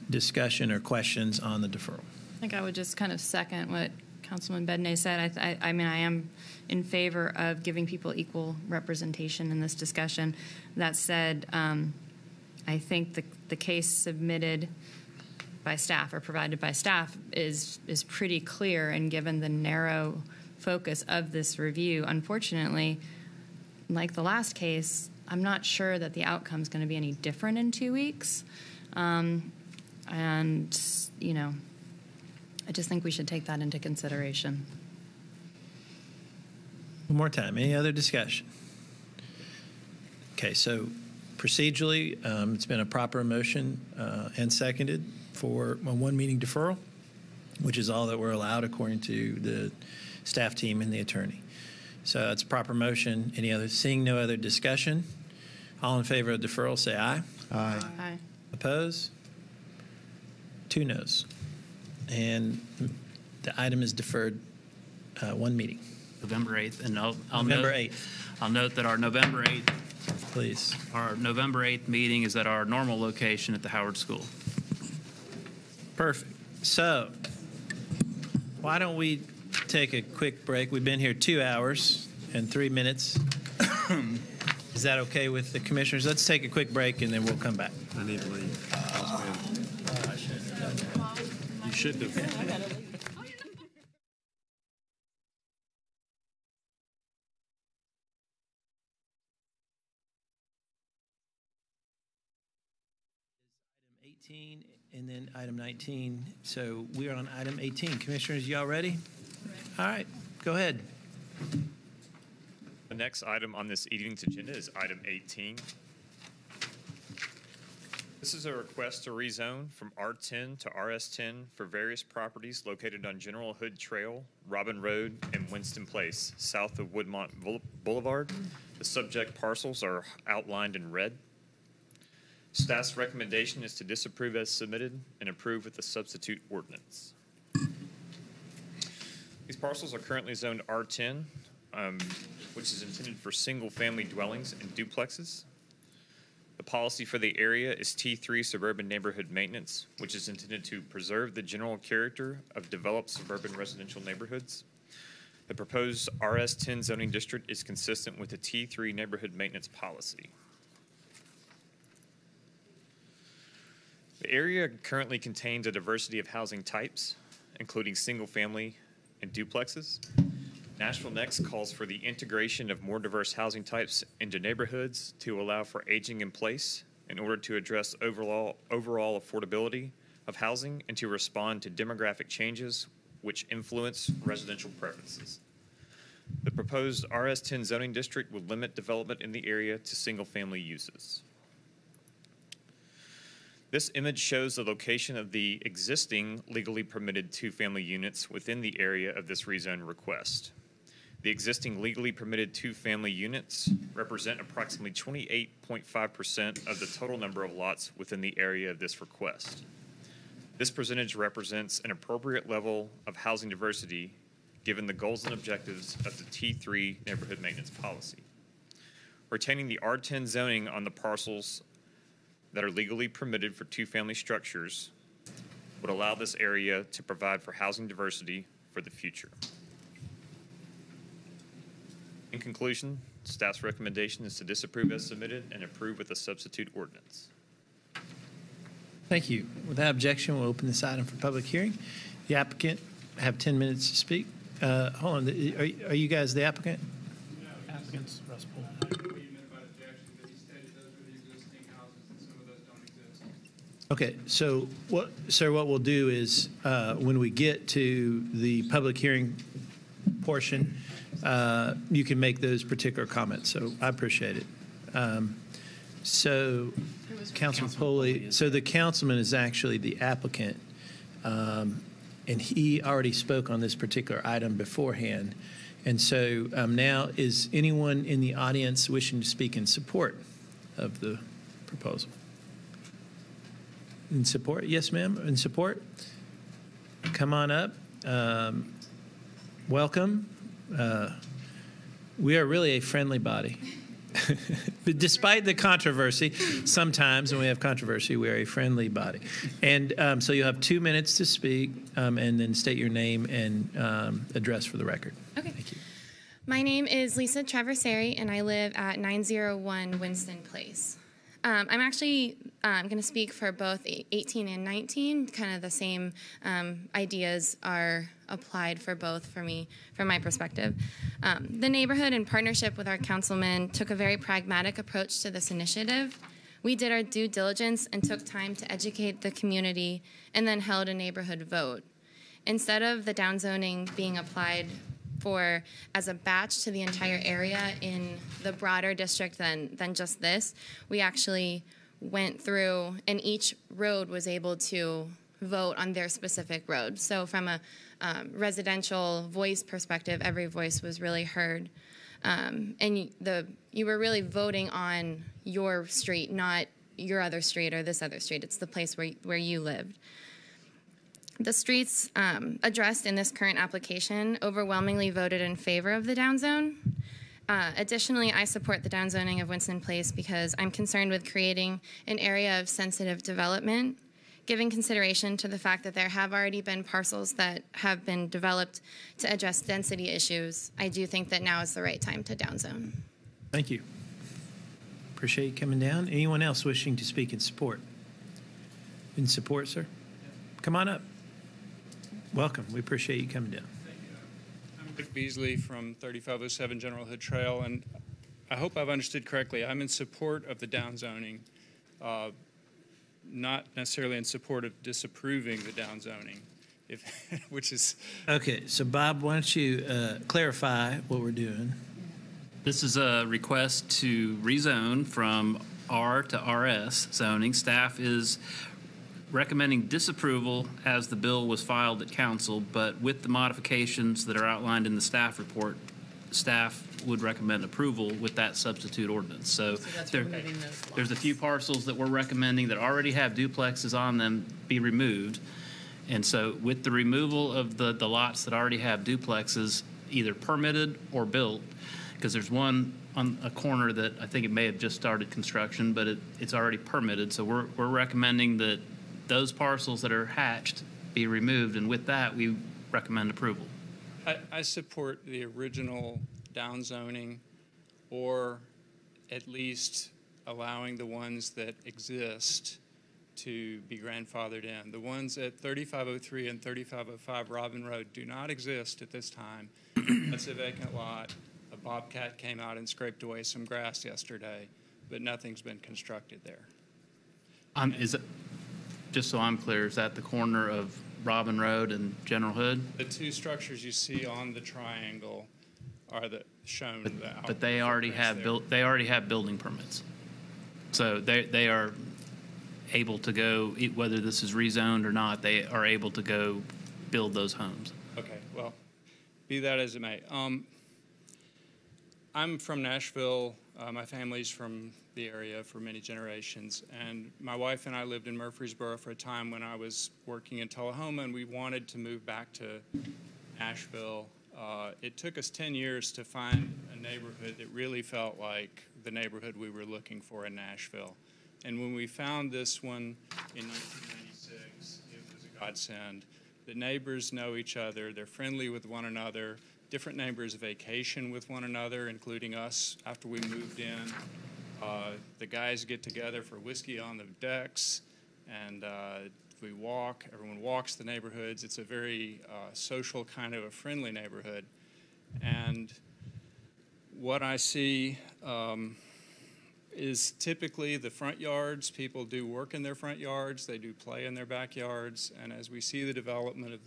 Speaker 4: discussion or questions on the deferral?
Speaker 8: I think I would just kind of second what Councilman Bedney said. I mean, I am in favor of giving people equal representation in this discussion. That said, I think the case submitted by staff or provided by staff is pretty clear, and given the narrow focus of this review, unfortunately, like the last case, I'm not sure that the outcome is going to be any different in 2 weeks. And, you know, I just think we should take that into consideration.
Speaker 4: One more time. Any other discussion? Okay, so procedurally, it's been a proper motion and seconded for a one-meeting deferral, which is all that we're allowed according to the staff team and the attorney. So it's a proper motion. Seeing no other discussion, all in favor of deferral, say aye.
Speaker 22: Aye.
Speaker 8: Aye.
Speaker 4: Oppose? 2 noes. And the item is deferred one meeting.
Speaker 10: November 8th. And I'll
Speaker 4: November
Speaker 10: note,
Speaker 4: 8th.
Speaker 10: I'll note that our November 8th,
Speaker 4: please.
Speaker 10: Our November 8th meeting is at our normal location at the Howard School.
Speaker 4: Perfect. So why don't we take a quick break? We've been here 2 hours and 3 minutes. Is that okay with the commissioners? Let's take a quick break and then we'll come back.
Speaker 24: I need to leave.
Speaker 10: You should have.
Speaker 4: And then item 19. So we are on item 18. Commissioners, y'all ready? All right, go ahead.
Speaker 5: The next item on this evening's agenda is item 18. This is a request to rezone from R10 to RS10 for various properties located on General Hood Trail, Robin Road, and Winston Place, south of Woodmont Boulevard. The subject parcels are outlined in red. Staff's recommendation is to disapprove as submitted and approve with a substitute ordinance. These parcels are currently zoned R10, which is intended for single-family dwellings and duplexes. The policy for the area is T3 Suburban Neighborhood Maintenance, which is intended to preserve the general character of developed suburban residential neighborhoods. The proposed RS10 zoning district is consistent with the T3 Neighborhood Maintenance policy. The area currently contains a diversity of housing types, including single-family and duplexes. Nashville Next calls for the integration of more diverse housing types into neighborhoods to allow for aging in place in order to address overall affordability of housing and to respond to demographic changes which influence residential preferences. The proposed RS10 zoning district will limit development in the area to single-family uses. This image shows the location of the existing legally permitted two-family units within the area of this rezone request. The existing legally permitted two-family units represent approximately 28.5% of the total number of lots within the area of this request. This percentage represents an appropriate level of housing diversity given the goals and objectives of the T3 neighborhood maintenance policy. Retaining the R10 zoning on the parcels that are legally permitted for two-family structures would allow this area to provide for housing diversity for the future. In conclusion, staff's recommendation is to disapprove as submitted and approve with a substitute ordinance.
Speaker 4: Thank you. Without objection, we'll open this item for public hearing. The applicant have 10 minutes to speak. Hold on, are you guys the applicant?
Speaker 18: No, applicants, Russ Poole.
Speaker 4: Okay, so what we'll do is when we get to the public hearing portion, you can make those particular comments. So I appreciate it. So Councilman Poley, so the councilman is actually the applicant, and he already spoke on this particular item beforehand. And so now, is anyone in the audience wishing to speak in support of the proposal? In support? Yes, ma'am. In support? Come on up. Welcome. We are really a friendly body. But despite the controversy, sometimes when we have controversy, we are a friendly body. And so you'll have 2 minutes to speak and then state your name and address for the record.
Speaker 19: Okay.
Speaker 4: Thank you.
Speaker 19: My name is Lisa Traversari, and I live at 901 Winston Place.
Speaker 9: I'm actually going to speak for both 18 and 19. Kind of the same ideas are applied for both for me, from my perspective. The neighborhood, in partnership with our councilman, took a very pragmatic approach to this initiative. We did our due diligence and took time to educate the community and then held a neighborhood vote. Instead of the downzoning being applied for as a batch to the entire area in the broader district than just this, we actually went through and each road was able to vote on their specific road. So from a residential voice perspective, every voice was really heard. And you were really voting on your street, not your other street or this other street. It's the place where you lived. The streets addressed in this current application overwhelmingly voted in favor of the downzone. Additionally, I support the downzoning of Winston Place because I'm concerned with creating an area of sensitive development, giving consideration to the fact that there have already been parcels that have been developed to address density issues. I do think that now is the right time to downzone.
Speaker 4: Thank you. Appreciate you coming down. Anyone else wishing to speak in support? In support, sir? Come on up. Welcome. We appreciate you coming down.
Speaker 14: I'm Rick Beasley from 3507 General Hood Trail, and I hope I've understood correctly. I'm in support of the downzoning, not necessarily in support of disapproving the downzoning, which is...
Speaker 4: Okay, so Bob, why don't you clarify what we're doing?
Speaker 10: This is a request to rezone from R to RS zoning. Staff is recommending disapproval as the bill was filed at council, but with the modifications that are outlined in the staff report, staff would recommend approval with that substitute ordinance. So there's a few parcels that we're recommending that already have duplexes on them be removed. And so with the removal of the lots that already have duplexes, either permitted or built, because there's one on a corner that I think it may have just started construction, but it's already permitted. So we're recommending that those parcels that are hatched be removed, and with that, we recommend approval.
Speaker 14: I support the original downzoning, or at least allowing the ones that exist to be grandfathered in. The ones at 3503 and 3505 Robin Road do not exist at this time. That's a vacant lot. A bobcat came out and scraped away some grass yesterday, but nothing's been constructed there.
Speaker 10: Just so I'm clear, is that the corner of Robin Road and General Hood?
Speaker 14: The two structures you see on the triangle are shown.
Speaker 10: But they already have building permits, so they are able to go, whether this is rezoned or not. They are able to go build those homes.
Speaker 14: Okay, well, be that as it may. I'm from Nashville. My family's from the area for many generations, and my wife and I lived in Murfreesboro for a time when I was working in Tullahoma, and we wanted to move back to Nashville. It took us 10 years to find a neighborhood that really felt like the neighborhood we were looking for in Nashville. And when we found this one in 1996, it was a godsend. The neighbors know each other. They're friendly with one another. Different neighbors vacation with one another, including us after we moved in. The guys get together for whiskey on the decks, and we walk. Everyone walks the neighborhoods. It's a very social, kind of a friendly neighborhood. And what I see is typically the front yards. People do work in their front yards. They do play in their backyards. And as we see the development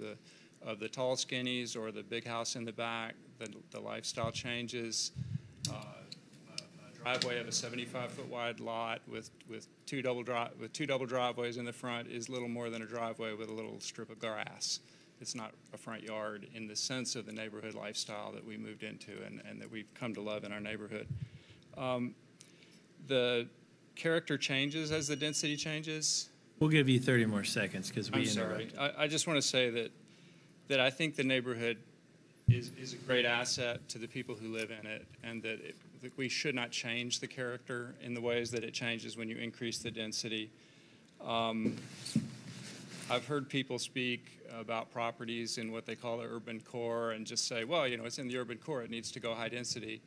Speaker 14: of the tall skinnies or the big house in the back, the lifestyle changes. A driveway of a 75-foot wide lot with two double driveways in the front is little more than a driveway with a little strip of grass. It's not a front yard in the sense of the neighborhood lifestyle that we moved into and that we've come to love in our neighborhood. The character changes as the density changes.
Speaker 4: We'll give you 30 more seconds because we
Speaker 14: I'm sorry. I just want to say that I think the neighborhood is a great asset to the people who live in it, and that we should not change the character in the ways that it changes when you increase the density. I've heard people speak about properties in what they call the urban core and just say, well, it's in the urban core, it needs to go high density,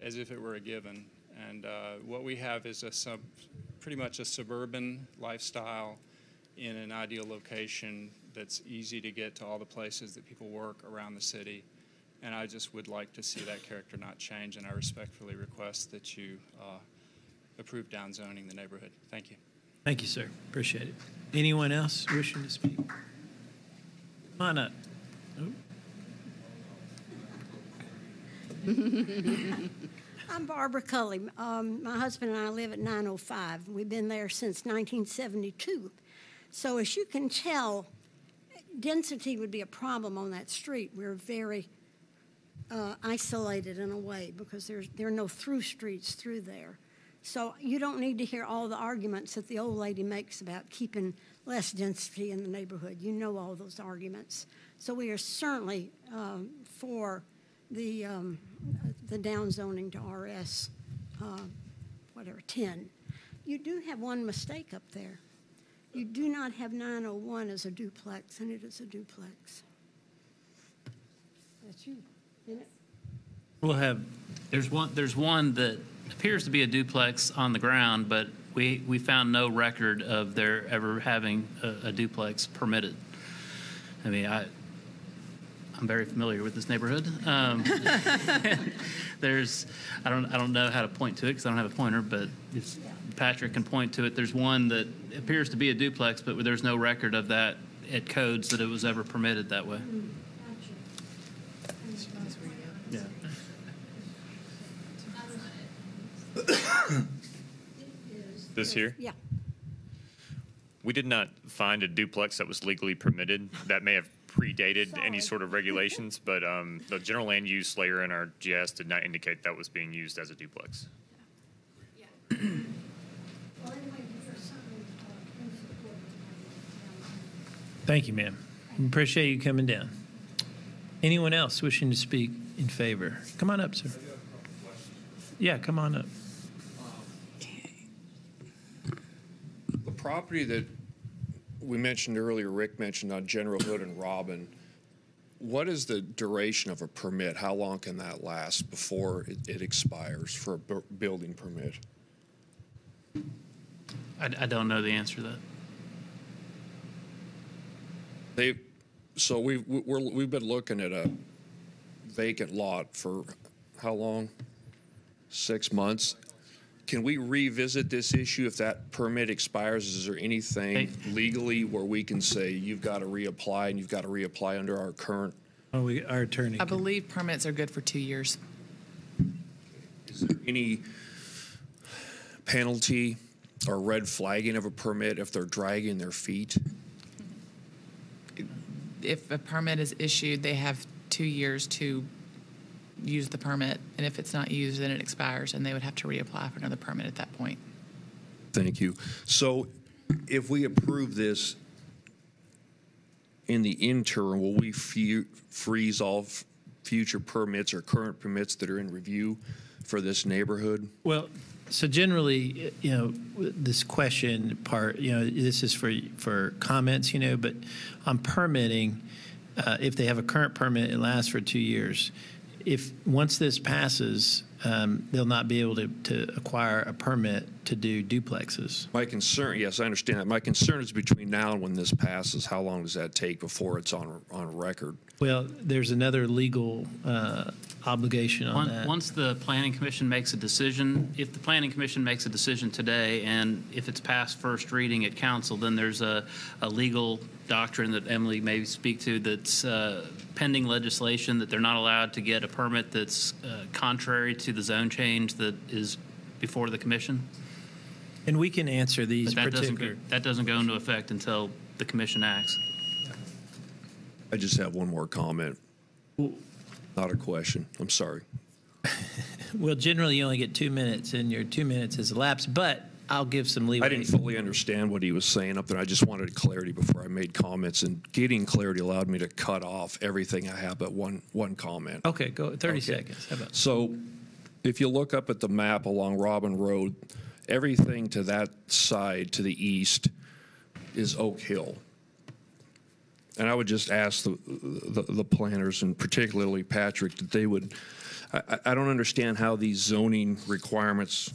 Speaker 14: as if it were a given. And what we have is pretty much a suburban lifestyle in an ideal location that's easy to get to all the places that people work around the city. And I just would like to see that character not change, and I respectfully request that you approve downzoning the neighborhood. Thank you.
Speaker 4: Thank you, sir. Appreciate it. Anyone else wishing to speak? Come on up.
Speaker 12: I'm Barbara Cully. My husband and I live at 905. We've been there since 1972. So as you can tell, density would be a problem on that street. We're very isolated in a way because there are no through streets through there. So you don't need to hear all the arguments that the old lady makes about keeping less density in the neighborhood. You know all those arguments. So we are certainly for the downzoning to RS, 10. You do have one mistake up there. You do not have 901 as a duplex, and it is a duplex. That's you, isn't it?
Speaker 10: We'll have, there's one that appears to be a duplex on the ground, but we found no record of there ever having a duplex permitted. I mean, I'm very familiar with this neighborhood. I don't know how to point to it because I don't have a pointer, but if Patrick can point to it, there's one that appears to be a duplex, but there's no record of that at codes that it was ever permitted that way. Yeah.
Speaker 5: This here?
Speaker 12: Yeah.
Speaker 5: We did not find a duplex that was legally permitted. That may have predated any sort of regulations, but the general land use layer in our GIS did not indicate that was being used as a duplex.
Speaker 4: Thank you, ma'am. Appreciate you coming down. Anyone else wishing to speak in favor? Come on up, sir. Yeah, come on up.
Speaker 19: The property that we mentioned earlier, Rick mentioned on General Hood and Robin, what is the duration of a permit? How long can that last before it expires for a building permit?
Speaker 10: I don't know the answer to that.
Speaker 19: So we've been looking at a vacant lot for how long? 6 months. Can we revisit this issue if that permit expires? Is there anything legally where we can say you've got to reapply and you've got to reapply under our current?
Speaker 4: Our attorney.
Speaker 1: I believe permits are good for 2 years.
Speaker 19: Is there any penalty or red flagging of a permit if they're dragging their feet?
Speaker 1: If a permit is issued, they have 2 years to use the permit, and if it's not used, then it expires, and they would have to reapply for another permit at that point.
Speaker 19: Thank you. So if we approve this in the interim, will we freeze all future permits or current permits that are in review for this neighborhood?
Speaker 4: Well, so generally, this question part, this is for comments, but on permitting, if they have a current permit, it lasts for 2 years. If once this passes, they'll not be able to acquire a permit to do duplexes.
Speaker 19: My concern, yes, I understand that. My concern is between now and when this passes, how long does that take before it's on record?
Speaker 4: Well, there's another legal obligation on that.
Speaker 10: Once the Planning Commission makes a decision, if the Planning Commission makes a decision today and if it's passed first reading at council, then there's a legal doctrine that Emily may speak to that's pending legislation that they're not allowed to get a permit that's contrary to the zone change that is before the commission.
Speaker 4: And we can answer these
Speaker 10: But
Speaker 4: particular.
Speaker 10: that doesn't go into effect until the commission acts.
Speaker 19: I just have one more comment. Not a question. I'm sorry.
Speaker 4: Well, generally, you only get 2 minutes, and your 2 minutes has elapsed, but I'll give some leeway.
Speaker 19: I didn't fully understand what he was saying up there. I just wanted clarity before I made comments, and getting clarity allowed me to cut off everything I have but one comment.
Speaker 4: Okay, go 30 seconds. How about
Speaker 19: So if you look up at the map along Robin Road, everything to that side, to the east, is Oak Hill. And I would just ask the planners, and particularly Patrick, that they would, I don't understand how these zoning requirements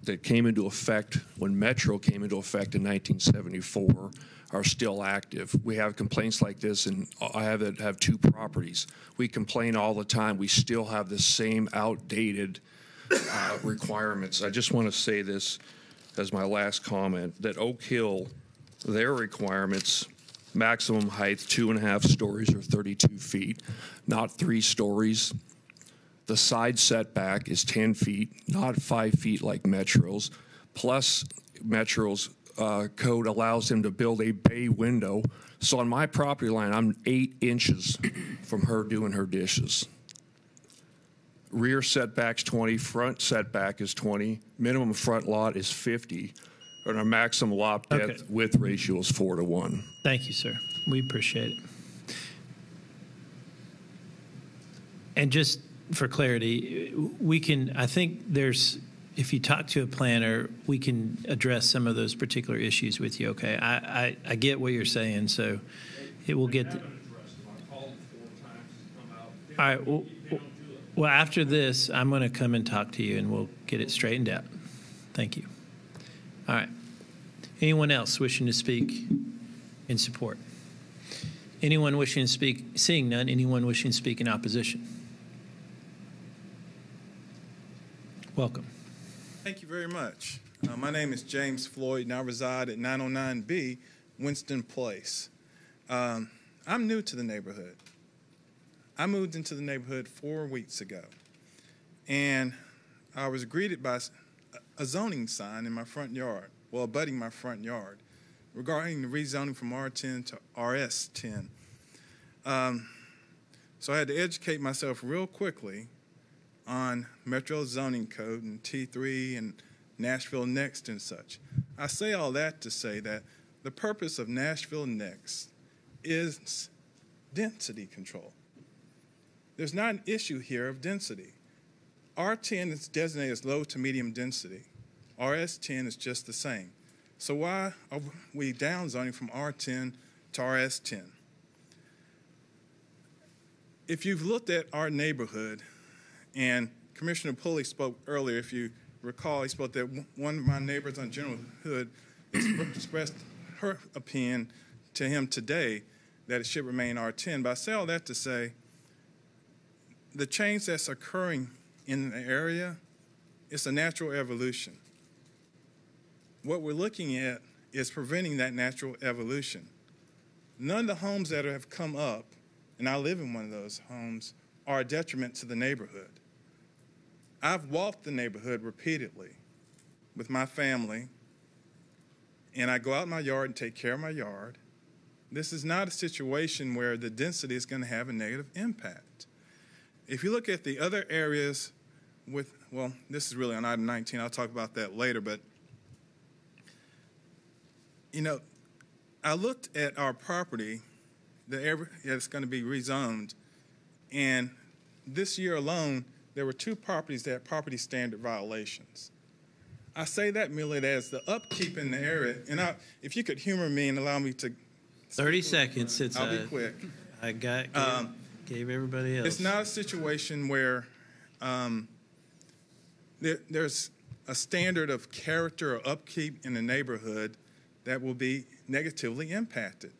Speaker 19: that came into effect when Metro came into effect in 1974 are still active. We have complaints like this, and I have 2 properties. We complain all the time. We still have the same outdated requirements. I just want to say this as my last comment, that Oak Hill, their requirements, maximum height 2.5 stories or 32 feet, not 3 stories. The side setback is 10 feet, not 5 feet like Metro's. Plus, Metro's code allows them to build a bay window. So on my property line, I'm 8 inches from her doing her dishes. Rear setback's 20, front setback is 20, minimum front lot is 50, and our maximum lot depth width ratio is 4:1.
Speaker 4: Thank you, sir. We appreciate it. And just for clarity, we can, I think there's, if you talk to a planner, we can address some of those particular issues with you, okay? I get what you're saying, so it will get. All right, well, after this, I'm going to come and talk to you, and we'll get it straightened out. Thank you. All right. Anyone else wishing to speak in support? Anyone wishing to speak? Seeing none, anyone wishing to speak in opposition? Welcome.
Speaker 13: Thank you very much. My name is James Floyd, and I reside at 909B Winston Place. I'm new to the neighborhood. I moved into the neighborhood 4 weeks ago, and I was greeted by a zoning sign in my front yard, well, abutting my front yard, regarding the rezoning from R10 to RS10. So I had to educate myself real quickly on Metro zoning code and T3 and Nashville Next and such. I say all that to say that the purpose of Nashville Next is density control. There's not an issue here of density. R10 is designated as low to medium density. RS10 is just the same. So why are we downzoning from R10 to RS10? If you've looked at our neighborhood, and Commissioner Pulley spoke earlier, if you recall, he spoke that one of my neighbors on General Hood expressed her opinion to him today that it should remain R10. But I say all that to say the change that's occurring in the area is a natural evolution. What we're looking at is preventing that natural evolution. None of the homes that have come up, and I live in one of those homes, are a detriment to the neighborhood. I've walked the neighborhood repeatedly with my family, and I go out in my yard and take care of my yard. This is not a situation where the density is going to have a negative impact. If you look at the other areas with, well, this is really on item 19. I'll talk about that later, but, you know, I looked at our property, the area that's going to be rezoned, and this year alone, there were 2 properties that had property standard violations. I say that merely as the upkeep in the area, and if you could humor me and allow me to
Speaker 4: 30 seconds.
Speaker 13: I'll be quick.
Speaker 4: I gave everybody else.
Speaker 13: It's not a situation where there's a standard of character or upkeep in the neighborhood that will be negatively impacted.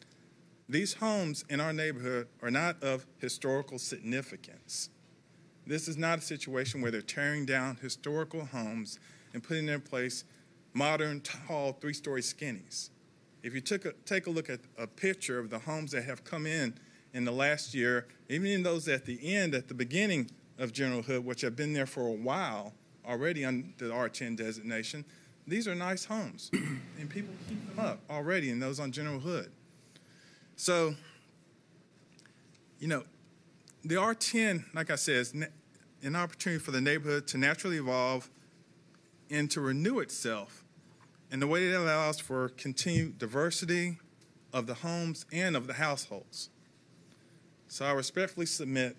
Speaker 13: These homes in our neighborhood are not of historical significance. This is not a situation where they're tearing down historical homes and putting in place modern, tall, 3-story skinnies. If you take a look at a picture of the homes that have come in the last year, even in those at the end, at the beginning of General Hood, which have been there for a while already under the R10 designation, these are nice homes, and people keep them up already in those on General Hood. So, you know, the R10, like I said, is an opportunity for the neighborhood to naturally evolve and to renew itself in the way that allows for continued diversity of the homes and of the households. So I respectfully submit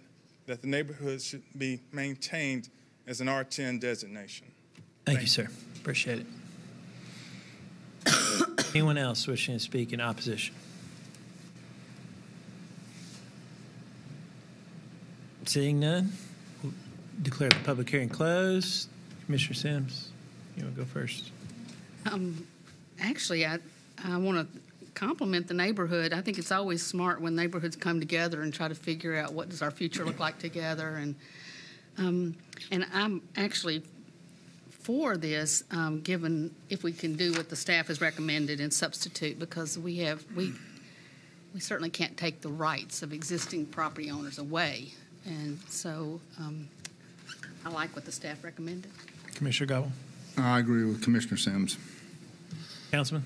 Speaker 13: that the neighborhood should be maintained as an R10 designation.
Speaker 4: Thank you, sir. Appreciate it. Anyone else wishing to speak in opposition? Seeing none, we'll declare the public hearing closed. Commissioner Sims. you want to go first?
Speaker 23: Actually, I want to compliment the neighborhood. I think it's always smart when neighborhoods come together and try to figure out what does our future look like together. And I'm actually for this, given if we can do what the staff has recommended and substitute, because we certainly can't take the rights of existing property owners away. And so I like what the staff recommended.
Speaker 4: Commissioner Gobble?
Speaker 22: I agree with Commissioner Sims.
Speaker 4: Councilman?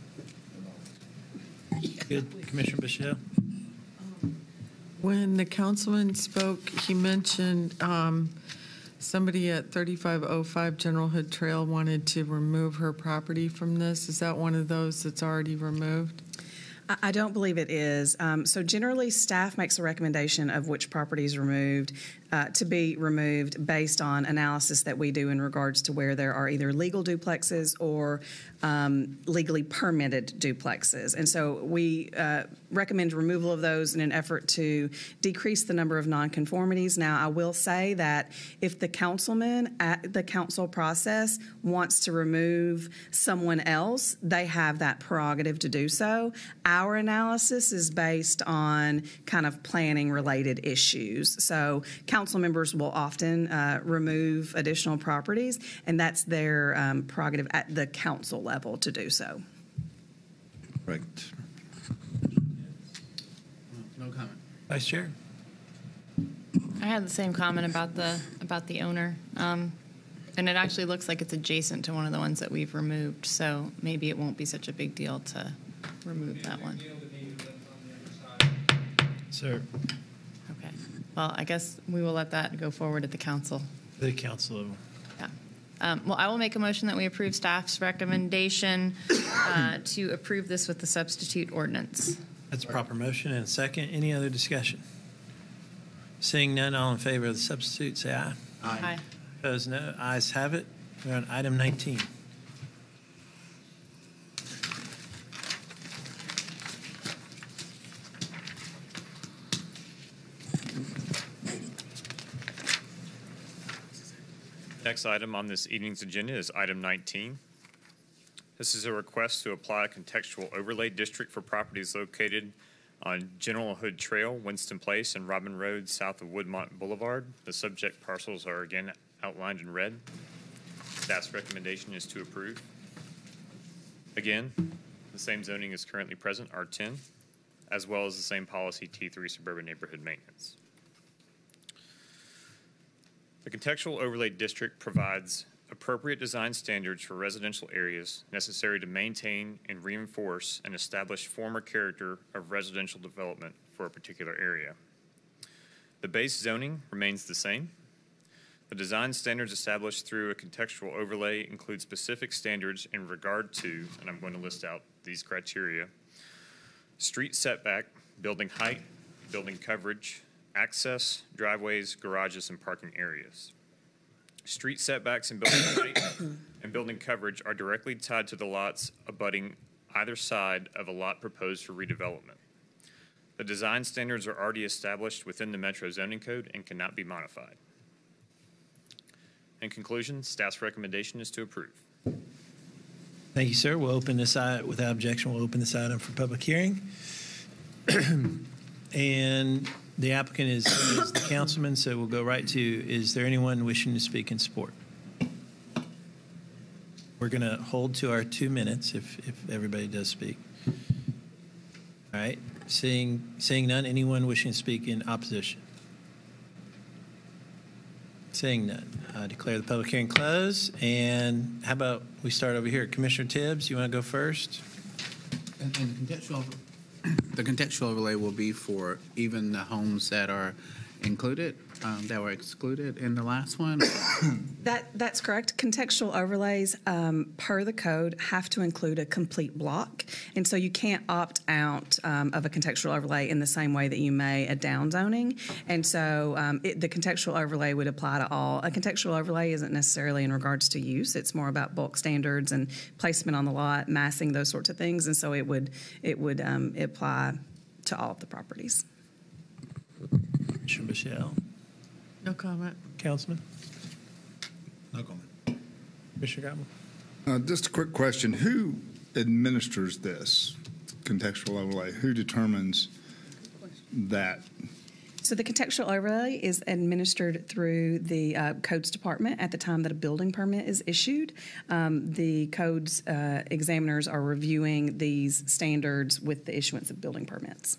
Speaker 4: Good. Commissioner Bichelle?
Speaker 2: When the councilman spoke, he mentioned somebody at 3505 General Hood Trail wanted to remove her property from this. Is that one of those that's already removed?
Speaker 15: I don't believe it is. So generally, staff makes a recommendation of which property is removed to be removed based on analysis that we do in regards to where there are either legal duplexes or legally permitted duplexes. And so we recommend removal of those in an effort to decrease the number of nonconformities. Now, I will say that if the councilman at the council process wants to remove someone else, they have that prerogative to do so. Our analysis is based on kind of planning related issues. So council members will often remove additional properties, and that's their prerogative at the council level to do so.
Speaker 22: Right.
Speaker 16: No comment.
Speaker 4: Vice Chair?
Speaker 8: I had the same comment about the owner. And it actually looks like it's adjacent to one of the ones that we've removed, so maybe it won't be such a big deal to remove that one.
Speaker 4: Sir.
Speaker 8: Okay. Well, I guess we will let that go forward at the council.
Speaker 4: The council level.
Speaker 8: Yeah. Well, I will make a motion that we approve staff's recommendation to approve this with the substitute ordinance.
Speaker 4: That's a proper motion and a second. Any other discussion? Seeing none, all in favor of the substitute, say aye.
Speaker 8: Aye.
Speaker 4: Opposed, no. Ayes have it. We're on item 19.
Speaker 5: Next item on this evening's agenda is item 19. This is a request to apply a contextual overlay district for properties located on General Hood Trail, Winston Place, and Robin Road south of Woodmont Boulevard. The subject parcels are again outlined in red. Staff's recommendation is to approve. Again, the same zoning is currently present, R10, as well as the same policy, T3 suburban neighborhood maintenance. The contextual overlay district provides appropriate design standards for residential areas necessary to maintain and reinforce an established form or character of residential development for a particular area. The base zoning remains the same. The design standards established through a contextual overlay include specific standards in regard to, and I'm going to list out these criteria: street setback, building height, building coverage, access, driveways, garages, and parking areas. Street setbacks and building height and building coverage are directly tied to the lots abutting either side of a lot proposed for redevelopment. The design standards are already established within the Metro Zoning Code and cannot be modified. In conclusion, staff's recommendation is to approve.
Speaker 4: Thank you, sir. We'll open this item, without objection, we'll open this item for public hearing. And the applicant is the councilman, so we'll go right to, is there anyone wishing to speak in support? We're going to hold to our 2 minutes if everybody does speak. All right. Seeing none, anyone wishing to speak in opposition? Seeing none, I declare the public hearing closed. And how about we start over here? Commissioner Tibbs, you want to go first?
Speaker 16: And the contextual overlay will be for even the homes that are included, that were excluded in the last one?
Speaker 15: That's correct. Contextual overlays, per the code, have to include a complete block. And so you can't opt out of a contextual overlay in the same way that you may a downzoning. And so the contextual overlay would apply to all. A contextual overlay isn't necessarily in regards to use. It's more about bulk standards and placement on the lot, massing, those sorts of things. And so it would apply to all of the properties.
Speaker 4: Commissioner Michelle.
Speaker 2: No comment.
Speaker 4: Councilman?
Speaker 16: No comment.
Speaker 4: Commissioner Gobble?
Speaker 22: Just a quick question. Who administers this contextual overlay? Who determines that?
Speaker 15: So the contextual overlay is administered through the codes department at the time that a building permit is issued. The codes examiners are reviewing these standards with the issuance of building permits.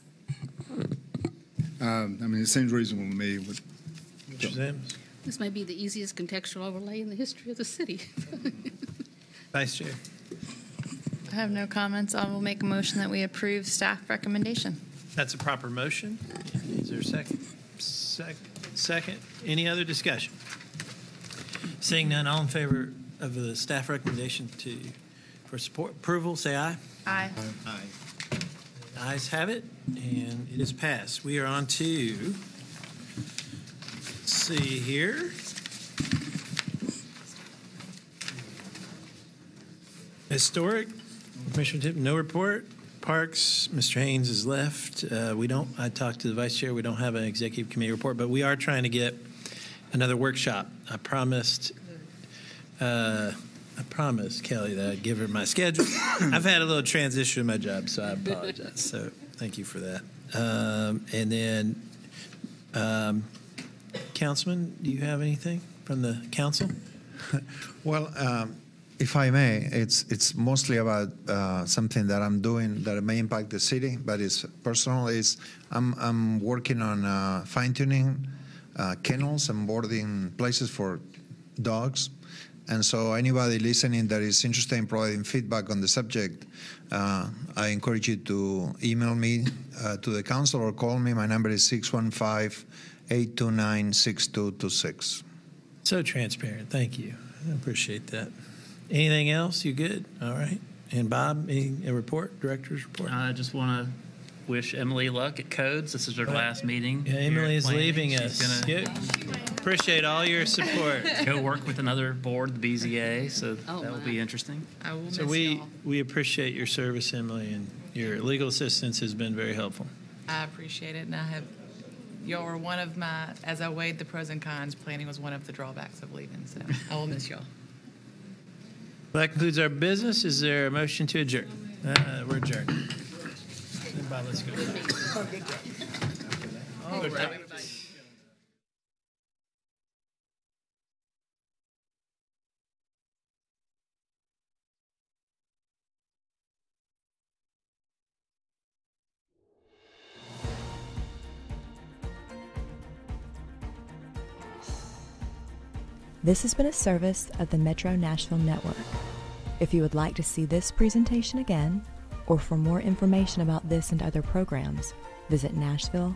Speaker 22: I mean, it seems reasonable to me.
Speaker 23: This may be the easiest contextual overlay in the history of the city.
Speaker 4: Vice Chair.
Speaker 8: I have no comments. I will make a motion that we approve staff recommendation.
Speaker 4: That's a proper motion. Is there a second? Second. Any other discussion? Seeing none, all in favor of the staff recommendation for support approval, say aye.
Speaker 8: Aye.
Speaker 4: Aye. Ayes have it, and it is passed. We are on to, let's see here. Historic, Commissioner Tip, no report. Parks, Mr. Haynes is left. I talked to the Vice Chair, we don't have an executive committee report, but we are trying to get another workshop. I promised Kelly that I'd give her my schedule. I've had a little transition in my job, so I apologize. So thank you for that. And then, Councilman, do you have anything from the council?
Speaker 3: Well, if I may, it's mostly about something that I'm doing that may impact the city, but it's personal. I'm working on fine-tuning kennels and boarding places for dogs. And so anybody listening that is interested in providing feedback on the subject, I encourage you to email me to the council or call me. My number is 615-829-6226.
Speaker 4: So transparent. Thank you. I appreciate that. Anything else? You good? All right. And Bob, a report, director's report?
Speaker 10: I just want to wish Emily luck at Codes. This is her last meeting.
Speaker 4: Yeah, Emily is leaving us. Appreciate all your support.
Speaker 10: Go work with another board, the BZA, so that will be interesting.
Speaker 23: I will
Speaker 4: So we appreciate your service, Emily, and your legal assistance has been very helpful.
Speaker 1: I appreciate it, and y'all were one of my, as I weighed the pros and cons, planning was one of the drawbacks of leaving, so I will miss y'all.
Speaker 4: Well, that concludes our business. Is there a motion to adjourn? We're adjourned. Bob, let's go.
Speaker 1: Oh, good job. All right.
Speaker 7: This has been a service of the Metro Nashville Network. If you would like to see this presentation again, or for more information about this and other programs, visit nashville.gov.